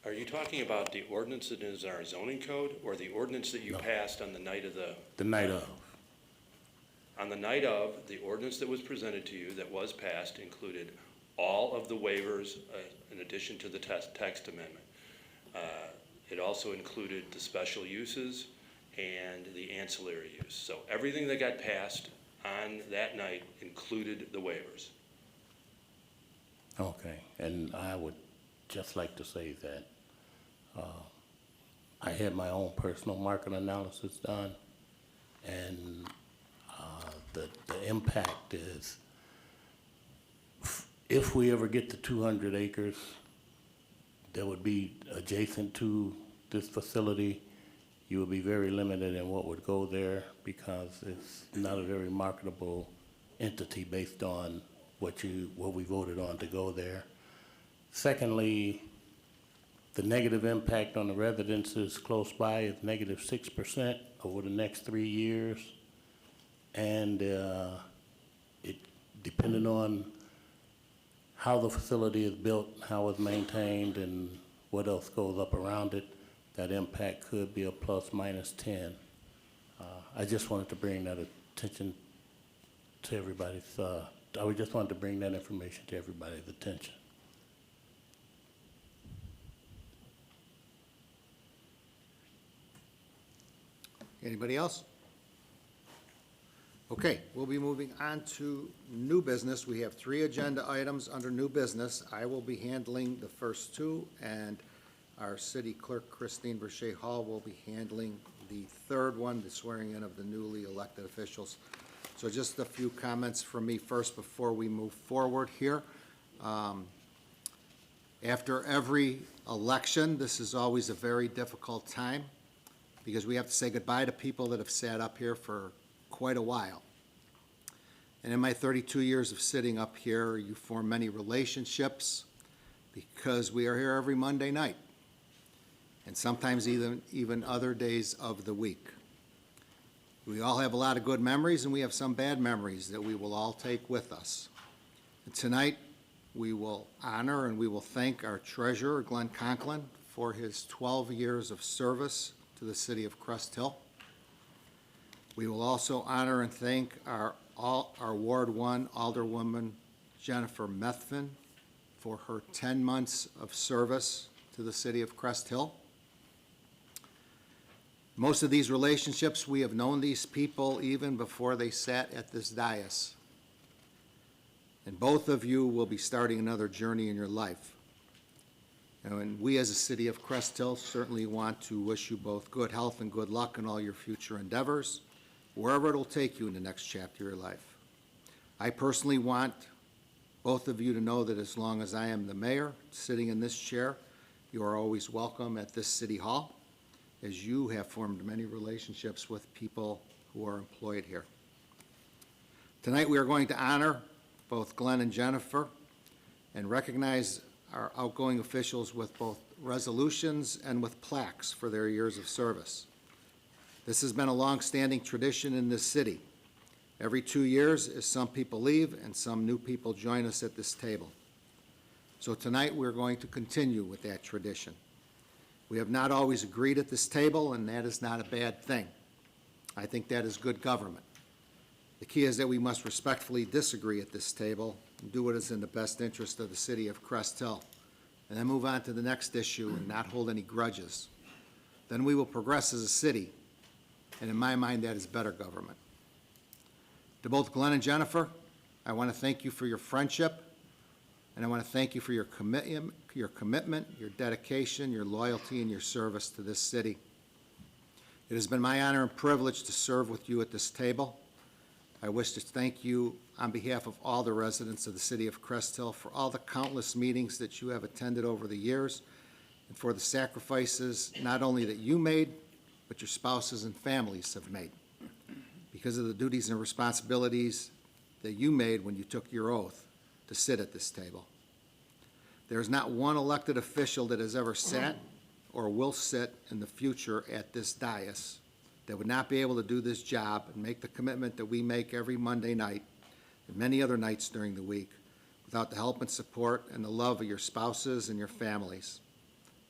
[SPEAKER 15] Are you talking about the ordinance that is in our zoning code, or the ordinance that you passed on the night of
[SPEAKER 11] The night of.
[SPEAKER 15] On the night of, the ordinance that was presented to you that was passed included all of the waivers in addition to the text amendment. It also included the special uses and the ancillary use. So everything that got passed on that night included the waivers.
[SPEAKER 11] Okay, and I would just like to say that I had my own personal market analysis done, and the impact is, if we ever get to 200 acres that would be adjacent to this facility, you would be very limited in what would go there because it's not a very marketable entity based on what we voted on to go there. Secondly, the negative impact on the residences close by is -6% over the next 3 years. And it, depending on how the facility is built, how it's maintained, and what else goes up around it, that impact could be a ±10. I just wanted to bring that attention to everybody's, I just wanted to bring that information to everybody's attention.
[SPEAKER 1] Anybody else? Okay, we'll be moving on to new business. We have 3 agenda items under new business. I will be handling the first 2, and our city clerk, Christine Verche Hall, will be handling the third one, the swearing in of the newly elected officials. So just a few comments from me first before we move forward here. After every election, this is always a very difficult time because we have to say goodbye to people that have sat up here for quite a while. And in my 32 years of sitting up here, you form many relationships because we are here every Monday night, and sometimes even other days of the week. We all have a lot of good memories, and we have some bad memories that we will all take with us. And tonight, we will honor and we will thank our treasurer, Glenn Conklin, for his 12 years of service to the city of Crest Hill. We will also honor and thank our Ward 1 Alderwoman Jennifer Methvin for her 10 months of service to the city of Crest Hill. Most of these relationships, we have known these people even before they sat at this dais. And both of you will be starting another journey in your life. And we as a city of Crest Hill certainly want to wish you both good health and good luck in all your future endeavors, wherever it'll take you in the next chapter of your life. I personally want both of you to know that as long as I am the mayor sitting in this chair, you are always welcome at this city hall, as you have formed many relationships with people who are employed here. Tonight we are going to honor both Glenn and Jennifer and recognize our outgoing officials with both resolutions and with plaques for their years of service. This has been a long-standing tradition in this city. Every 2 years, as some people leave and some new people join us at this table. So tonight, we're going to continue with that tradition. We have not always agreed at this table, and that is not a bad thing. I think that is good government. The key is that we must respectfully disagree at this table and do what is in the best interest of the city of Crest Hill, and then move on to the next issue and not hold any grudges. Then we will progress as a city, and in my mind, that is better government. To both Glenn and Jennifer, I want to thank you for your friendship, and I want to thank you for your commitment, your dedication, your loyalty, and your service to this city. It has been my honor and privilege to serve with you at this table. I wish to thank you on behalf of all the residents of the city of Crest Hill for all the countless meetings that you have attended over the years and for the sacrifices not only that you made, but your spouses and families have made because of the duties and responsibilities that you made when you took your oath to sit at this table. There is not one elected official that has ever sat or will sit in the future at this dais that would not be able to do this job and make the commitment that we make every Monday night and many other nights during the week without the help and support and the love of your spouses and your families.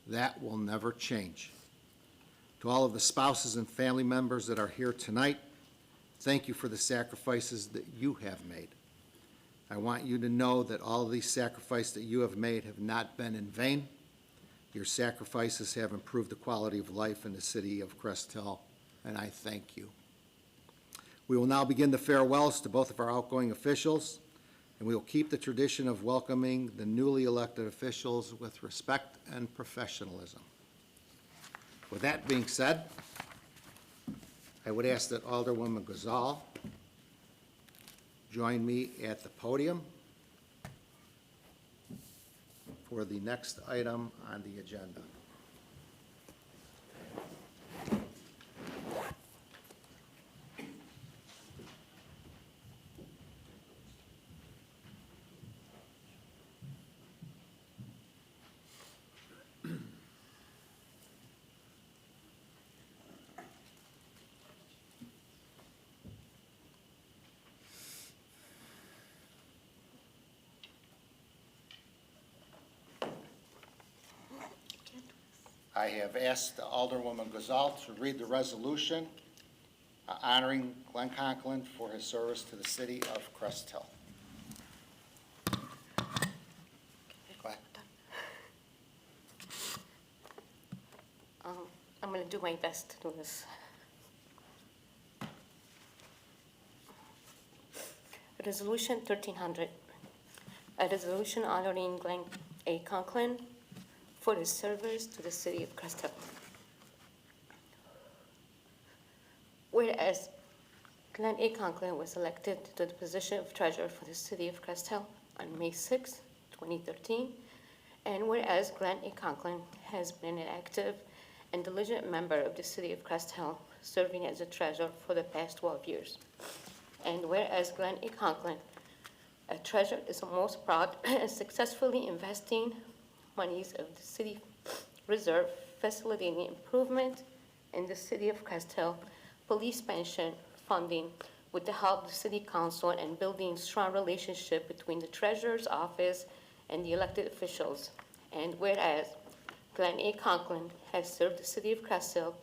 [SPEAKER 1] That will never change. To all of the spouses and family members that are here tonight, thank you for the sacrifices that you have made. I want you to know that all of these sacrifices that you have made have not been in vain. Your sacrifices have improved the quality of life in the city of Crest Hill, and I thank you. We will now begin the farewells to both of our outgoing officials, and we will keep the tradition of welcoming the newly elected officials with respect and professionalism. With that being said, I would ask that Alderwoman Gazal join me at the podium for the next item on the agenda. I have asked Alderwoman Gazal to read the resolution honoring Glenn Conklin for his service to the city of Crest Hill. Go ahead.
[SPEAKER 14] I'm going to do my best to do this. Resolution 1300, a resolution honoring Glenn A. Conklin for his service to the city of Crest Hill. Whereas Glenn A. Conklin was elected to the position of treasurer for the city of Crest Hill on May 6, 2013, and whereas Glenn A. Conklin has been an active and diligent member of the city of Crest Hill, serving as a treasurer for the past 12 years. And whereas Glenn A. Conklin, a treasurer, is most proud and successfully investing monies of the city reserve, facilitating improvement in the city of Crest Hill, police pension funding with the help of the city council, and building strong relationship between the treasurer's office and the elected officials. And whereas Glenn A. Conklin has served the city of Crest Hill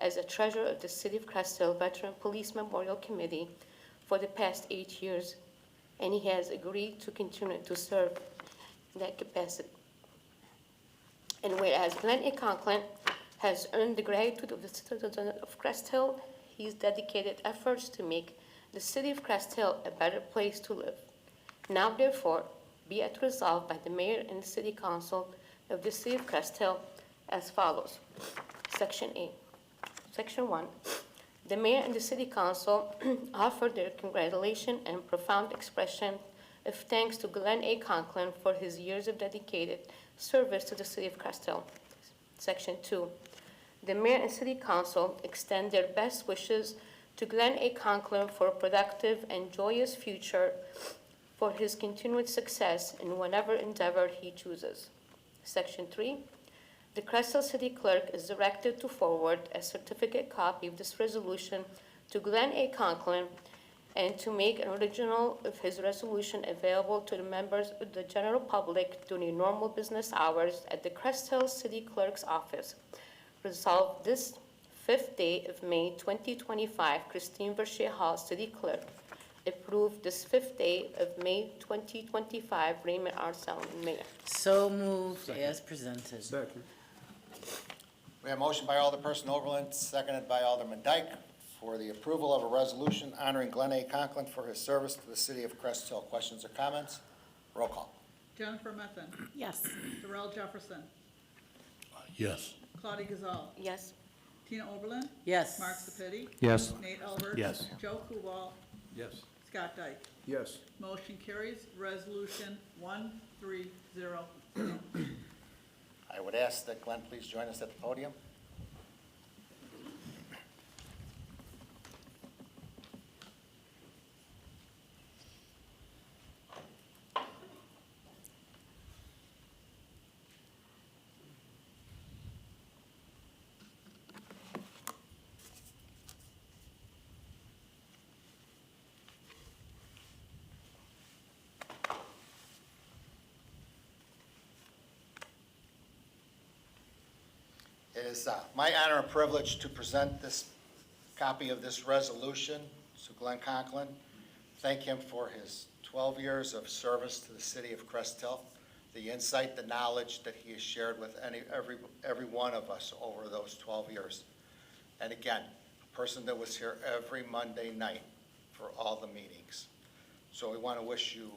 [SPEAKER 14] as a treasurer of the City of Crest Hill Veteran Police Memorial Committee for the past 8 years, and he has agreed to continue to serve in that capacity. And whereas Glenn A. Conklin has earned the gratitude of the citizens of Crest Hill, his dedicated efforts to make the city of Crest Hill a better place to live. Now, therefore, be it resolved by the mayor and the city council of the city of Crest Hill as follows. Section 8. Section 1. The mayor and the city council offer their congratulations and profound expression of thanks to Glenn A. Conklin for his years of dedicated service to the city of Crest Hill. Section 2. The mayor and city council extend their best wishes to Glenn A. Conklin for a productive and joyous future, for his continued success in whatever endeavor he chooses. Section 3. The Crest Hill City Clerk is directed to forward a certificate copy of this resolution to Glenn A. Conklin and to make an original of his resolution available to the members of the general public during normal business hours at the Crest Hill City Clerk's office. Resolved this 5th day of May 2025, Christine Verche Hall, City Clerk. Approved this 5th day of May 2025, Raymond R. Sullivan, Mayor.
[SPEAKER 2] So moved as presented.
[SPEAKER 1] We have a motion by Alderperson Overland, seconded by Alderman Dyke, for the approval of a resolution honoring Glenn A. Conklin for his service to the city of Crest Hill. Questions or comments? Roll call.
[SPEAKER 4] Jennifer Methvin.
[SPEAKER 9] Yes.
[SPEAKER 4] Darrell Jefferson.
[SPEAKER 11] Yes.
[SPEAKER 4] Claudia Gazal.
[SPEAKER 14] Yes.
[SPEAKER 4] Tina Oberlin.
[SPEAKER 2] Yes.
[SPEAKER 4] Mark Sepiti.
[SPEAKER 13] Yes.
[SPEAKER 4] Nate Albert.
[SPEAKER 11] Yes.
[SPEAKER 4] Joe Kubal.
[SPEAKER 3] Yes.
[SPEAKER 4] Scott Dyke.
[SPEAKER 3] Yes.
[SPEAKER 4] Motion carries. Resolution 130.
[SPEAKER 1] I would ask that Glenn please join us at the podium. is my honor and privilege to present this copy of this resolution to Glenn Conklin. Thank him for his 12 years of service to the city of Crest Hill, the insight, the knowledge that he has shared with every one of us over those 12 years. And again, a person that was here every Monday night for all the meetings. So we want to wish you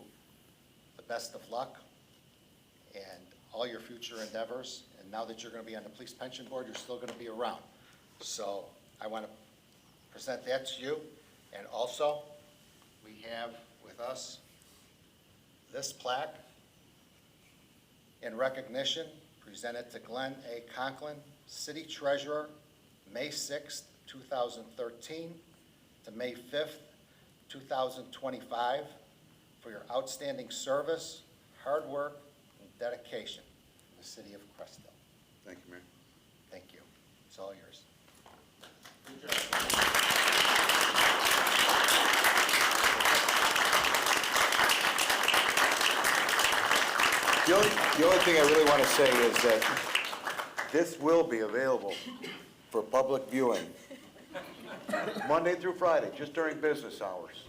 [SPEAKER 1] the best of luck and all your future endeavors. And now that you're going to be on the police pension board, you're still going to be around. So I want to present that to you. And also, we have with us this plaque in recognition, presented to Glenn A. Conklin, City Treasurer, May 6th, 2013 to May 5th, 2025, for your outstanding service, hard work, and dedication in the city of Crest Hill.
[SPEAKER 3] Thank you, Mayor.
[SPEAKER 1] Thank you. It's all yours.
[SPEAKER 3] The only thing I really want to say is that this will be available for public viewing Monday through Friday, just during business hours.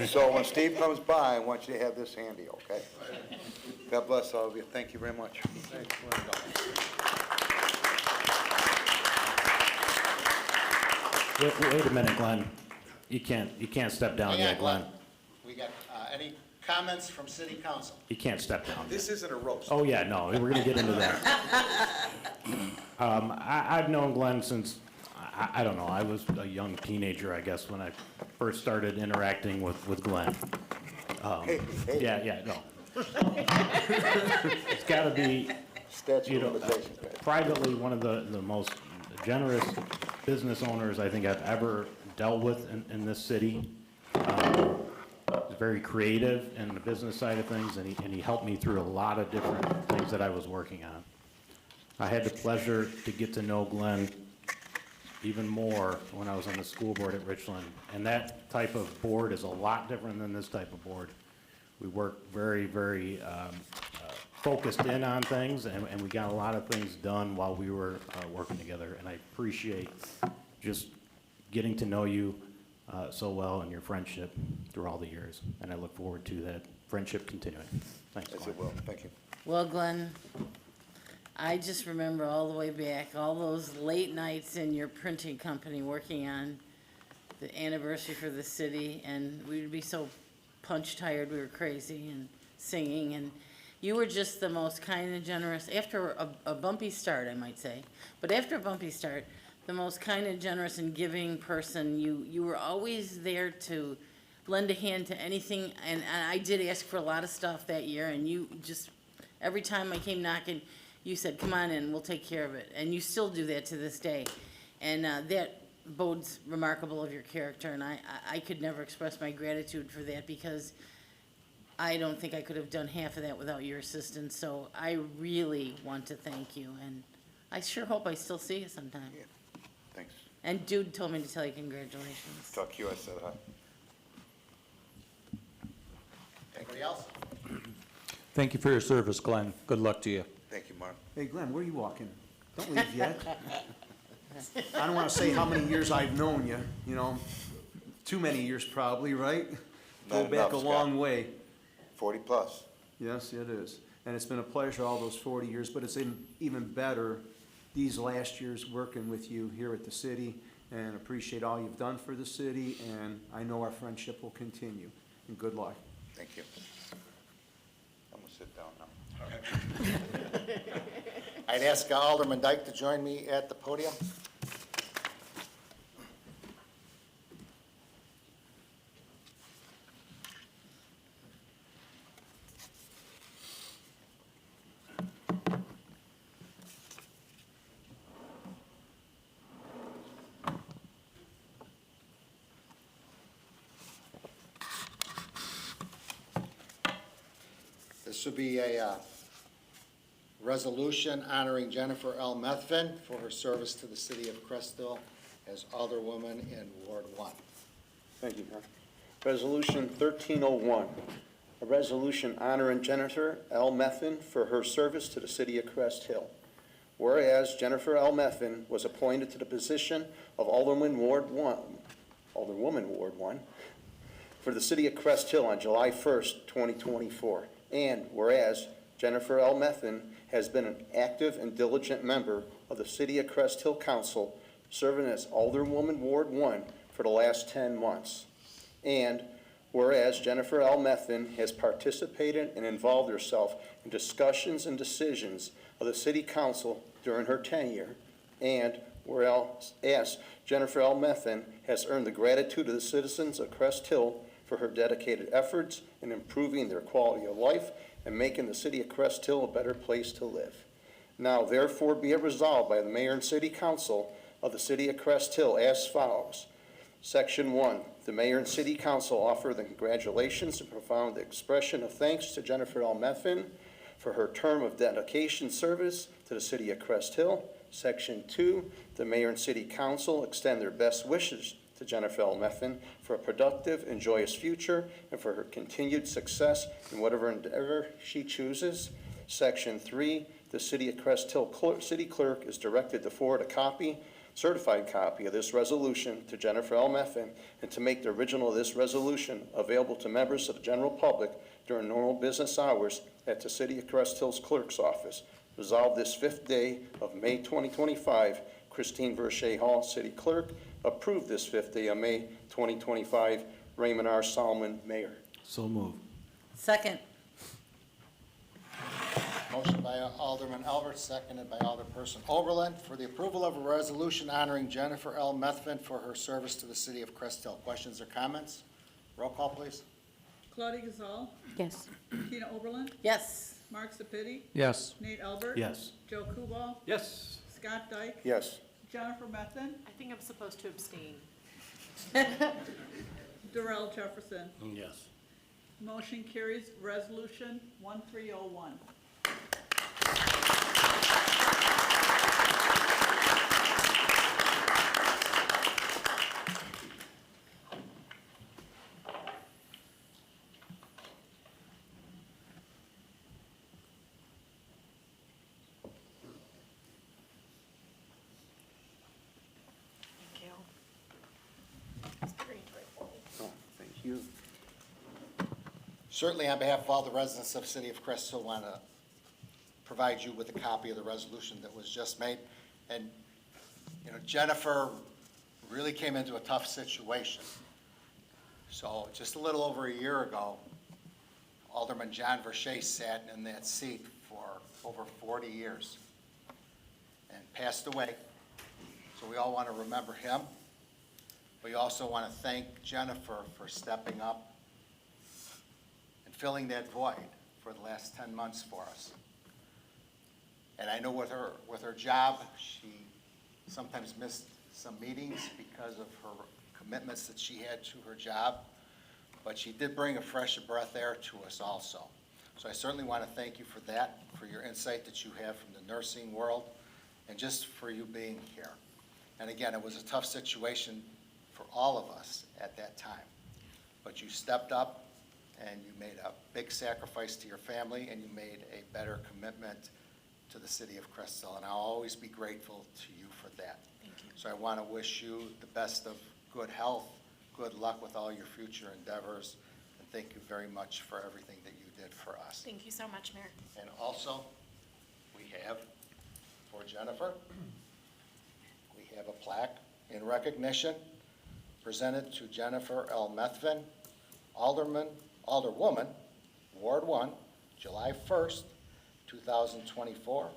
[SPEAKER 3] So when Steve comes by, I want you to have this handy, okay? God bless all of you. Thank you very much.
[SPEAKER 13] Wait a minute, Glenn. You can't step down
[SPEAKER 1] Hang on,
[SPEAKER 13] yet, Glenn.
[SPEAKER 1] We got any comments from city council?
[SPEAKER 13] You can't step down.
[SPEAKER 1] This isn't a roast.
[SPEAKER 13] Oh, yeah, no, we're gonna get into that. I've known Glenn since, I don't know, I was a young teenager, I guess, when I first started interacting with Glenn. Yeah, no. It's gotta be,
[SPEAKER 3] Statute of limitations.
[SPEAKER 13] privately, one of the most generous business owners I think I've ever dealt with in this city. He's very creative in the business side of things, and he helped me through a lot of different things that I was working on. I had the pleasure to get to know Glenn even more when I was on the school board at Richland, and that type of board is a lot different than this type of board. We work very, very focused in on things, and we got a lot of things done while we were working together, and I appreciate just getting to know you so well and your friendship through all the years, and I look forward to that friendship continuing. Thanks,
[SPEAKER 3] Yes,
[SPEAKER 13] Glenn.
[SPEAKER 3] it will. Thank you.
[SPEAKER 2] Well, Glenn, I just remember all the way back, all those late nights in your printing company working on the anniversary for the city, and we would be so punch tired, we were crazy, and singing, and you were just the most kind and generous, after a bumpy start, I might say, but after a bumpy start, the most kind and generous and giving person. You were always there to lend a hand to anything, and I did ask for a lot of stuff that year, and you just, every time I came knocking, you said, come on in, we'll take care of it, and you still do that to this day, and that bodes remarkable of your character, and I could never express my gratitude for that, because I don't think I could have done half of that without your assistance, so I really want to thank you, and I sure hope I still see you sometime.
[SPEAKER 3] Yeah. Thanks.
[SPEAKER 2] And Dude told me to tell you congratulations.
[SPEAKER 3] Talk to you, I said hi.
[SPEAKER 1] Anybody else?
[SPEAKER 7] Thank you for your service, Glenn. Good luck to you.
[SPEAKER 3] Thank you, Mark.
[SPEAKER 18] Hey, Glenn, where are you walking? Don't leave yet. I don't want to say how many years I've known you, you know, too many years probably, right? Go
[SPEAKER 3] Not
[SPEAKER 18] back
[SPEAKER 3] enough,
[SPEAKER 18] a long
[SPEAKER 3] Scott.
[SPEAKER 18] way.
[SPEAKER 3] 40 plus.
[SPEAKER 18] Yes, it is. And it's been a pleasure all those 40 years, but it's even better these last years working with you here at the city, and appreciate all you've done for the city, and I know our friendship will continue. And good luck.
[SPEAKER 3] Thank you. I'm going to sit down now.
[SPEAKER 1] I'd ask Alderman Dyke to join me at the podium. This would be a resolution honoring Jennifer L. Methvin for her service to the city of Crest Hill as Alderwoman in Ward 1.
[SPEAKER 22] Thank you, Mayor. Resolution 1301, a resolution honoring Jennifer L. Methvin for her service to the city of Crest Hill. whereas Jennifer L. Methvin was appointed to the position of Alderwoman Ward 1 for the city of Crest Hill on July 1st, 2024. And whereas Jennifer L. Methvin has been an active and diligent member of the city of Crest Hill Council, serving as Alderwoman Ward 1 for the last 10 months. And whereas Jennifer L. Methvin has participated and involved herself in discussions and decisions of the city council during her tenure, and whereas Jennifer L. Methvin has earned the gratitude of the citizens of Crest Hill for her dedicated efforts in improving their quality of life and making the city of Crest Hill a better place to live. Now therefore be it resolved by the mayor and city council of the city of Crest Hill as follows. Section 1, the mayor and city council offer the congratulations and profound expression of thanks to Jennifer L. Methvin for her term of dedication service to the city of Crest Hill. Section 2, the mayor and city council extend their best wishes to Jennifer L. Methvin for a productive and joyous future and for her continued success in whatever endeavor she chooses. Section 3, the city of Crest Hill city clerk is directed to forward a certified copy of this resolution to Jennifer L. Methvin and to make the original of this resolution available to members of the general public during normal business hours at the city of Crest Hill's clerk's office. Resolved this 5th day of May 2025, Christine Verche Hall, city clerk. Approved this 5th day of May 2025, Raymond R. Solomon, mayor.
[SPEAKER 13] So moved.
[SPEAKER 2] Second.
[SPEAKER 1] Motion by Alderman Albert, seconded by Alderperson Oberlin for the approval of a resolution honoring Jennifer L. Methvin for her service to the city of Crest Hill. Questions or comments? Roll call, please.
[SPEAKER 4] Claudia Gazal,
[SPEAKER 14] Yes.
[SPEAKER 4] Tina Oberlin,
[SPEAKER 2] Yes.
[SPEAKER 4] Mark Sepiti,
[SPEAKER 7] Yes.
[SPEAKER 4] Nate Albert.
[SPEAKER 13] Yes.
[SPEAKER 4] Joe Kubal,
[SPEAKER 13] Yes.
[SPEAKER 4] Scott Dyke,
[SPEAKER 22] Yes.
[SPEAKER 4] Jennifer Methvin,
[SPEAKER 9] I think I'm supposed to abstain.
[SPEAKER 4] Darrell Jefferson.
[SPEAKER 11] Yes.
[SPEAKER 4] Motion carries. Resolution 1301.
[SPEAKER 9] Thank you. It's very grateful.
[SPEAKER 22] Oh, thank you.
[SPEAKER 1] Certainly, on behalf of all the residents of the city of Crest Hill, want to provide you with a copy of the resolution that was just made. And, you know, Jennifer really came into a tough situation. So just a little over a year ago, Alderman John Verche sat in that seat for over 40 years and passed away. So we all want to remember him. We also want to thank Jennifer for stepping up and filling that void for the last 10 months for us. And I know with her job, she sometimes missed some meetings because of her commitments that she had to her job, but she did bring a fresh breath air to us also. So I certainly want to thank you for that, for your insight that you have from the nursing world, and just for you being here. And again, it was a tough situation for all of us at that time, but you stepped up and you made a big sacrifice to your family, and you made a better commitment to the city of Crest Hill, and I'll always be grateful to you for that.
[SPEAKER 9] Thank you.
[SPEAKER 1] So I want to wish you the best of good health, good luck with all your future endeavors, and thank you very much for everything that you did for us.
[SPEAKER 9] Thank you so much, Mayor.
[SPEAKER 1] And also, we have, for Jennifer, we have a plaque in recognition presented to Jennifer L. Methvin, Alderwoman, Ward 1, July 1st, 2024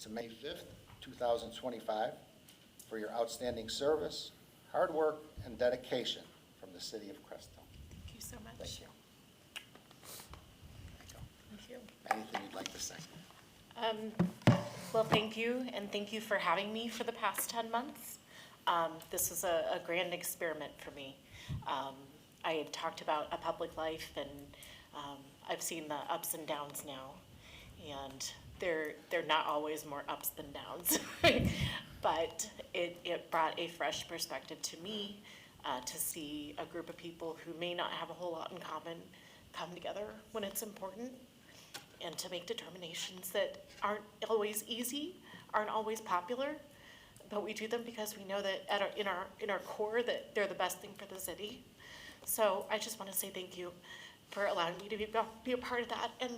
[SPEAKER 1] to May 5th, 2025, for your outstanding service, hard work, and dedication from the city of Crest Hill.
[SPEAKER 9] Thank you so much.
[SPEAKER 1] Thank you.
[SPEAKER 9] Thank you.
[SPEAKER 1] Anything you'd like to say?
[SPEAKER 9] Well, thank you, and thank you for having me for the past 10 months. This was a grand experiment for me. I had talked about a public life, and I've seen the ups and downs now, and they're not always more ups than downs. But it brought a fresh perspective to me to see a group of people who may not have a whole lot in common come together when it's important, and to make determinations that aren't always easy, aren't always popular, but we do them because we know that in our core that they're the best thing for the city. So I just want to say thank you for allowing me to be a part of that, and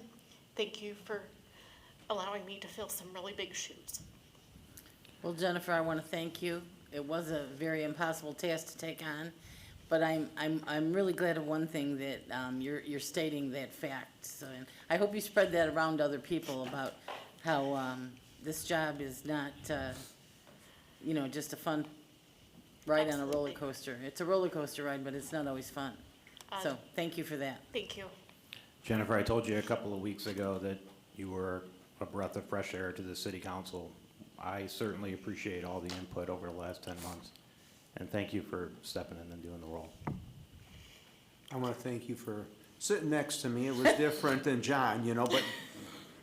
[SPEAKER 9] thank you for allowing me to fill some really big shoes.
[SPEAKER 2] Well, Jennifer, I want to thank you. It was a very impossible task to take on, but I'm really glad of one thing, that you're stating that fact. So, and I hope you spread that around to other people about how this job is not, just a fun ride on a roller coaster. It's a roller coaster ride, but it's not always fun. So, thank you for that.
[SPEAKER 9] Thank you.
[SPEAKER 13] Jennifer, I told you a couple of weeks ago that you were a breath of fresh air to the city council. I certainly appreciate all the input over the last 10 months, and thank you for stepping in and doing the role.
[SPEAKER 18] I want to thank you for sitting next to me. It was different than John, but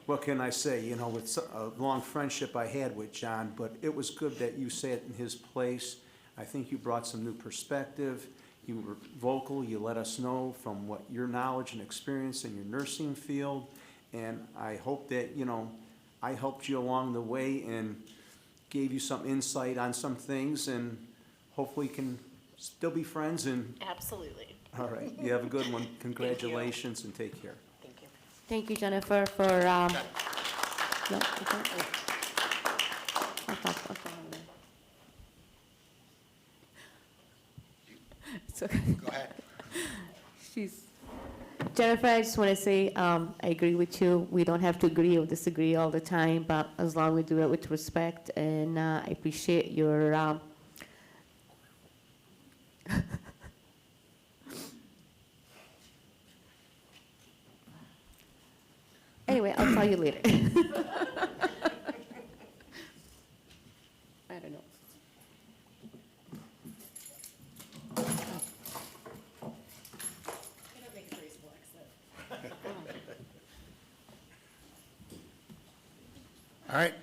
[SPEAKER 18] what can I say, with a long friendship I had with John, but it was good that you sat in his place. I think you brought some new perspective. You were vocal. You let us know from what your knowledge and experience in your nursing field, and I hope that, I helped you along the way and gave you some insight on some things, and hopefully can still be friends. And
[SPEAKER 9] Absolutely.
[SPEAKER 18] all right, you have a good one. Congratulations and take care.
[SPEAKER 9] Thank you.
[SPEAKER 14] Thank you, Jennifer, for, no, okay. I'll talk. So,
[SPEAKER 1] Go ahead.
[SPEAKER 14] Jennifer, I just want to say, I agree with you. We don't have to agree or disagree all the time, but as long as we do it with respect, and I appreciate your, anyway, I'll tell you later. I don't know.
[SPEAKER 1] All right,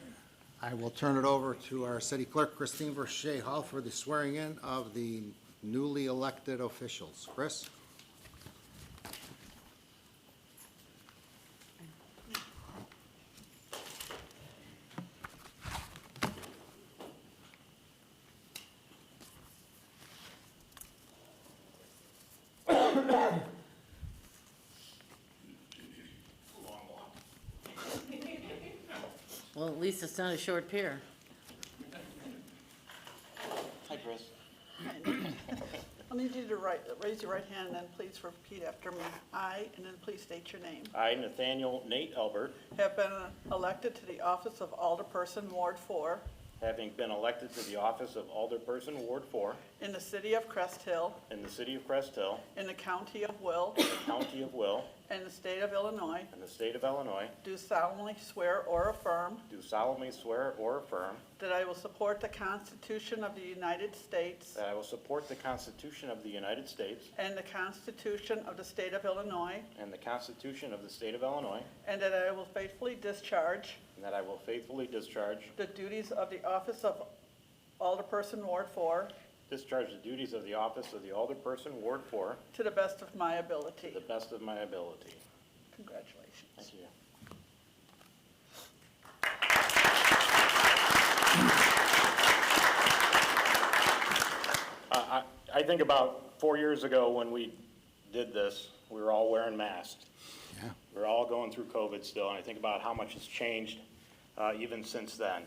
[SPEAKER 1] I will turn it over to our city clerk, Christine Verche Hall, for the swearing in of the newly elected officials. Chris?
[SPEAKER 2] Well, at least it's not a short pier.
[SPEAKER 20] Hi, Chris. I need you to raise your right hand and then please repeat after me. I, and then please state your name.
[SPEAKER 13] I, Nathaniel Nate Albert,
[SPEAKER 20] Have been elected to the office of Alderperson, Ward 4,
[SPEAKER 13] having been elected to the office of Alderperson, Ward 4,
[SPEAKER 20] in the city of Crest Hill,
[SPEAKER 13] in the city of Crest Hill,
[SPEAKER 20] in the county of Will,
[SPEAKER 13] the county of Will,
[SPEAKER 20] and the state of Illinois,
[SPEAKER 13] and the state of Illinois,
[SPEAKER 20] do solemnly swear or affirm
[SPEAKER 13] do solemnly swear or affirm
[SPEAKER 20] that I will support the Constitution of the United States
[SPEAKER 13] that I will support the Constitution of the United States
[SPEAKER 20] and the Constitution of the state of Illinois,
[SPEAKER 13] and the Constitution of the state of Illinois,
[SPEAKER 20] and that I will faithfully discharge
[SPEAKER 13] and that I will faithfully discharge
[SPEAKER 20] the duties of the office of Alderperson, Ward 4,
[SPEAKER 13] the duties of the office of the Alderperson, Ward 4,
[SPEAKER 20] to the best of my
[SPEAKER 13] to
[SPEAKER 20] ability.
[SPEAKER 13] the best of my ability.
[SPEAKER 20] Congratulations.
[SPEAKER 13] Thank you. I think about 4 years ago when we did this, we were all wearing masks.
[SPEAKER 1] Yeah.
[SPEAKER 13] We're all going through COVID still, and I think about how much has changed even since then.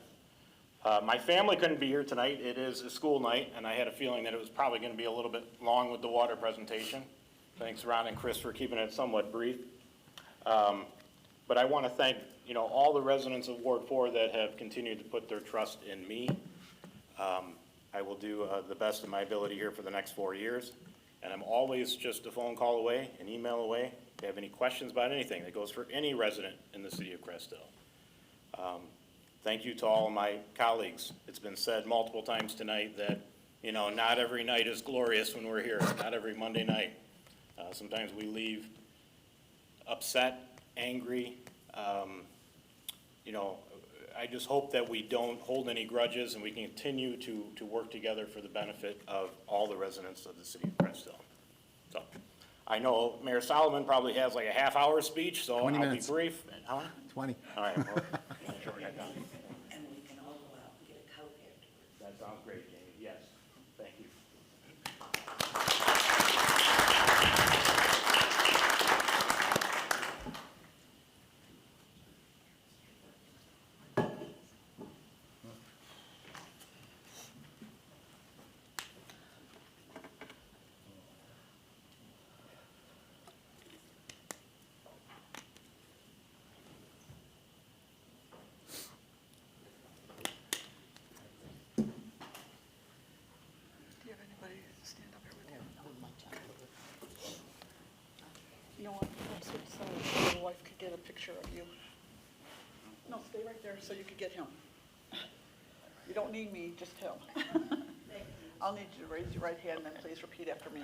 [SPEAKER 13] My family couldn't be here tonight. It is a school night, and I had a feeling that it was probably going to be a little bit long with the water presentation. Thanks, Ron and Chris, for keeping it somewhat brief. But I want to thank, all the residents of Ward 4 that have continued to put their trust in me. I will do the best of my ability here for the next 4 years, and I'm always just a phone call away, an email away. If you have any questions about anything, that goes for any resident in the city of Crest Hill. Thank you to all of my colleagues. It's been said multiple times tonight that, not every night is glorious when we're here, not every Monday night. Sometimes we leave upset, angry. I just hope that we don't hold any grudges and we continue to work together for the benefit of all the residents of the city of Crest Hill. So, I know Mayor Solomon probably has like a half-hour speech, so
[SPEAKER 1] 20
[SPEAKER 13] I'll
[SPEAKER 1] minutes.
[SPEAKER 13] be brief. How many?
[SPEAKER 1] 20.
[SPEAKER 13] All right, well, shorten that down.
[SPEAKER 4] picture of you. No, stay right there so you can get him. You don't need me, just him. I'll need you to raise your right hand and then please repeat after me.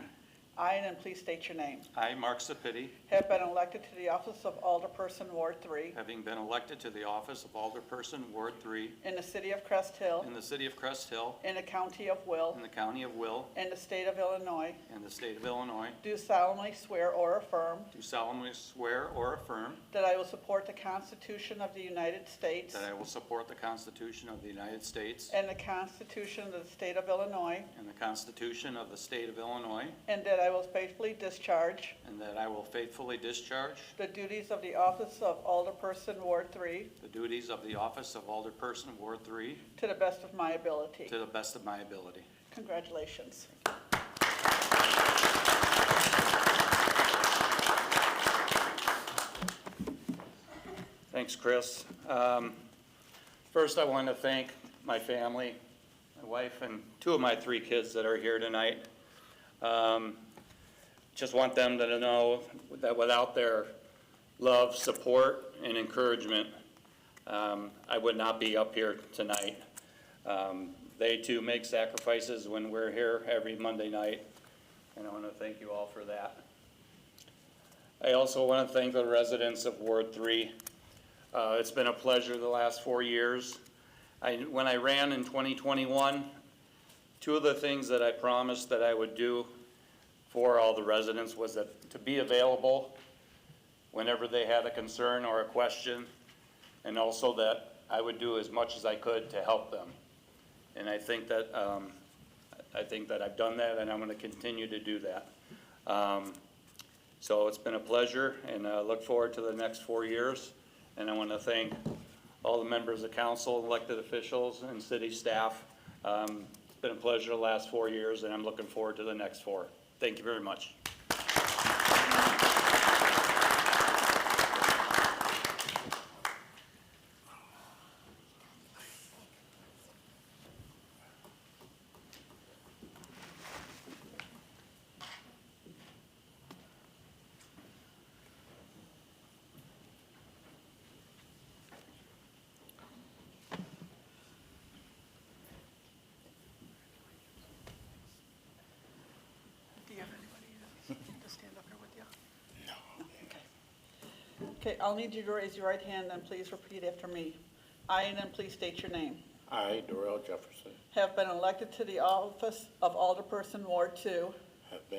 [SPEAKER 4] I, and then please state your name.
[SPEAKER 7] I, Mark Sepiti,
[SPEAKER 4] Have been elected to the office of Alderperson, Ward 3,
[SPEAKER 7] having been elected to the office of Alderperson, Ward 3,
[SPEAKER 4] in the city of Crest Hill,
[SPEAKER 7] in the city of Crest Hill,
[SPEAKER 4] in the county of Will,
[SPEAKER 7] in the county of Will,
[SPEAKER 4] in the state of Illinois,
[SPEAKER 7] and the state of Illinois,
[SPEAKER 4] do solemnly swear or affirm
[SPEAKER 7] do solemnly swear or affirm
[SPEAKER 4] that I will support the Constitution of the United States
[SPEAKER 7] that I will support the Constitution of the United States
[SPEAKER 4] and the Constitution of the state of Illinois,
[SPEAKER 7] and the Constitution of the state of Illinois,
[SPEAKER 4] and that I will faithfully discharge
[SPEAKER 7] and that I will faithfully discharge
[SPEAKER 4] the duties of the office of Alderperson, Ward 3,
[SPEAKER 7] the duties of the office of Alderperson, Ward 3,
[SPEAKER 4] to the best of my ability.
[SPEAKER 7] to the best of my ability.
[SPEAKER 4] Congratulations.
[SPEAKER 7] Thanks, Chris. First, I want to thank my family, my wife, and 2 of my 3 kids that are here tonight. Just want them to know that without their love, support, and encouragement, I would not be up here tonight. They too make sacrifices when we're here every Monday night, and I want to thank you all for that. I also want to thank the residents of Ward 3. It's been a pleasure the last 4 years. When I ran in 2021, 2 of the things that I promised that I would do for all the residents was that to be available whenever they had a concern or a question, and also that I would do as much as I could to help them. And I think that I've done that, and I'm going to continue to do that. So it's been a pleasure, and I look forward to the next 4 years. And I want to thank all the members of council, elected officials, and city staff. It's been a pleasure the last 4 years, and I'm looking forward to the next 4. Thank you very much.
[SPEAKER 4] Do you have anybody to stand up here with you? No. Okay, I'll need you to raise your right hand and please repeat after me. I, and then please state your name.
[SPEAKER 11] I, Darrell Jefferson,
[SPEAKER 4] Have been elected to the office of Alderperson, Ward 2,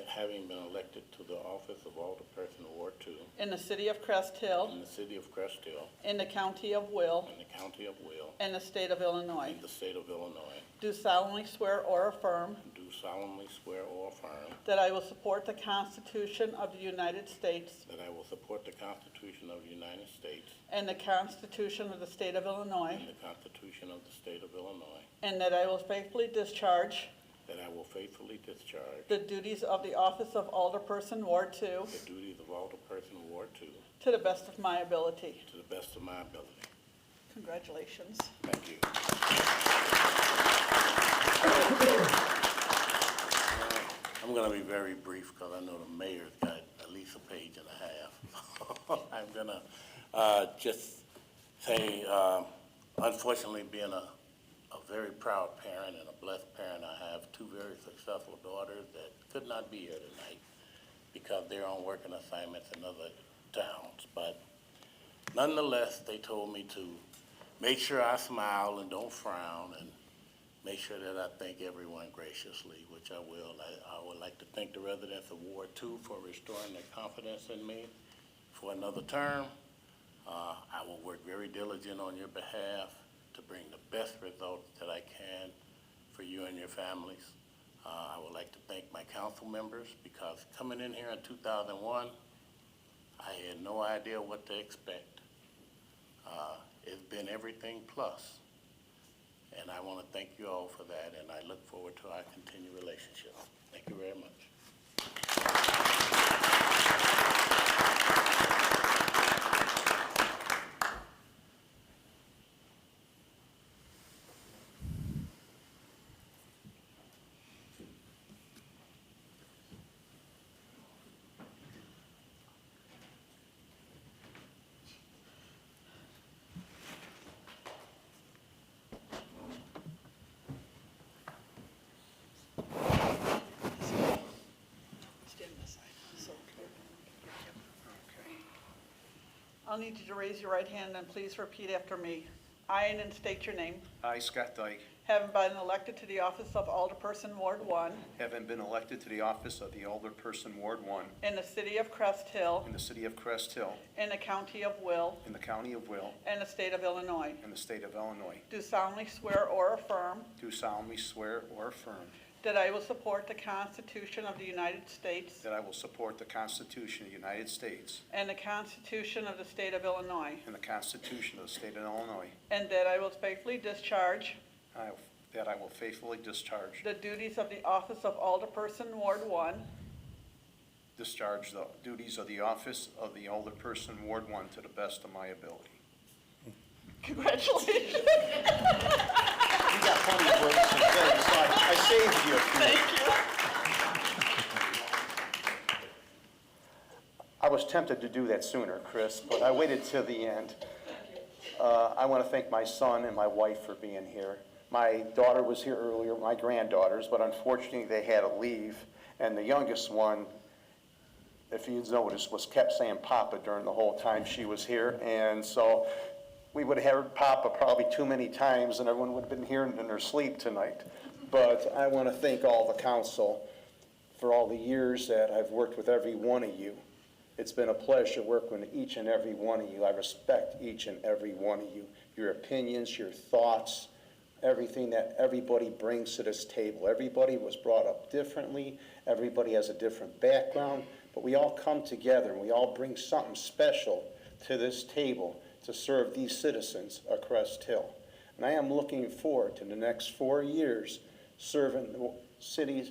[SPEAKER 11] having been elected to the office of Alderperson, Ward 2,
[SPEAKER 4] in the city of Crest Hill,
[SPEAKER 11] in the city of Crest Hill,
[SPEAKER 4] in the county of Will,
[SPEAKER 11] in the county of Will,
[SPEAKER 4] and the state of Illinois,
[SPEAKER 11] in the state of Illinois,
[SPEAKER 4] do solemnly swear or affirm
[SPEAKER 11] do solemnly swear or affirm
[SPEAKER 4] that I will support the Constitution of the United States
[SPEAKER 11] that I will support the Constitution of the United States
[SPEAKER 4] and the Constitution of the state of Illinois,
[SPEAKER 11] and the Constitution of the state of Illinois,
[SPEAKER 4] and that I will faithfully discharge
[SPEAKER 11] that I will faithfully discharge
[SPEAKER 4] the duties of the office of Alderperson, Ward 2,
[SPEAKER 11] the duties of Alderperson, Ward 2,
[SPEAKER 4] to the best of my ability.
[SPEAKER 11] to the best of my ability.
[SPEAKER 4] Congratulations.
[SPEAKER 11] Thank you. I'm going to be very brief because I know the mayor's got at least a page and a half. I'm going to just say, unfortunately, being a very proud parent and a blessed parent, I have 2 very successful daughters that could not be here tonight because they're on working assignments in other towns. But nonetheless, they told me to make sure I smile and don't frown, and make sure that I thank everyone graciously, which I will. I would like to thank the residents of Ward 2 for restoring their confidence in me for another term. I will work very diligent on your behalf to bring the best results that I can for you and your families. I would like to thank my council members because coming in here in 2001, I had no idea what to expect. It's been everything plus. And I want to thank you all for that, and I look forward to our continued relationship. Thank you very much.
[SPEAKER 4] I'll need you to raise your right hand and please repeat after me. I, and then state your name,
[SPEAKER 15] I, Scott Dyke,
[SPEAKER 4] having been elected to the office of Alderperson Ward 1
[SPEAKER 15] having been elected to the office of the Alderperson Ward 1
[SPEAKER 4] in the city of Crest Hill,
[SPEAKER 15] in the city of Crest Hill,
[SPEAKER 4] in the county of Will,
[SPEAKER 15] in the county of Will,
[SPEAKER 4] and the state of Illinois,
[SPEAKER 15] in the state of Illinois,
[SPEAKER 4] do solemnly swear or affirm
[SPEAKER 15] do solemnly swear or affirm
[SPEAKER 4] that I will support the Constitution of the United States
[SPEAKER 15] that I will support the Constitution of the United States
[SPEAKER 4] and the Constitution of the state of Illinois,
[SPEAKER 15] and the Constitution of the state of Illinois,
[SPEAKER 4] and that I will faithfully discharge
[SPEAKER 15] that I will faithfully discharge
[SPEAKER 4] the duties of the office of Alderperson Ward 1
[SPEAKER 15] the duties of the office of the Alderperson Ward 1 to the best of my ability.
[SPEAKER 4] Congratulations.
[SPEAKER 22] You got plenty of words to say, so I saved you a few.
[SPEAKER 4] Thank you.
[SPEAKER 22] I was tempted to do that sooner, Chris, but I waited till the end. I want to thank my son and my wife for being here. My daughter was here earlier, my granddaughters, but unfortunately they had to leave. And the youngest one, if you noticed, was kept saying Papa during the whole time she was here. And so we would have heard Papa probably too many times and everyone would have been hearing it in their sleep tonight. But I want to thank all the council for all the years that I've worked with every one of you. It's been a pleasure working with each and every one of you. I respect each and every one of you, your opinions, your thoughts, everything that everybody brings to this table. Everybody was brought up differently. Everybody has a different background, but we all come together and we all bring something special to this table to serve these citizens of Crest Hill. And I am looking forward to the next 4 years serving the city's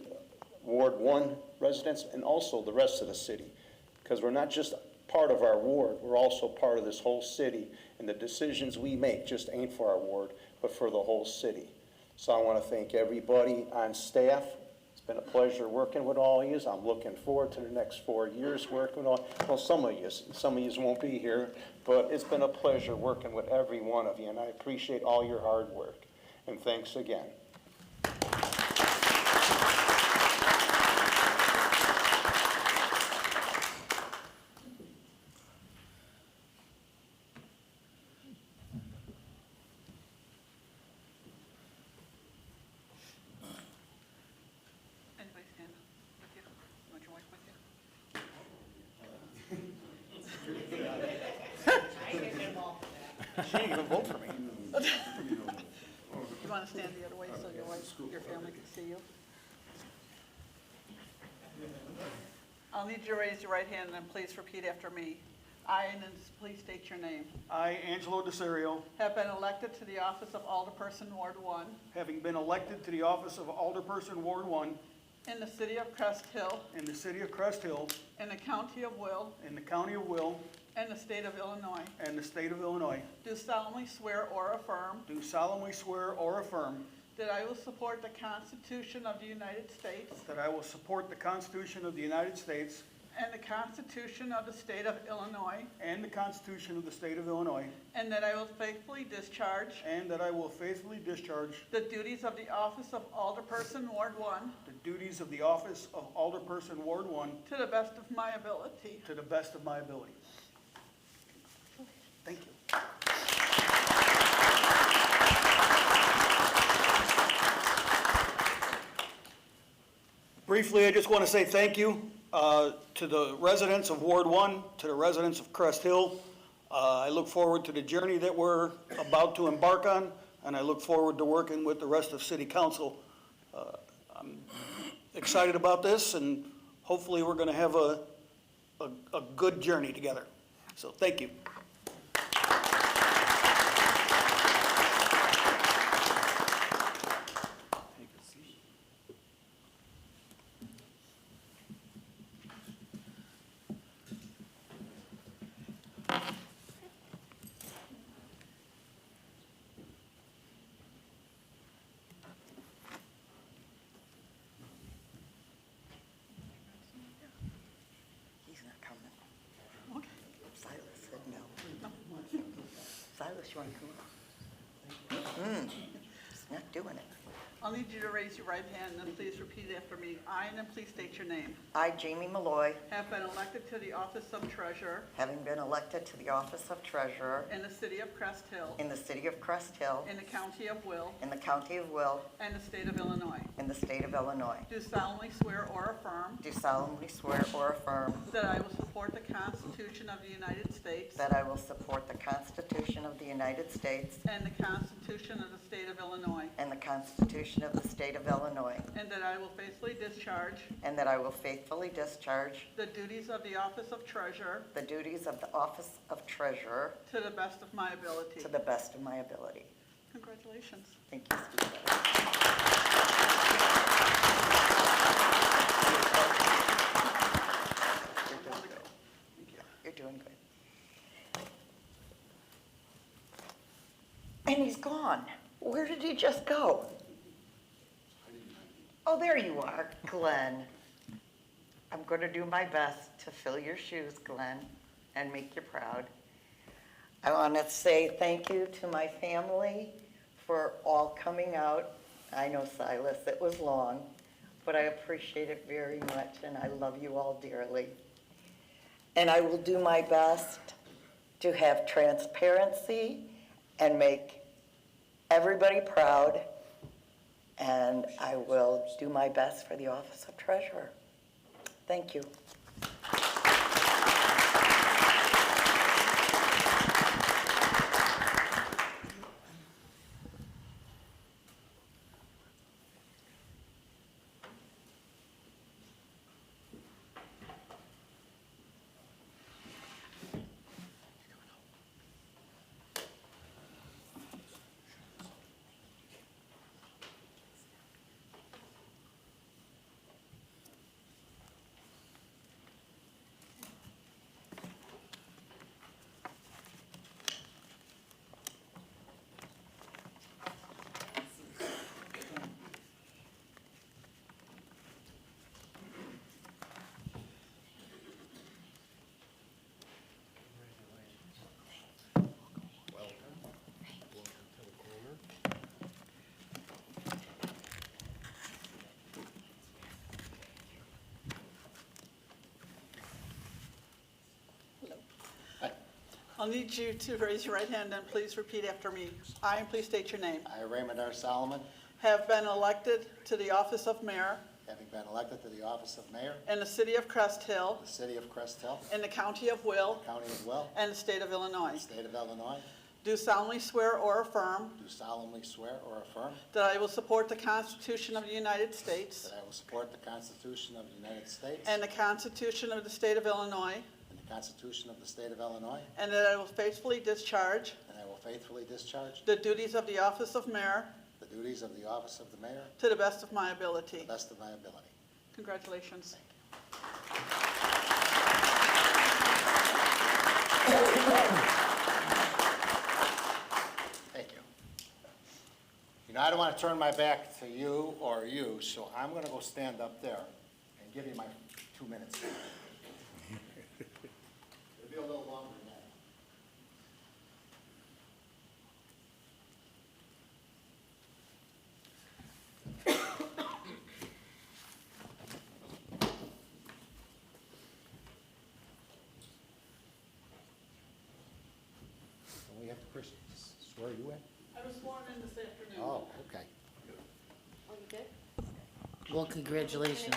[SPEAKER 22] Ward 1 residents and also the rest of the city. Because we're not just part of our ward, we're also part of this whole city, and the decisions we make just ain't for our ward, but for the whole city. So I want to thank everybody on staff. It's been a pleasure working with all of you. I'm looking forward to the next 4 years working with all, well, some of you won't be here, but it's been a pleasure working with every one of you, and I appreciate all your hard work. And thanks again.
[SPEAKER 4] Anybody stand with you? You want your wife with you?
[SPEAKER 22] She didn't even vote for me.
[SPEAKER 4] You want to stand the other way so your wife, your family can see you? I'll need you to raise your right hand and then please repeat after me. I, and then please state your name,
[SPEAKER 8] I, Angelo DeSerio,
[SPEAKER 4] have been elected to the office of Alderperson Ward 1
[SPEAKER 8] having been elected to the office of Alderperson Ward 1
[SPEAKER 4] in the city of Crest Hill,
[SPEAKER 8] in the city of Crest Hill,
[SPEAKER 4] in the county of Will,
[SPEAKER 8] in the county of Will,
[SPEAKER 4] and the state of Illinois,
[SPEAKER 8] and the state of Illinois,
[SPEAKER 4] do solemnly swear or affirm
[SPEAKER 8] do solemnly swear or affirm
[SPEAKER 4] that I will support the Constitution of the United States
[SPEAKER 8] that I will support the Constitution of the United States
[SPEAKER 4] and the Constitution of the state of Illinois,
[SPEAKER 8] and the Constitution of the state of Illinois,
[SPEAKER 4] and that I will faithfully discharge
[SPEAKER 8] and that I will faithfully discharge
[SPEAKER 4] the duties of the office of Alderperson Ward 1
[SPEAKER 8] the duties of the office of Alderperson Ward 1
[SPEAKER 4] to the best of my ability.
[SPEAKER 8] to the best of my ability. Thank you. Briefly, I just want to say thank you to the residents of Ward 1, to the residents of Crest Hill. I look forward to the journey that we're about to embark on, and I look forward to working with the rest of City Council. I'm excited about this, and hopefully we're going to have a good journey together. So thank you.
[SPEAKER 12] He's not coming. Silas said no. Silas, you want to come up? He's not doing it.
[SPEAKER 4] I'll need you to raise your right hand and please repeat after me. I, and then please state your name.
[SPEAKER 12] I, Jamie Malloy,
[SPEAKER 4] Have been elected to the office of treasurer
[SPEAKER 12] having been elected to the office of treasurer
[SPEAKER 4] in the city of Crest Hill,
[SPEAKER 12] in the city of Crest Hill,
[SPEAKER 4] in the county of Will,
[SPEAKER 12] in the county of Will,
[SPEAKER 4] and the state of Illinois,
[SPEAKER 12] in the state of Illinois,
[SPEAKER 4] do solemnly swear or affirm
[SPEAKER 12] do solemnly swear or affirm
[SPEAKER 4] that I will support the Constitution of the United States
[SPEAKER 12] that I will support the Constitution of the United States
[SPEAKER 4] and the Constitution of the state of Illinois,
[SPEAKER 12] and the Constitution of the state of Illinois,
[SPEAKER 4] and that I will faithfully discharge
[SPEAKER 12] and that I will faithfully discharge
[SPEAKER 4] the duties of the office of treasurer
[SPEAKER 12] the duties of the office of treasurer
[SPEAKER 4] to the best of my ability.
[SPEAKER 12] to the best of my ability.
[SPEAKER 4] Congratulations.
[SPEAKER 12] Thank you, Steve. You're doing good. And he's gone. Where did he just go? Oh, there you are, Glenn. I'm going to do my best to fill your shoes, Glenn, and make you proud. I want to say thank you to my family for all coming out. I know, Silas, it was long, but I appreciate it very much, and I love you all dearly. And I will do my best to have transparency and make everybody proud, and I will do my best for the office of treasurer. Thank you.
[SPEAKER 4] I'll need you to raise your right hand and please repeat after me. I, and please state your name,
[SPEAKER 1] I, Raymond R. Solomon,
[SPEAKER 4] have been elected to the office of mayor
[SPEAKER 1] having been elected to the office of mayor
[SPEAKER 4] in the city of Crest Hill,
[SPEAKER 1] in the city of Crest Hill,
[SPEAKER 4] in the county of Will,
[SPEAKER 1] county of Will,
[SPEAKER 4] and the state of Illinois,
[SPEAKER 1] state of Illinois,
[SPEAKER 4] do solemnly swear or affirm
[SPEAKER 1] do solemnly swear or affirm
[SPEAKER 4] that I will support the Constitution of the United States
[SPEAKER 1] that I will support the Constitution of the United States
[SPEAKER 4] and the Constitution of the state of Illinois,
[SPEAKER 1] and the Constitution of the state of Illinois,
[SPEAKER 4] and that I will faithfully discharge
[SPEAKER 1] and I will faithfully discharge
[SPEAKER 4] the duties of the office of mayor
[SPEAKER 1] the duties of the office of the mayor
[SPEAKER 4] to the best of my
[SPEAKER 1] to
[SPEAKER 4] ability.
[SPEAKER 1] the best of my ability.
[SPEAKER 4] Congratulations.
[SPEAKER 1] Thank you. You know, I don't want to turn my back to you or you, so I'm going to go stand up there and give you my 2 minutes. It'll be a little longer than that. Don't we have to swear you in?
[SPEAKER 4] I was sworn in this afternoon.
[SPEAKER 1] Oh, okay.
[SPEAKER 14] Oh, you did?
[SPEAKER 2] Well, congratulations.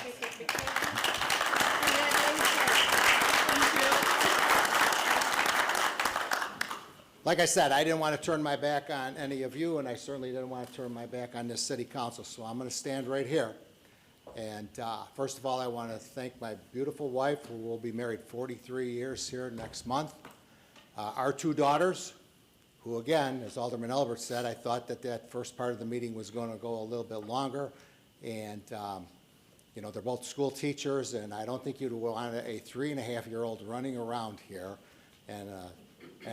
[SPEAKER 1] Like I said, I didn't want to turn my back on any of you, and I certainly didn't want to turn my back on this city council, so I'm going to stand right here. And first of all, I want to thank my beautiful wife, who will be married 43 years here next month. Our 2 daughters, who again, as Alderman Elbert said, I thought that that first part of the meeting was going to go a little bit longer. And, you know, they're both school teachers, and I don't think you'd want a 3.5-year-old running around here and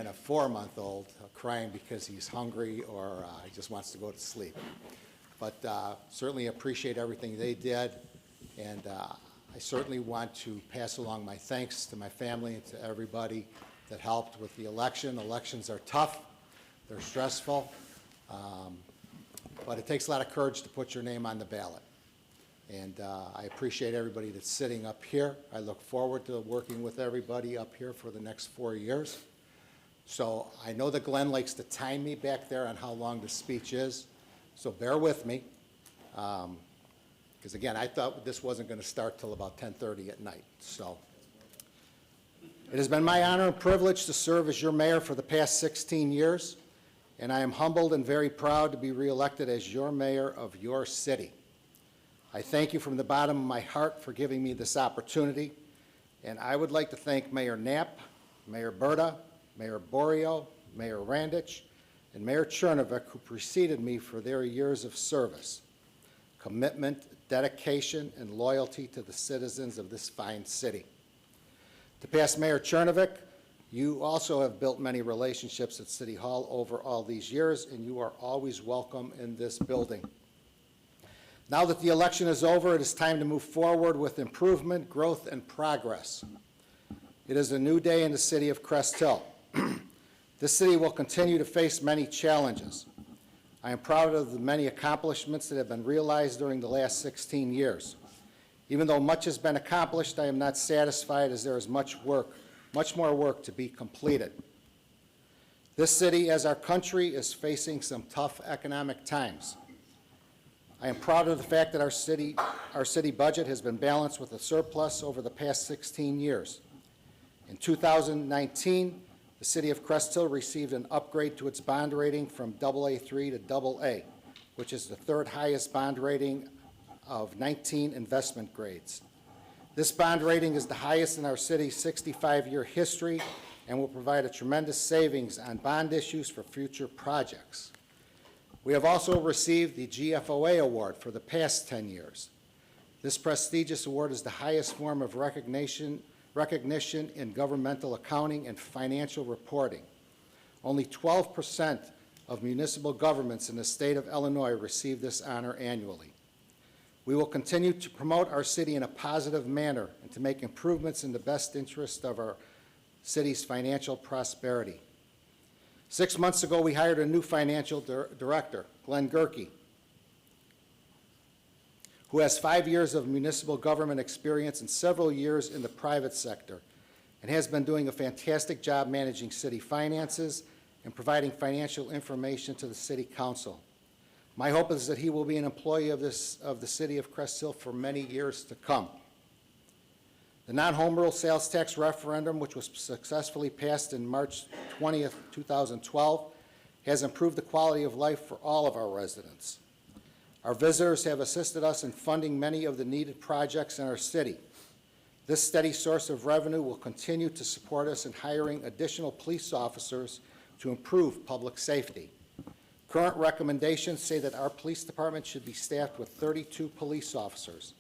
[SPEAKER 1] a 4-month-old crying because he's hungry or he just wants to go to sleep. But certainly appreciate everything they did, and I certainly want to pass along my thanks to my family and to everybody that helped with the election. Elections are tough, they're stressful, but it takes a lot of courage to put your name on the ballot. And I appreciate everybody that's sitting up here. I look forward to working with everybody up here for the next 4 years. So I know that Glenn likes to time me back there on how long the speech is, so bear with me. Because again, I thought this wasn't going to start till about 10:30 at night. So it has been my honor and privilege to serve as your mayor for the past 16 years, and I am humbled and very proud to be reelected as your mayor of your city. I thank you from the bottom of my heart for giving me this opportunity, and I would like to thank Mayor Knapp, Mayor Berta, Mayor Borio, Mayor Randich, and Mayor Chernovic, who preceded me, for their years of service, commitment, dedication, and loyalty to the citizens of this fine city. To past Mayor Chernovic, you also have built many relationships at City Hall over all these years, and you are always welcome in this building. Now that the election is over, it is time to move forward with improvement, growth, and progress. It is a new day in the city of Crest Hill. This city will continue to face many challenges. I am proud of the many accomplishments that have been realized during the last 16 years. Even though much has been accomplished, I am not satisfied, as there is much more work to be completed. This city, as our country, is facing some tough economic times. I am proud of the fact that our city budget has been balanced with a surplus over the past 16 years. In 2019, the city of Crest Hill received an upgrade to its bond rating from AA3 to AA, which is the third highest bond rating of 19 investment grades. This bond rating is the highest in our city's 65-year history and will provide a tremendous savings on bond issues for future projects. We have also received the GFOA award for the past 10 years. This prestigious award is the highest form of recognition in governmental accounting and financial reporting. Only 12% of municipal governments in the state of Illinois receive this honor annually. We will continue to promote our city in a positive manner and to make improvements in the best interest of our city's financial prosperity. 6 months ago, we hired a new financial director, Glenn Gerke, who has 5 years of municipal government experience and several years in the private sector, and has been doing a fantastic job managing city finances and providing financial information to the city council. My hope is that he will be an employee of the city of Crest Hill for many years to come. The non-home rule sales tax referendum, which was successfully passed in March 20th, 2012, has improved the quality of life for all of our residents. Our visitors have assisted us in funding many of the needed projects in our city. This steady source of revenue will continue to support us in hiring additional police officers to improve public safety. Current recommendations say that our police department should be staffed with 32 police officers,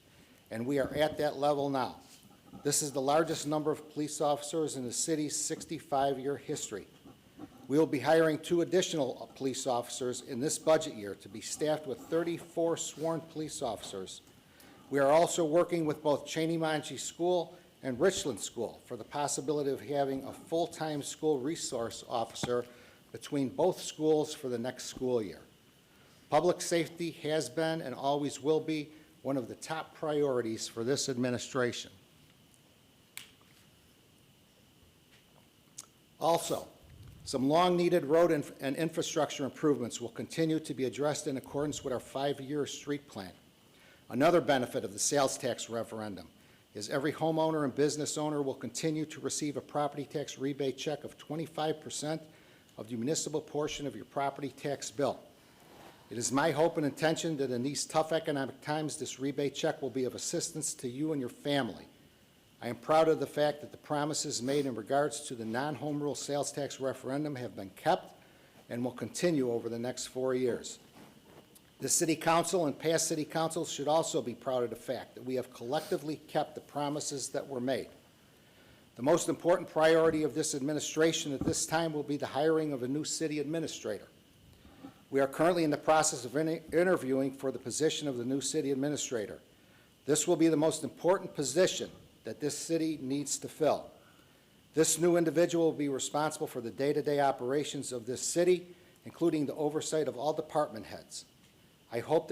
[SPEAKER 1] and we are at that level now. This is the largest number of police officers in the city's 65-year history. We will be hiring 2 additional police officers in this budget year to be staffed with 34 sworn police officers. We are also working with both Cheney-Manji School and Richland School for the possibility of having a full-time school resource officer between both schools for the next school year. Public safety has been and always will be one of the top priorities for this administration. Also, some long-needed road and infrastructure improvements will continue to be addressed in accordance with our 5-year street plan. Another benefit of the sales tax referendum is every homeowner and business owner will continue to receive a property tax rebate check of 25% of the municipal portion of your property tax bill. It is my hope and intention that in these tough economic times, this rebate check will be of assistance to you and your family. I am proud of the fact that the promises made in regards to the non-home rule sales tax referendum have been kept and will continue over the next 4 years. The City Council and past City Councils should also be proud of the fact that we have collectively kept the promises that were made. The most important priority of this administration at this time will be the hiring of a new city administrator. We are currently in the process of interviewing for the position of the new city administrator. This will be the most important position that this city needs to fill. This new individual will be responsible for the day-to-day operations of this city, including the oversight of all department heads. my hope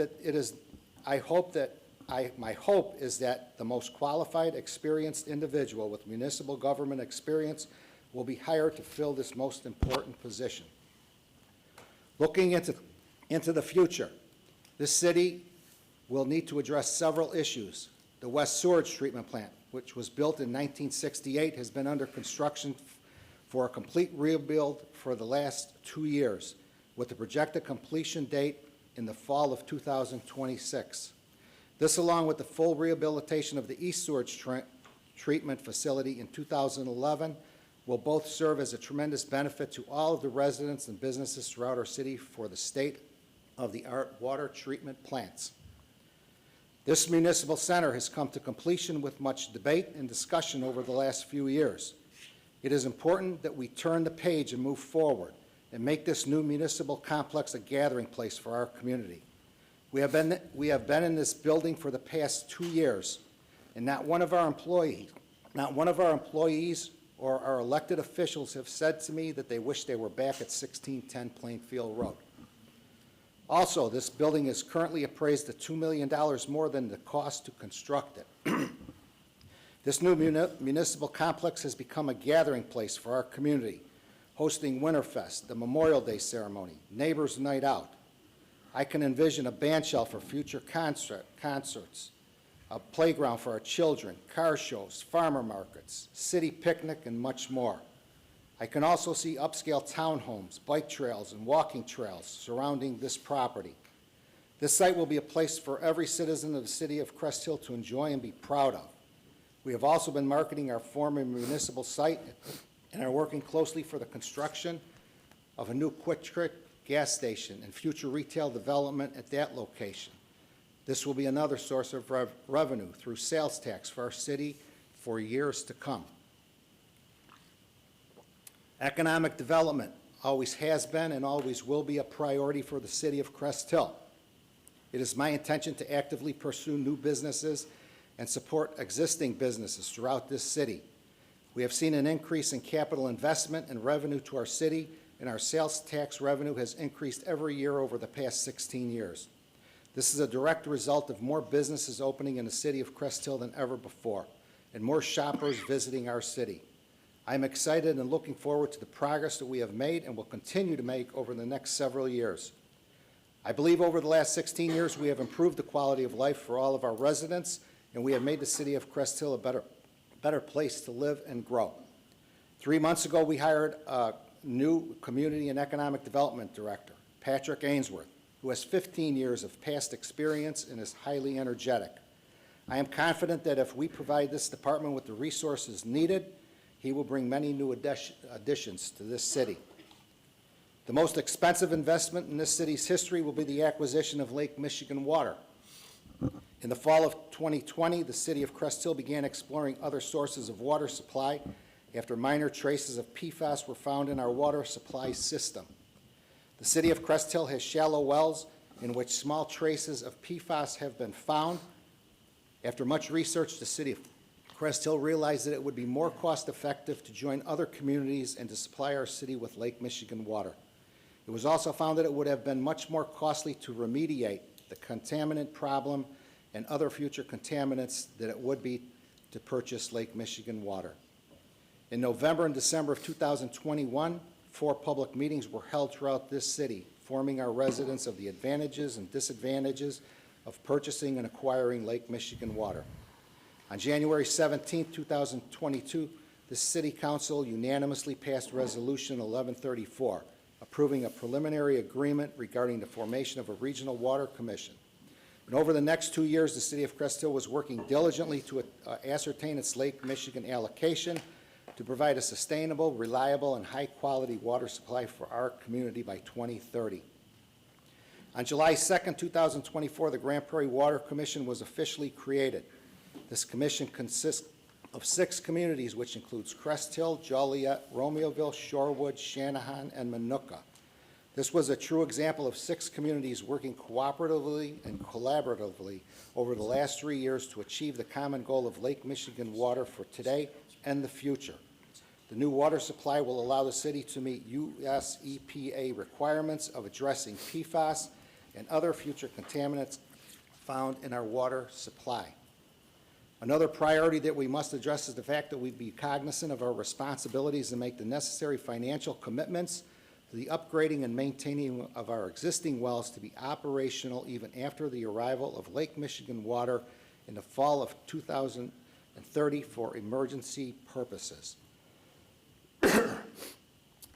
[SPEAKER 1] is that the most qualified, experienced individual with municipal government experience will be hired to fill this most important position. Looking into the future, this city will need to address several issues. The West Sewage Treatment Plant, which was built in 1968, has been under construction for a complete rebuild for the last 2 years, with a projected completion date in the fall of 2026. This, along with the full rehabilitation of the East Sewage Treatment Facility in 2011, will both serve as a tremendous benefit to all of the residents and businesses throughout our city for the state-of-the-art water treatment plants. This municipal center has come to completion with much debate and discussion over the last few years. It is important that we turn the page and move forward and make this new municipal complex a gathering place for our community. We have been in this building for the past 2 years, and not one of our employees or our elected officials have said to me that they wish they were back at 1610 Plainfield Road. Also, this building is currently appraised at $2 million more than the cost to construct it. This new municipal complex has become a gathering place for our community, hosting Winterfest, the Memorial Day ceremony, Neighbors Night Out. I can envision a band shell for future concerts, a playground for our children, car shows, farmer markets, city picnic, and much more. I can also see upscale townhomes, bike trails, and walking trails surrounding this property. This site will be a place for every citizen of the city of Crest Hill to enjoy and be proud of. We have also been marketing our former municipal site and are working closely for the construction of a new Quick Trip gas station and future retail development at that location. This will be another source of revenue through sales tax for our city for years to come. Economic development always has been and always will be a priority for the city of Crest Hill. It is my intention to actively pursue new businesses and support existing businesses throughout this city. We have seen an increase in capital investment and revenue to our city, and our sales tax revenue has increased every year over the past 16 years. This is a direct result of more businesses opening in the city of Crest Hill than ever before, and more shoppers visiting our city. I am excited and looking forward to the progress that we have made and will continue to make over the next several years. I believe over the last 16 years we have improved the quality of life for all of our residents, and we have made the city of Crest Hill a better place to live and grow. 3 months ago, we hired a new Community and Economic Development Director, Patrick Ainsworth, who has 15 years of past experience and is highly energetic. I am confident that if we provide this department with the resources needed, he will bring many new additions to this city. The most expensive investment in this city's history will be the acquisition of Lake Michigan Water. In the fall of 2020, the city of Crest Hill began exploring other sources of water supply after minor traces of PFAS were found in our water supply system. The city of Crest Hill has shallow wells in which small traces of PFAS have been found. After much research, the city of Crest Hill realized that it would be more cost-effective to join other communities and to supply our city with Lake Michigan water. It was also found that it would have been much more costly to remediate the contaminant problem and other future contaminants than it would be to purchase Lake Michigan water. In November and December of 2021, 4 public meetings were held throughout this city, informing our residents of the advantages and disadvantages of purchasing and acquiring Lake Michigan water. On January 17, 2022, the City Council unanimously passed Resolution 1134, approving a preliminary agreement regarding the formation of a regional water commission. And over the next 2 years, the City of Crest Hill was working diligently to ascertain its Lake Michigan allocation to provide a sustainable, reliable, and high-quality water supply for our community by 2030. On July 2, 2024, the Grand Prairie Water Commission was officially created. This commission consists of 6 communities, which includes Crest Hill, Joliet, Romeoville, Shorewood, Shanahan, and Minooka. This was a true example of 6 communities working cooperatively and collaboratively over the last 3 years to achieve the common goal of Lake Michigan water for today and the future. The new water supply will allow the city to meet U.S. EPA requirements of addressing PFAS and other future contaminants found in our water supply. Another priority that we must address is the fact that we be cognizant of our responsibilities and make the necessary financial commitments to the upgrading and maintaining of our existing wells to be operational even after the arrival of Lake Michigan water in the fall of 2030 for emergency purposes.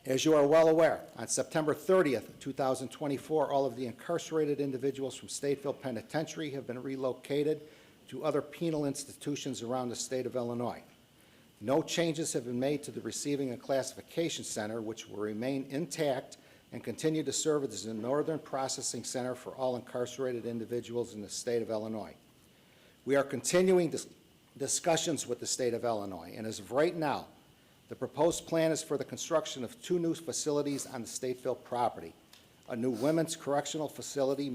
[SPEAKER 1] As you are well aware, on September 30th, 2024, all of the incarcerated individuals from Stateville Penitentiary have been relocated to other penal institutions around the state of Illinois. No changes have been made to the Receiving and Classification Center, which will remain intact and continue to serve as the northern processing center for all incarcerated individuals in the state of Illinois. We are continuing discussions with the state of Illinois, and as of right now, the proposed plan is for the construction of 2 new facilities on the Stateville property. A new women's correctional facility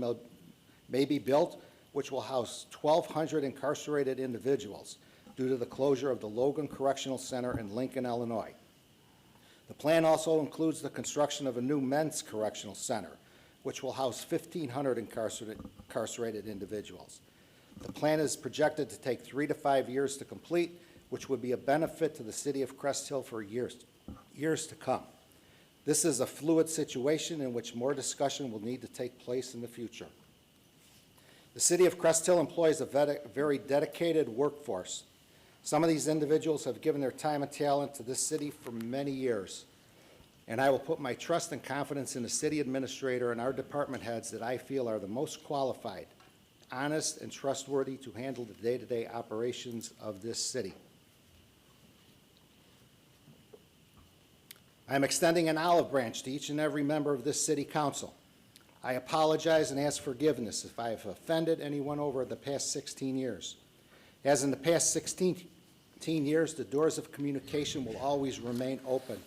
[SPEAKER 1] may be built, which will house 1,200 incarcerated individuals due to the closure of the Logan Correctional Center in Lincoln, Illinois. The plan also includes the construction of a new men's correctional center, which will house 1,500 incarcerated individuals. The plan is projected to take 3 to 5 years to complete, which would be a benefit to the city of Crest Hill for years to come. This is a fluid situation in which more discussion will need to take place in the future. The city of Crest Hill employs a very dedicated workforce. Some of these individuals have given their time and talent to this city for many years, and I will put my trust and confidence in the city administrator and our department heads that I feel are the most qualified, honest, and trustworthy to handle the day-to-day operations of this city. I am extending an olive branch to each and every member of this city council. I apologize and ask forgiveness if I have offended anyone over the past 16 years. As in the past 16 years, the doors of communication will always remain open.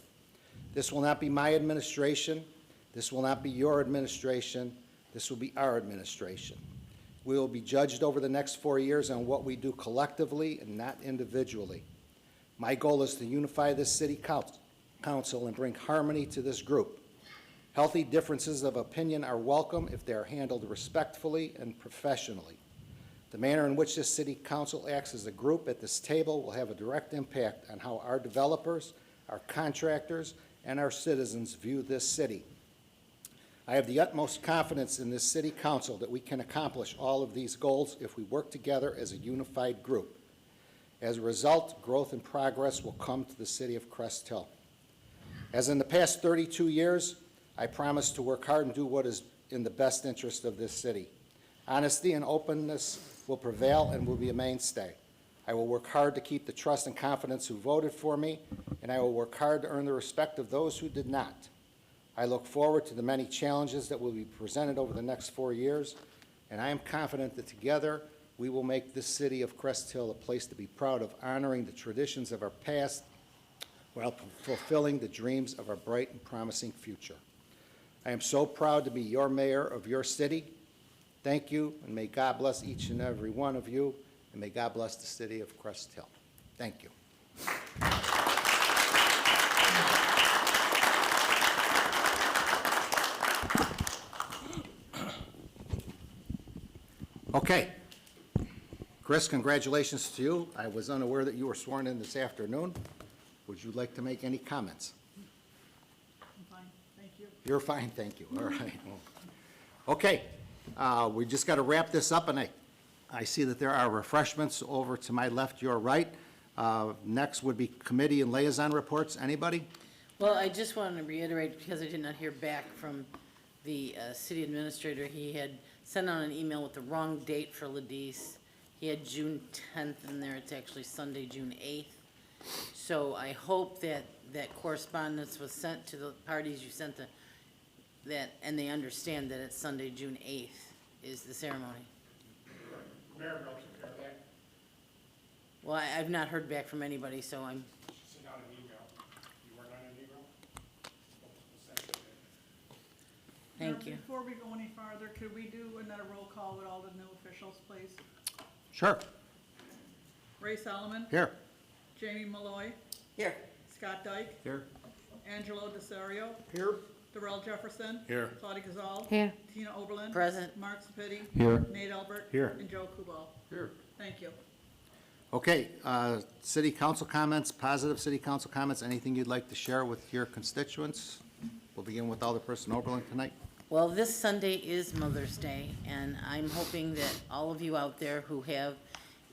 [SPEAKER 1] This will not be my administration. This will not be your administration. This will be our administration. We will be judged over the next 4 years on what we do collectively and not individually. My goal is to unify this city council and bring harmony to this group. Healthy differences of opinion are welcome if they are handled respectfully and professionally. The manner in which this city council acts as a group at this table will have a direct impact on how our developers, our contractors, and our citizens view this city. I have the utmost confidence in this city council that we can accomplish all of these goals if we work together as a unified group. As a result, growth and progress will come to the city of Crest Hill. As in the past 32 years, I promise to work hard and do what is in the best interest of this city. Honesty and openness will prevail and will be a mainstay. I will work hard to keep the trust and confidence who voted for me, and I will work hard to earn the respect of those who did not. I look forward to the many challenges that will be presented over the next 4 years, and I am confident that together we will make this city of Crest Hill a place to be proud of, honoring the traditions of our past while fulfilling the dreams of our bright and promising future. I am so proud to be your mayor of your city. Thank you, and may God bless each and every one of you, and may God bless the city of Crest Hill. Thank you. Okay. Chris, congratulations to you. I was unaware that you were sworn in this afternoon. Would you like to make any comments?
[SPEAKER 4] I'm fine, thank you.
[SPEAKER 1] You're fine, thank you. All right. Okay, we just got to wrap this up, and I see that there are refreshments over to my left, your right. Next would be committee and liaison reports. Anybody?
[SPEAKER 2] Well, I just wanted to reiterate, because I did not hear back from the city administrator, he had sent out an email with the wrong date for Ladis. He had June 10th in there. It's actually Sunday, June 8th. So I hope that that correspondence was sent to the parties you sent that, and they understand that it's Sunday, June 8th is the ceremony.
[SPEAKER 16] Mayor Melton, back.
[SPEAKER 2] Well, I've not heard back from anybody, so I'm,
[SPEAKER 16] She sent out an email. You weren't on an email? We'll send it in.
[SPEAKER 2] thank you.
[SPEAKER 4] Before we go any farther, could we do another roll call with all the new officials, please?
[SPEAKER 1] Sure.
[SPEAKER 4] Ray Solomon?
[SPEAKER 1] Here.
[SPEAKER 4] Jamie Malloy?
[SPEAKER 2] Here.
[SPEAKER 4] Scott Dyke?
[SPEAKER 18] Here.
[SPEAKER 4] Angelo Desario?
[SPEAKER 18] Here.
[SPEAKER 4] Darrell Jefferson.
[SPEAKER 11] Here.
[SPEAKER 4] Claudia Gazal.
[SPEAKER 14] Here.
[SPEAKER 4] Tina Oberlin.
[SPEAKER 2] Present.
[SPEAKER 4] Mark Sepiti.
[SPEAKER 17] Here.
[SPEAKER 4] Nate Albert.
[SPEAKER 13] Here.
[SPEAKER 4] And Joe Kubal.
[SPEAKER 11] Here.
[SPEAKER 4] Thank you.
[SPEAKER 1] Okay, city council comments, positive city council comments, anything you'd like to share with your constituents? We'll begin with Alderperson Oberlin tonight.
[SPEAKER 2] Well, this Sunday is Mother's Day, and I'm hoping that all of you out there who have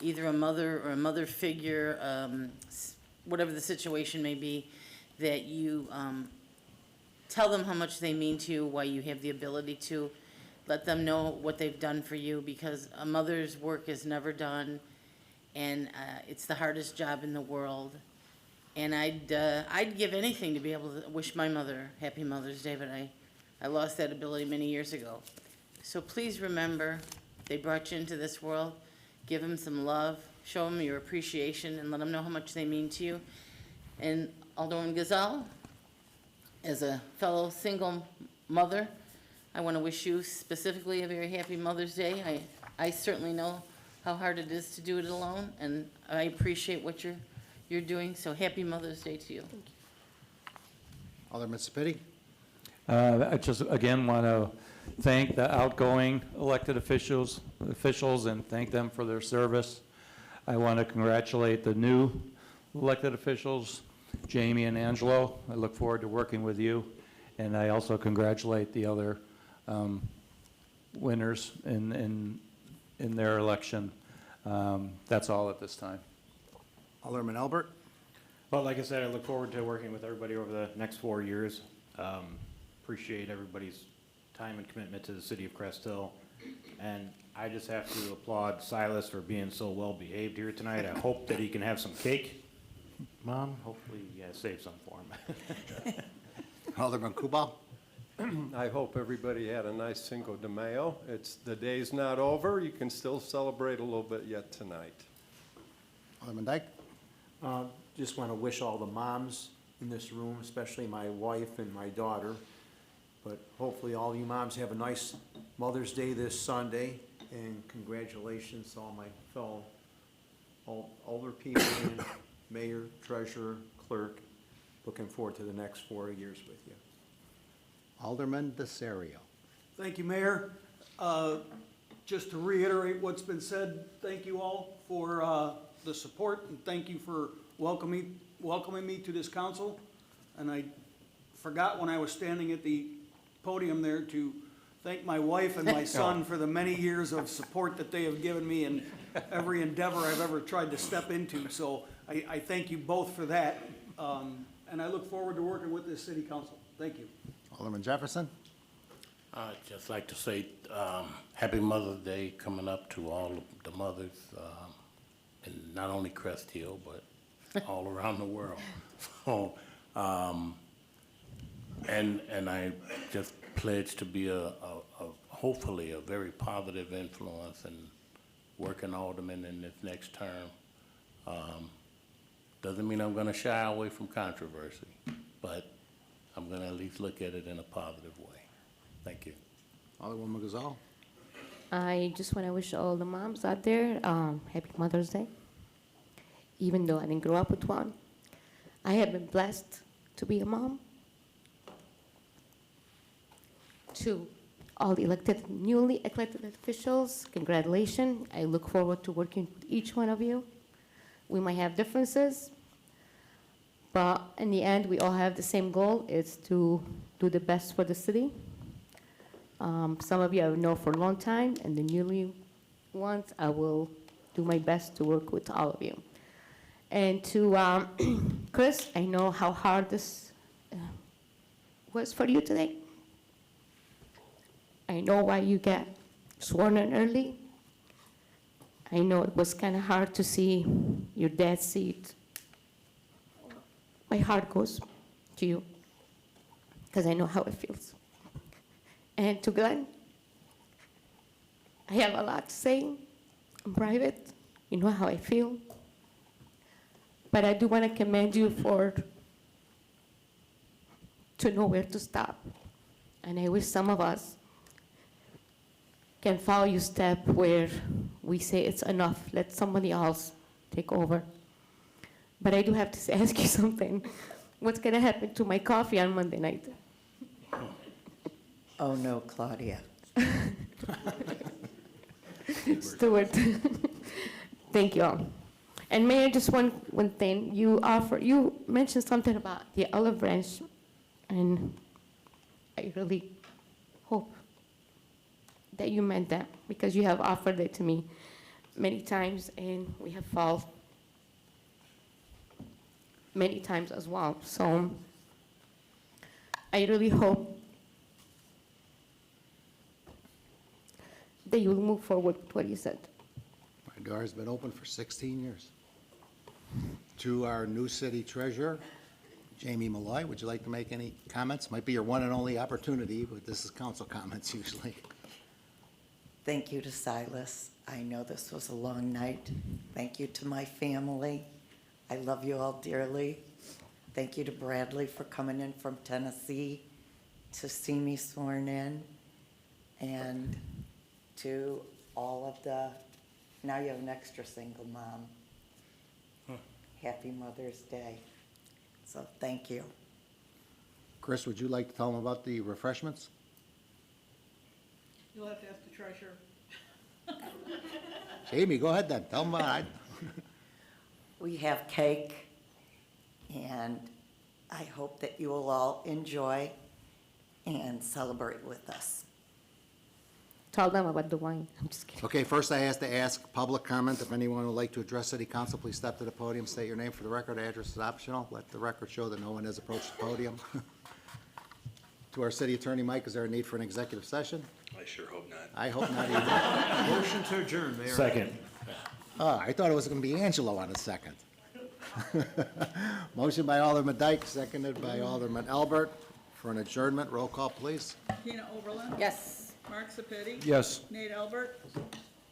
[SPEAKER 2] either a mother or a mother figure, whatever the situation may be, that you tell them how much they mean to you, why you have the ability to. Let them know what they've done for you, because a mother's work is never done, and it's the hardest job in the world. And I'd give anything to be able to wish my mother Happy Mother's Day, but I lost that ability many years ago. So please remember, they brought you into this world. Give them some love, show them your appreciation, and let them know how much they mean to you. And Alderman Gazal, as a fellow single mother, I want to wish you specifically a very happy Mother's Day. I certainly know how hard it is to do it alone, and I appreciate what you're doing, so happy Mother's Day to you.
[SPEAKER 1] Alderman Sepiti.
[SPEAKER 17] I just, again, want to thank the outgoing elected officials and thank them for their service. I want to congratulate the new elected officials, Jamie and Angelo. I look forward to working with you. And I also congratulate the other winners in their election. That's all at this time.
[SPEAKER 1] Alderman Albert.
[SPEAKER 13] Well, like I said, I look forward to working with everybody over the next 4 years. Appreciate everybody's time and commitment to the city of Crest Hill. And I just have to applaud Silas for being so well behaved here tonight. I hope that he can have some cake. Mom, hopefully you guys save some for him.
[SPEAKER 1] Alderman Kubal.
[SPEAKER 5] I hope everybody had a nice Cinco de Mayo. The day's not over. You can still celebrate a little bit yet tonight.
[SPEAKER 1] Alderman Dyke.
[SPEAKER 18] Just want to wish all the moms in this room, especially my wife and my daughter, but hopefully all you moms have a nice Mother's Day this Sunday, and congratulations to all my fellow older people, and mayor, treasurer, clerk. Looking forward to the next 4 years with you.
[SPEAKER 1] Alderman Desario.
[SPEAKER 8] Thank you, Mayor. Just to reiterate what's been said, thank you all for the support, and thank you for welcoming me to this council. And I forgot when I was standing at the podium there to thank my wife and my son for the many years of support that they have given me in every endeavor I've ever tried to step into. So I thank you both for that. And I look forward to working with this city council. Thank you.
[SPEAKER 1] Alderman Jefferson.
[SPEAKER 11] I'd just like to say Happy Mother's Day coming up to all of the mothers, in not only Crest Hill, but all around the world. So, and I just pledge to be hopefully a very positive influence in working alderman in this next term. Doesn't mean I'm going to shy away from controversy, but I'm going to at least look at it in a positive way. Thank you.
[SPEAKER 1] Alderwoman Gazal.
[SPEAKER 14] I just want to wish all the moms out there happy Mother's Day. Even though I didn't grow up with one, I have been blessed to be a mom. To all the newly elected officials, congratulations. I look forward to working with each one of you. We might have differences, but in the end, we all have the same goal. It's to do the best for the city. Some of you I know for a long time, and the newly ones, I will do my best to work with all of you. And to Chris, I know how hard this was for you today. I know why you got sworn in early. I know it was kind of hard to see your dad's seat. My heart goes to you, because I know how it feels. And to Glenn, I have a lot to say in private. You know how I feel. But I do want to commend you to know where to stop. And I wish some of us can follow your step where we say it's enough, let somebody else take over. But I do have to ask you something. What's going to happen to my coffee on Monday night?
[SPEAKER 12] Oh, no, Claudia.
[SPEAKER 14] Stuart, thank you all. And Mayor, just one thing, you mentioned something about the olive branch, and I really hope that you meant that, because you have offered it to me many times, and we have fallen many times as well. So I really hope that you will move forward with what you said.
[SPEAKER 1] My door has been open for 16 years. To our new city treasurer, Jamie Malloy, would you like to make any comments? Might be your one and only opportunity, but this is council comments usually.
[SPEAKER 12] Thank you to Silas. I know this was a long night. Thank you to my family. I love you all dearly. Thank you to Bradley for coming in from Tennessee to see me sworn in. And to all of the, now you have an extra single mom. Happy Mother's Day. So thank you.
[SPEAKER 1] Chris, would you like to tell them about the refreshments?
[SPEAKER 4] You'll have to ask the treasurer.
[SPEAKER 1] Jamie, go ahead then. Tell them about it.
[SPEAKER 12] We have cake, and I hope that you will all enjoy and celebrate with us.
[SPEAKER 14] Tell them about the wine. I'm just kidding.
[SPEAKER 1] Okay, first I have to ask public comment. If anyone would like to address city council, please step to the podium, state your name for the record. Address is optional. Let the record show that no one has approached the podium. To our city attorney, Mike, is there a need for an executive session?
[SPEAKER 15] I sure hope not.
[SPEAKER 1] I hope not either.
[SPEAKER 18] Motion to adjourn, Mayor.
[SPEAKER 13] Second.
[SPEAKER 1] Oh, I thought it was going to be Angelo on a second. Motion by Alderman Dyke, seconded by Alderman Albert for an adjournment. Roll call, please.
[SPEAKER 4] Tina Oberlin.
[SPEAKER 2] Yes.
[SPEAKER 4] Mark Sepiti.
[SPEAKER 18] Yes.
[SPEAKER 4] Nate Albert.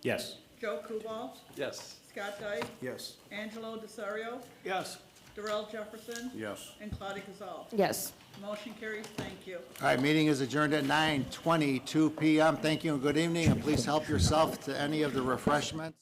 [SPEAKER 13] Yes.
[SPEAKER 4] Joe Kubal.
[SPEAKER 5] Yes.
[SPEAKER 4] Scott Dyke.
[SPEAKER 18] Yes.
[SPEAKER 4] Angelo Desario.
[SPEAKER 18] Yes.
[SPEAKER 4] Darrell Jefferson.
[SPEAKER 18] Yes.
[SPEAKER 4] And Claudia Gazal.
[SPEAKER 14] Yes.
[SPEAKER 4] Motion carries. Thank you.
[SPEAKER 1] All right, meeting is adjourned at 9:22 p.m. Thank you and good evening, and please help yourself to any of the refreshments.